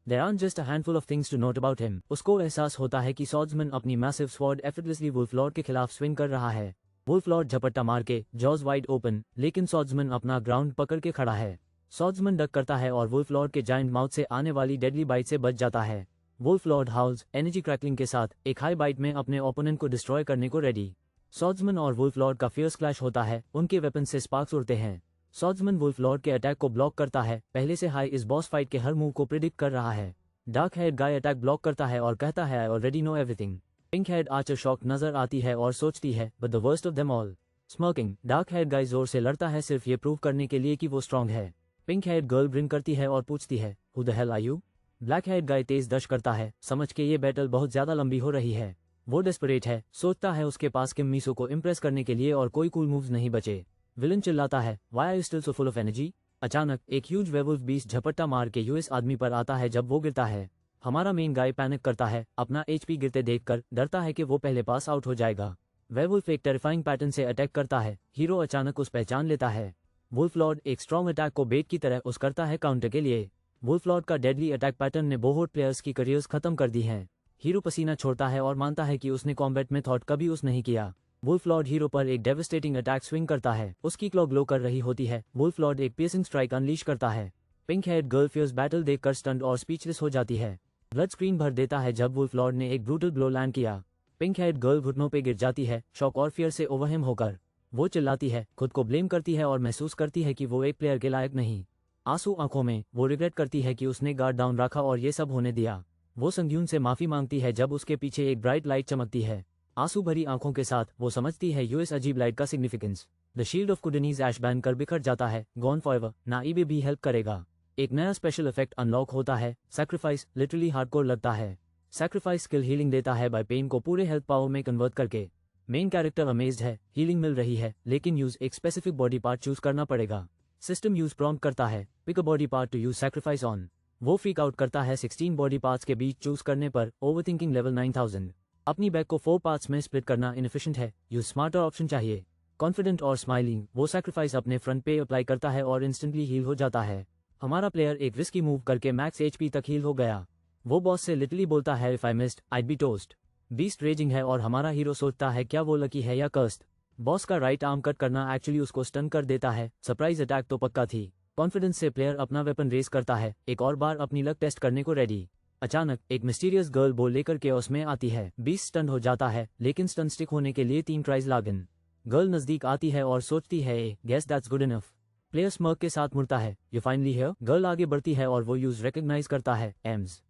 There aren't just a handful of things to note about him. उसको एहसास होता है कि स्वॉर्ड्समैन अपनी massive sword effortlessly wolf lord के खिलाफ स्विंग कर रहा है। वुल्फ लॉर्ड झपट्टा मार के जॉज वाइड ओपन, लेकिन स्वॉर्ड्समैन अपना ग्राउंड पकड़ के खड़ा है। स्वॉर्ड्समैन डक करता है और वुल्फ लॉर्ड के जायंट माउथ से आने वाली डेडली बाइट से बच जाता है। Wolf lord howls energy crackling के साथ एक हाई बाइट में अपने ओपोनेंट को डिस्ट्रॉय करने को रेडी। स्वॉर्ड्समैन और वुल्फ लॉर्ड का फियर्स क्लैश होता है, उनके वेपन से स्पार्क्स उड़ते हैं। स्वॉर्ड्समैन वुल्फ लॉर्ड के अटैक को ब्लॉक करता है, पहले से हाई इस बॉस फाइट के हर मूव को प्रिडिक्ट कर रहा है। Dark head guy attack block करता है और कहता है I already know everything. Pink head archer shock नजर आती है और सोचती है but the worst of them all. Smirking dark head guy जोर से लड़ता है सिर्फ ये प्रूव करने के लिए कि वो स्ट्रांग है। पिंक हेड गर्ल ग्रिन करती है और पूछती है, who the hell are you? Black head guy तेज दश करता है, समझ के ये बैटल बहुत ज्यादा लंबी हो रही है। वो डेस्परेट है, सोचता है उसके पास किम मीसो को इम्प्रेस करने के लिए और कोई कूल मूव्स नहीं बचे। विलन चिल्लाता है, why are you still so full of energy? अचानक एक ह्यूज वेवुल्फ बीस्ट झपट्टा मार के यूएस आदमी पर आता है जब वो गिरता है। हमारा मेन गाय पैनिक करता है, अपना एचपी गिरते देखकर डरता है कि वो पहले पास आउट हो जाएगा। वेवुल्फ एक टेरिफाइंग पैटर्न से अटैक करता है, हीरो अचानक उस पहचान लेता है। वुल्फ लॉर्ड एक स्ट्रॉन्ग अटैक को बेट की तरह उस करता है काउंटर के लिए। वुल्फ लॉर्ड का डेडली अटैक पैटर्न ने बोहोट प्लेयर्स की करियर्स खत्म कर दी हैं। हीरो पसीना छोड़ता है और मानता है कि उसने कॉम्बैट में थॉट कभी उस नहीं किया। वुल्फ लॉर्ड हीरो पर एक डेविस्टेटिंग अटैक स्विंग करता है, उसकी क्लॉ ग्लो कर रही होती है। वुल्फ लॉर्ड एक पियर्सिंग स्ट्राइक अनलीश करता है। Pink head girl fierce battle देखकर स्टंट और स्पीचलेस हो जाती है। ब्लड स्क्रीन भर देता है जब वुल्फ लॉर्ड ने एक ब्रूटल ब्लो लैंड किया। पिंक हेड गर्ल घुटनों पे गिर जाती है, शॉक और फियर से ओवरहेम होकर। वो चिल्लाती है, खुद को ब्लेम करती है और महसूस करती है कि वो एक प्लेयर के लायक नहीं। आंसू आंखों में वो रिग्रेट करती है कि उसने गार्ड डाउन रखा और ये सब होने दिया। वो संग्यून से माफी मांगती है जब उसके पीछे एक ब्राइट लाइट चमकती है। आंसू भरी आंखों के साथ वो समझती है यूएस अजीब लाइट का सिग्निफिकेंस। द शील्ड ऑफ कुडनीज ऐश बैन कर बिखर जाता है, गॉन फॉरएवर, ना ईबे भी हेल्प करेगा। एक नया स्पेशल इफेक्ट अनलॉक होता है, सैक्रिफाइस, लिटरली हार्डकोर लगता है। सैक्रिफाइस स्किल हीलिंग देता है बाय पेन को पूरे हेल्थ पावर में कन्वर्ट करके। मेन कैरेक्टर अमेज्ड है, हीलिंग मिल रही है, लेकिन यूज एक स्पेसिफिक बॉडी पार्ट चूज करना पड़ेगा। सिस्टम यूज प्रॉम्प्ट करता है, pick a body part to use sacrifice on. वो फ्रीक आउट करता है 16 बॉडी पार्ट्स के बीच चूज करने पर, ओवरथिंकिंग लेवल 9000। अपनी बैग को 4 पार्ट्स में स्प्लिट करना इनएफिशिएंट है, यूज स्मार्टर ऑप्शन चाहिए। कॉन्फिडेंट और स्माइलिंग, वो सैक्रिफाइस अपने फ्रंट पे अप्लाई करता है और इंस्टेंटली हील हो जाता है। हमारा प्लेयर एक रिस्की मूव करके मैक्स एचपी तक हील हो गया। वो बॉस से लिटरली बोलता है, if I missed I'd be toast. Beast raging है और हमारा हीरो सोचता है क्या वो लकी है या कर्स्ड। बॉस का राइट आर्म कट करना एक्चुअली उसको स्टन कर देता है, सरप्राइज अटैक तो पक्का थी। कॉन्फिडेंस से प्लेयर अपना वेपन रेस करता है, एक और बार अपनी लक टेस्ट करने को रेडी। अचानक एक मिस्टीरियस गर्ल बॉल लेकर केओस में आती है, बीस्ट स्टन हो जाता है, लेकिन स्टन स्टिक होने के लिए 3 ट्राइज लागन। गर्ल नजदीक आती है और सोचती है, guess that's good enough. Player smirk के साथ मुड़ता है, यू फाइनली हियर। गर्ल आगे बढ़ती है और वो यूज रिकॉग्नाइज करता है, aims.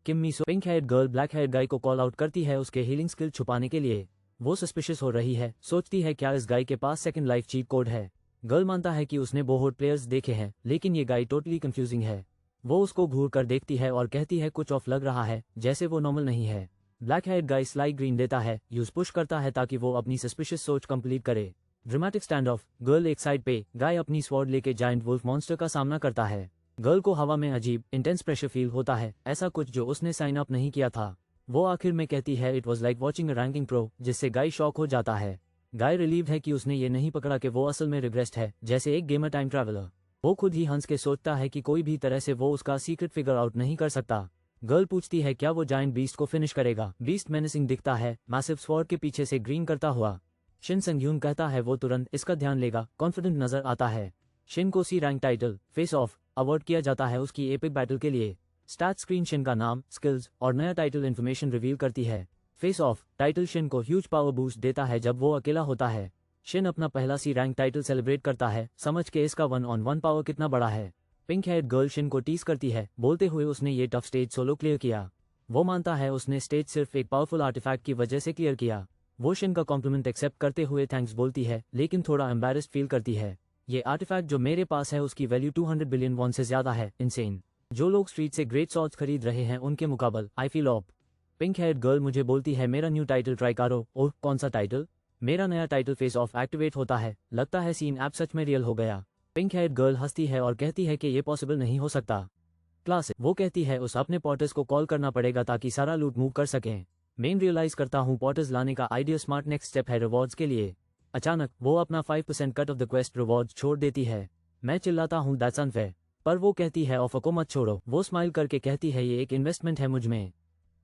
Kim Miso pink head girl black head guy को कॉल आउट करती है उसके हीलिंग स्किल छुपाने के लिए। वो सस्पिशियस हो रही है, सोचती है क्या इस गाय के पास सेकंड लाइफ चीट कोड है। गर्ल मानता है कि उसने बहुत प्लेयर्स देखे हैं, लेकिन ये गाय टोटली कंफ्यूजिंग है। वो उसको घूर कर देखती है और कहती है कुछ ऑफ लग रहा है, जैसे वो नॉर्मल नहीं है। ब्लैक हेड गाय स्लाइड ग्रीन देता है, यूज पुश करता है ताकि वो अपनी सस्पिशियस सोच कंप्लीट करे। ड्रामेटिक स्टैंड ऑफ, गर्ल एक साइड पे, गाय अपनी स्वॉर्ड लेके जायंट वुल्फ मॉन्स्टर का सामना करता है। गर्ल को हवा में अजीब इंटेंस प्रेशर फील होता है, ऐसा कुछ जो उसने साइन अप नहीं किया था। वो आखिर में कहती है it was like watching a ranking pro, जिससे गाय शॉक हो जाता है। गाय रिलीव्ड है कि उसने ये नहीं पकड़ा कि वो असल में रिग्रेस्ड है, जैसे एक गेमर टाइम ट्रैवलर। वो खुद ही हंस के सोचता है कि कोई भी तरह से वो उसका सीक्रेट फिगर आउट नहीं कर सकता। गर्ल पूछती है क्या वो जायंट बीस्ट को फिनिश करेगा। बीस्ट मेनेसिंग दिखता है, मैसिव स्वॉर्ड के पीछे से ग्रीन करता हुआ। शिन संग-ह्यून कहता है वो तुरंत इसका ध्यान लेगा, कॉन्फिडेंट नजर आता है। शिन को C rank title face off award किया जाता है उसकी एपिक बैटल के लिए। स्टैट स्क्रीन शिन का नाम, स्किल्स और नया टाइटल इन्फॉर्मेशन रिवील करती है। फेस ऑफ टाइटल शिन को ह्यूज पावर बूस्ट देता है जब वो अकेला होता है। शिन अपना पहला सी रैंक टाइटल सेलिब्रेट करता है, समझ के इसका 1-on-1 पावर कितना बड़ा है। पिंक हेड गर्ल शिन को टीज करती है, बोलते हुए उसने ये टफ स्टेज सोलो क्लियर किया। वो मानता है उसने स्टेज सिर्फ एक पावरफुल आर्टिफैक्ट की वजह से क्लियर किया। वो शिन का कॉम्प्लीमेंट एक्सेप्ट करते हुए थैंक्स बोलती है, लेकिन थोड़ा एम्बैरेस्ड फील करती है। ये आर्टिफैक्ट जो मेरे पास है उसकी वैल्यू 200 बिलियन वॉन से ज्यादा है, इनसेन। जो लोग स्ट्रीट से ग्रेट सॉर्ड्स खरीद रहे हैं उनके मुकाबले I feel op. Pink head girl मुझे बोलती है मेरा न्यू टाइटल ट्राई करो। ओह कौन सा टाइटल? मेरा नया टाइटल फेस ऑफ एक्टिवेट होता है, लगता है सीन ऐप सच में रियल हो गया। पिंक हेड गर्ल हंसती है और कहती है कि ये पॉसिबल नहीं हो सकता। क्लास वो कहती है उस अपने पॉटर्स को कॉल करना पड़ेगा ताकि सारा लूट मूव कर सकें। मेन रियलाइज करता हूँ पॉटर्स लाने का आइडिया स्मार्ट नेक्स्ट स्टेप है रिवॉर्ड्स के लिए। अचानक वो अपना 5% cut off the quest reward छोड़ देती है। मैं चिल्लाता हूँ दैट्स अनफेयर, पर वो कहती है ऑफर को मत छोड़ो। वो स्माइल करके कहती है ये एक इन्वेस्टमेंट है मुझ में,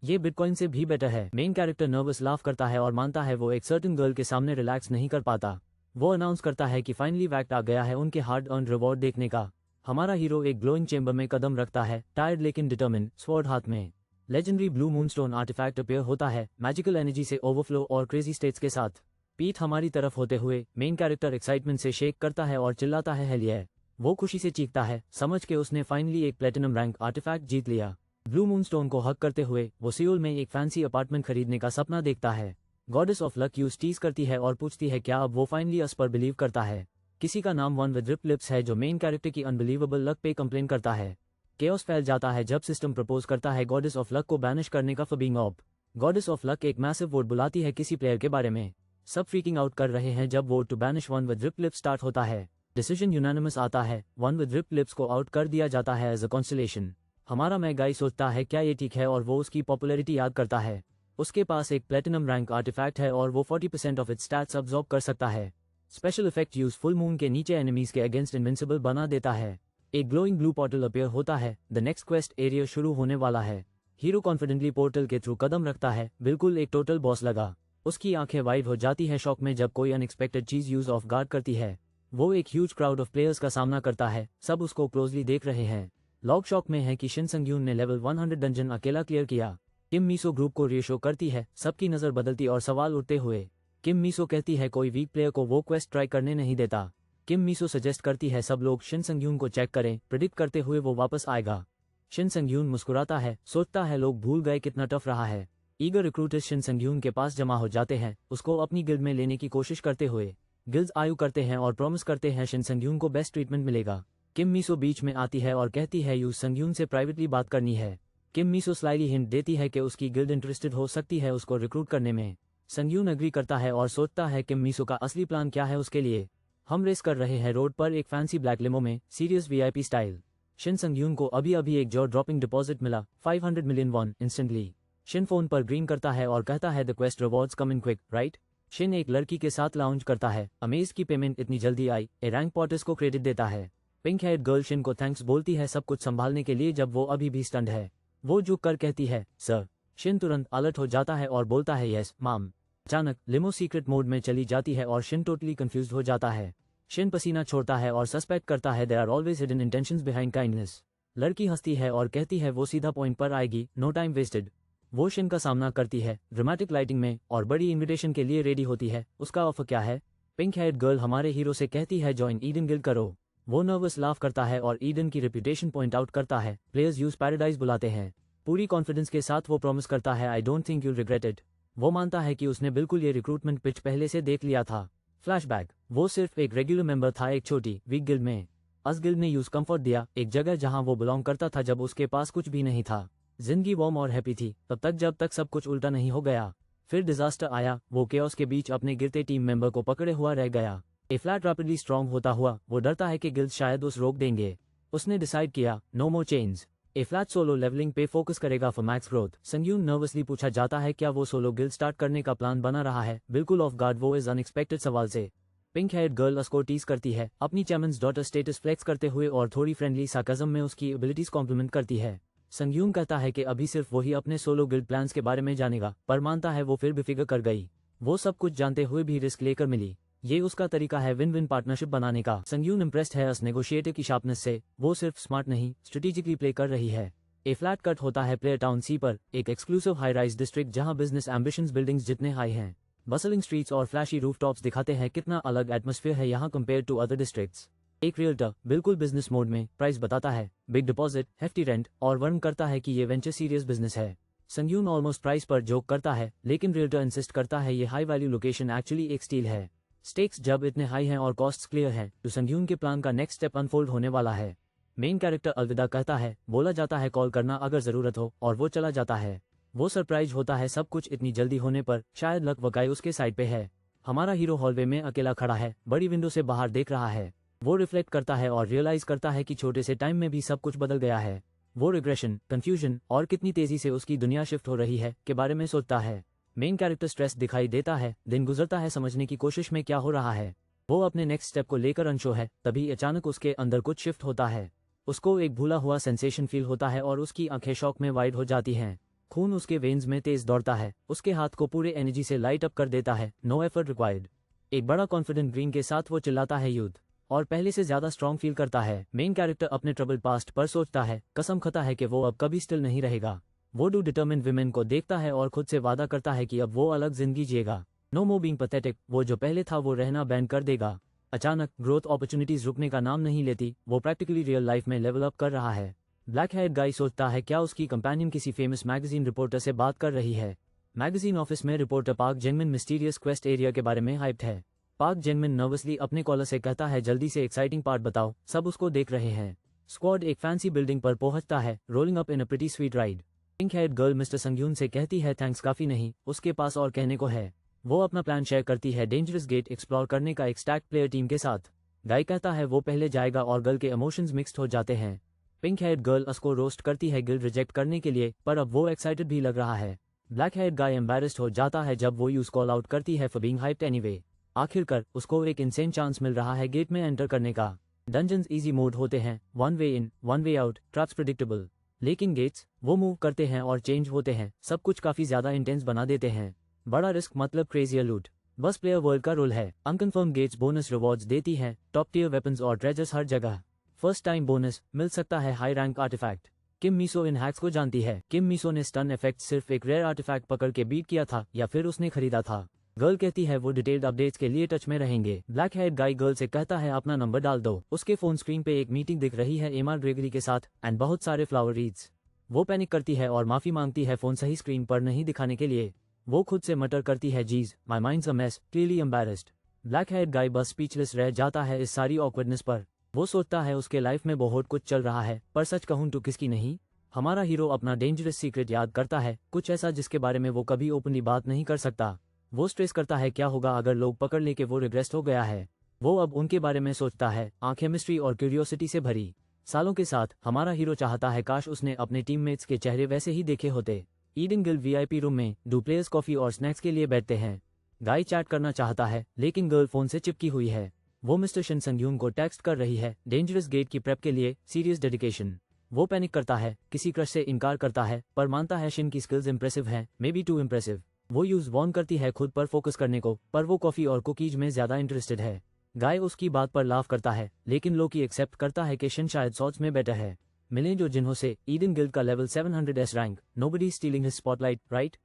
ये बिटकॉइन से भी बेटर है। मेन कैरेक्टर नर्वस लाफ करता है और मानता है वो एक सर्टन गर्ल के सामने रिलैक्स नहीं कर पाता। वो अनाउंस करता है कि फाइनली वैक्ट आ गया है उनके हार्ड अर्न रिवॉर्ड देखने का। हमारा हीरो एक ग्लोइंग चेंबर में कदम रखता है, टायर्ड लेकिन डिटर्मिन, स्वॉर्ड हाथ में। Legendary blue moonstone artefact appear होता है, मैजिकल एनर्जी से ओवरफ्लो और क्रेजी स्टेट्स के साथ। पीठ हमारी तरफ होते हुए मेन कैरेक्टर एक्साइटमेंट से शेक करता है और चिल्लाता है हेल ये। वो खुशी से चीखता है, समझ के उसने फाइनली एक प्लेटिनम रैंक आर्टिफैक्ट जीत लिया। ब्लू मूनस्टोन को हक करते हुए वो सियोल में एक फैंसी अपार्टमेंट खरीदने का सपना देखता है। Goddess of luck use tease करती है और पूछती है क्या अब वो फाइनली अस पर बिलीव करता है। किसी का नाम वन विद रिप लिप्स है जो मेन कैरेक्टर की अनबिलीवेबल लक पे कंप्लेन करता है। केओस फैल जाता है जब सिस्टम प्रपोज करता है गॉडेस ऑफ लक को बैनिश करने का for being op. Goddess of luck एक मैसिव वोट बुलाती है किसी प्लेयर के बारे में। सब फ्रीकिंग आउट कर रहे हैं जब vote to banish one with rip lips start होता है। डिसीजन यूनानिमस आता है, वन विद रिप लिप्स को आउट कर दिया जाता है एज अ कॉन्स्टलेशन। हमारा मैं गाई सोचता है क्या ये ठीक है और वो उसकी पॉपुलैरिटी याद करता है। उसके पास एक प्लेटिनम रैंक आर्टिफैक्ट है और वो 40% ऑफ इट्स स्टैट्स अब्सॉर्ब कर सकता है। Special effect use full moon के नीचे एनिमीज के अगेंस्ट इनविंसिबल बना देता है। एक ग्लोइंग ब्लू पोर्टल अपीयर होता है, द नेक्स्ट क्वेस्ट एरिया शुरू होने वाला है। हीरो कॉन्फिडेंटली पोर्टल के थ्रू कदम रखता है, बिल्कुल एक टोटल बॉस लगा। उसकी आंखें वाइड हो जाती है शॉक में जब कोई अनएक्सपेक्टेड चीज यूज ऑफ गार्ड करती है। वो एक ह्यूज क्राउड ऑफ प्लेयर्स का सामना करता है, सब उसको क्लोजली देख रहे हैं। लॉग शॉक में है कि शिन संग-ह्यून ने लेवल 100 डंजन अकेला क्लियर किया। किम मीसो ग्रुप को रिएशो करती है, सबकी नजर बदलती और सवाल उठते हुए। किम मीसो कहती है कोई वीक प्लेयर को वो क्वेस्ट ट्राई करने नहीं देता। किम मीसो सजेस्ट करती है सब लोग शिन संग-ह्यून को चेक करें, प्रेडिक्ट करते हुए वो वापस आएगा। शिन संग-ह्यून मुस्कुराता है, सोचता है लोग भूल गए कितना टफ रहा है। ईगर रिक्रूटर्स शिन संग-ह्यून के पास जमा हो जाते हैं, उसको अपनी गिल्ड में लेने की कोशिश करते हुए। गिल्ड्स आयु करते हैं और प्रॉमिस करते हैं शिन संग-ह्यून को बेस्ट ट्रीटमेंट मिलेगा। किम मीसो बीच में आती है और कहती है यूज संग-ह्यून से प्राइवेटली बात करनी है। किम मीसो स्लाइली हिंट देती है कि उसकी गिल्ड इंटरेस्टेड हो सकती है उसको रिक्रूट करने में। संग-ह्यून एग्री करता है और सोचता है किम मीसो का असली प्लान क्या है उसके लिए। हम रेस कर रहे हैं रोड पर एक फैंसी ब्लैक लिमो में, serious VIP style. Shin Sunghyun को अभी अभी एक जॉ ड्रॉपिंग डिपॉजिट मिला, 500 million won instantly. Shin phone पर ग्रीन करता है और कहता है the quest rewards come in quick, right? Shin एक लड़की के साथ लाउंज करता है, अमेज की पेमेंट इतनी जल्दी आई, ए रैंक पॉटर्स को क्रेडिट देता है। पिंक हेड गर्ल शिन को थैंक्स बोलती है सब कुछ संभालने के लिए जब वो अभी भी स्टंड है। वो झुक कर कहती है सर। शिन तुरंत अलर्ट हो जाता है और बोलता है यस माम। अचानक लिमो सीक्रेट मोड में चली जाती है और शिन टोटली कंफ्यूज्ड हो जाता है। शिन पसीना छोड़ता है और सस्पेक्ट करता है there are always hidden intentions behind kindness. लड़की हंसती है और कहती है वो सीधा पॉइंट पर आएगी, नो टाइम वेस्टेड। वो शिन का सामना करती है ड्रामेटिक लाइटिंग में और बड़ी इनविटेशन के लिए रेडी होती है। उसका ऑफर क्या है? पिंक हेड गर्ल हमारे हीरो से कहती है जॉइन ईडन गिल्ड करो। वो नर्वस लाफ करता है और ईडन की रेपुटेशन पॉइंट आउट करता है, प्लेयर्स यूज पैराडाइज बुलाते हैं। पूरी कॉन्फिडेंस के साथ वो प्रॉमिस करता है I don't think you'll regret it. वो मानता है कि उसने बिल्कुल ये रिक्रूटमेंट पिच पहले से देख लिया था। फ्लैशबैक, वो सिर्फ एक रेगुलर मेंबर था एक छोटी वीक गिल्ड में। अस गिल्ड ने यूज कंफर्ट दिया, एक जगह जहां वो बिलोंग करता था जब उसके पास कुछ भी नहीं था। जिंदगी वार्म और हैप्पी थी तब तक जब तक सब कुछ उल्टा नहीं हो गया। फिर डिजास्टर आया, वो केओस के बीच अपने गिरते टीम मेंबर को पकड़े हुआ रह गया। ए फ्लैट रैपिडली स्ट्रॉन्ग होता हुआ वो डरता है कि गिल्ड शायद उस रोक देंगे। उसने डिसाइड किया नो मोर चेंज। ए फ्लैट सोलो लेवलिंग पे फोकस करेगा फॉर मैक्स ग्रोथ। संग्यून नर्वसली पूछा जाता है क्या वो सोलो गिल्ड स्टार्ट करने का प्लान बना रहा है। बिल्कुल ऑफ गार्ड वो इस अनएक्सपेक्टेड सवाल से। पिंक हेड गर्ल उसको टीज करती है, अपनी चैमन्स डॉटर स्टेटस फ्लेक्स करते हुए और थोड़ी फ्रेंडली सार्काज्म में उसकी एबिलिटीज कॉम्प्लीमेंट करती है। संग्यून कहता है कि अभी सिर्फ वही अपने सोलो गिल्ड प्लान्स के बारे में जानेगा, पर मानता है वो फिर भी फिगर कर गई। वो सब कुछ जानते हुए भी रिस्क लेकर मिली। ये उसका तरीका है विन विन पार्टनरशिप बनाने का। संग्यून इम्प्रेस्ड है उस नेगोशिएटर की शार्पनेस से। वो सिर्फ स्मार्ट नहीं स्ट्रेटेजिकली प्ले कर रही है। ए फ्लैट कट होता है प्लेयर टाउन सी पर, एक एक्सक्लूसिव हाई राइज डिस्ट्रिक्ट जहां बिजनेस एम्बिशंस बिल्डिंग्स जितने हाई हैं। बसलिंग स्ट्रीट्स और फ्लैशी रूफटॉप्स दिखाते हैं कितना अलग एटमॉस्फेयर है यहाँ कंपेयर टू अदर डिस्ट्रिक्ट्स। एक रियल्टर बिल्कुल बिजनेस मोड में प्राइस बताता है, बिग डिपॉजिट, हेफ्टी रेंट, और वर्णन करता है कि ये वेंचर सीरियस बिजनेस है। संग्यून ऑलमोस्ट प्राइस पर जोक करता है, लेकिन रियल्टर इंसिस्ट करता है ये हाई वैल्यू लोकेशन एक्चुअली एक स्टील है। स्टेक्स जब इतने हाई हैं और कॉस्ट्स क्लियर हैं तो संग्यून के प्लान का नेक्स्ट स्टेप अनफोल्ड होने वाला है। मेन कैरेक्टर अलविदा कहता है, बोला जाता है कॉल करना अगर जरूरत हो, और वो चला जाता है। वो सरप्राइज होता है सब कुछ इतनी जल्दी होने पर, शायद लक वकाई उसके साइड पे है। हमारा हीरो हॉलवे में अकेला खड़ा है, बड़ी विंडो से बाहर देख रहा है। वो रिफ्लेक्ट करता है और रियलाइज करता है कि छोटे से टाइम में भी सब कुछ बदल गया है। वो रिग्रेशन, कंफ्यूजन और कितनी तेजी से उसकी दुनिया शिफ्ट हो रही है के बारे में सोचता है। मेन कैरेक्टर स्ट्रेस दिखाई देता है, दिन गुजरता है समझने की कोशिश में क्या हो रहा है। वो अपने नेक्स्ट स्टेप को लेकर अनश्योर है, तभी अचानक उसके अंदर कुछ शिफ्ट होता है। उसको एक भूला हुआ सेंसेशन फील होता है और उसकी आंखें शॉक में वाइड हो जाती हैं। खून उसके वेन्स में तेज दौड़ता है, उसके हाथ को पूरे एनर्जी से लाइट अप कर देता है, नो एफर्ट रिक्वायर्ड। एक बड़ा कॉन्फिडेंट ग्रीन के साथ वो चिल्लाता है युद्ध, और पहले से ज्यादा स्ट्रॉन्ग फील करता है। मेन कैरेक्टर अपने ट्रबल पास्ट पर सोचता है, कसम खाता है कि वो अब कभी स्टिल नहीं रहेगा। वो डू डिटर्मिन विमेन को देखता है और खुद से वादा करता है कि अब वो अलग जिंदगी जिएगा। नो मोर बीइंग पैथेटिक, वो जो पहले था वो रहना बैन कर देगा। अचानक ग्रोथ अपॉर्चुनिटीज रुकने का नाम नहीं लेती, वो प्रैक्टिकली रियल लाइफ में लेवल अप कर रहा है। ब्लैक हेड गाय सोचता है क्या उसकी कंपेनियन किसी फेमस मैगजीन रिपोर्टर से बात कर रही है। मैगजीन ऑफिस में reporter Park Jenmin mysterious quest area के बारे में हाइप्ड है। पार्क जेनमिन नर्वसली अपने कॉलर से कहता है जल्दी से एक्साइटिंग पार्ट बताओ, सब उसको देख रहे हैं। स्क्वाड एक फैंसी बिल्डिंग पर पहुंचता है, rolling up in a pretty sweet ride. Pink head girl mister Sungyoon से कहती है थैंक्स काफी नहीं, उसके पास और कहने को है। वो अपना प्लान शेयर करती है डेंजरस गेट एक्सप्लोर करने का एक स्टैक प्लेयर टीम के साथ। गाय कहता है वो पहले जाएगा और गर्ल के इमोशंस मिक्स्ड हो जाते हैं। पिंक हेड गर्ल उसको रोस्ट करती है गिल्ड रिजेक्ट करने के लिए, पर अब वो एक्साइटेड भी लग रहा है। ब्लैक हेड गाय एम्बैरेस्ड हो जाता है जब वो यूज कॉल आउट करती है फॉर बीइंग हाइप्ड एनीवे। आखिरकार उसको एक इनसेन चांस मिल रहा है गेट में एंटर करने का। डंजन्स इजी मोड होते हैं, one way in one way out, traps predictable. लेकिन गेट्स वो मूव करते हैं और चेंज होते हैं, सब कुछ काफी ज्यादा इंटेंस बना देते हैं। बड़ा रिस्क मतलब क्रेजियर लूट, बस प्लेयर वर्ल्ड का रोल है। अनकन्फर्म गेट्स बोनस रिवॉर्ड्स देती है, टॉप टियर वेपन्स और ट्रेजर्स हर जगह। फर्स्ट टाइम बोनस मिल सकता है हाई रैंक आर्टिफैक्ट। किम मिसो इन हैक्स को जानती है। किम मिसो ने स्टन इफेक्ट सिर्फ एक रेयर आर्टिफैक्ट पकड़ के बीट किया था या फिर उसने खरीदा था। गर्ल कहती है वो डिटेल्ड अपडेट्स के लिए टच में रहेंगे। ब्लैक हेड गाय गर्ल से कहता है अपना नंबर डाल दो। उसके फोन स्क्रीन पे एक मीटिंग दिख रही है एमा ग्रेगरी के साथ एंड बहुत सारे फ्लावर रीड्स। वो पैनिक करती है और माफी मांगती है फोन सही स्क्रीन पर नहीं दिखाने के लिए। वो खुद से मटर करती है geez my mind's a mess, clearly embarrassed. Black head guy बस स्पीचलेस रह जाता है इस सारी ऑकवर्डनेस पर। वो सोचता है उसके लाइफ में बहुत कुछ चल रहा है, पर सच कहूं तो किसकी नहीं। हमारा हीरो अपना डेंजरस सीक्रेट याद करता है, कुछ ऐसा जिसके बारे में वो कभी ओपनली बात नहीं कर सकता। वो स्ट्रेस करता है क्या होगा अगर लोग पकड़ ले के वो रिग्रेस्ट हो गया है। वो अब उनके बारे में सोचता है, आंखें मिस्ट्री और क्यूरियोसिटी से भरी। सालों के साथ हमारा हीरो चाहता है काश उसने अपने टीममेट्स के चेहरे वैसे ही देखे होते। ईडन गिल्ड वीआईपी रूम में दो प्लेयर्स कॉफी और स्नैक्स के लिए बैठते हैं। गाय चैट करना चाहता है लेकिन गर्ल फोन से चिपकी हुई है। वो मिस्टर शिन संग्यून को टेक्स्ट कर रही है, डेंजरस गेट की प्रेप के लिए सीरियस डेडिकेशन। वो पैनिक करता है, किसी क्रश से इनकार करता है, पर मानता है शिन की स्किल्स इंप्रेसिव हैं, मे बी टू इंप्रेसिव। वो यूज वॉर्न करती है खुद पर फोकस करने को, पर वो कॉफी और कुकीज में ज्यादा इंटरेस्टेड है। गाय उसकी बात पर लाफ करता है, लेकिन लोकी एक्सेप्ट करता है कि शिन शायद सॉर्ट्स में बेटर है। मिले जो जिन्हों से ईडन गिल्ड का level 700s rank, nobody stealing his spotlight, right.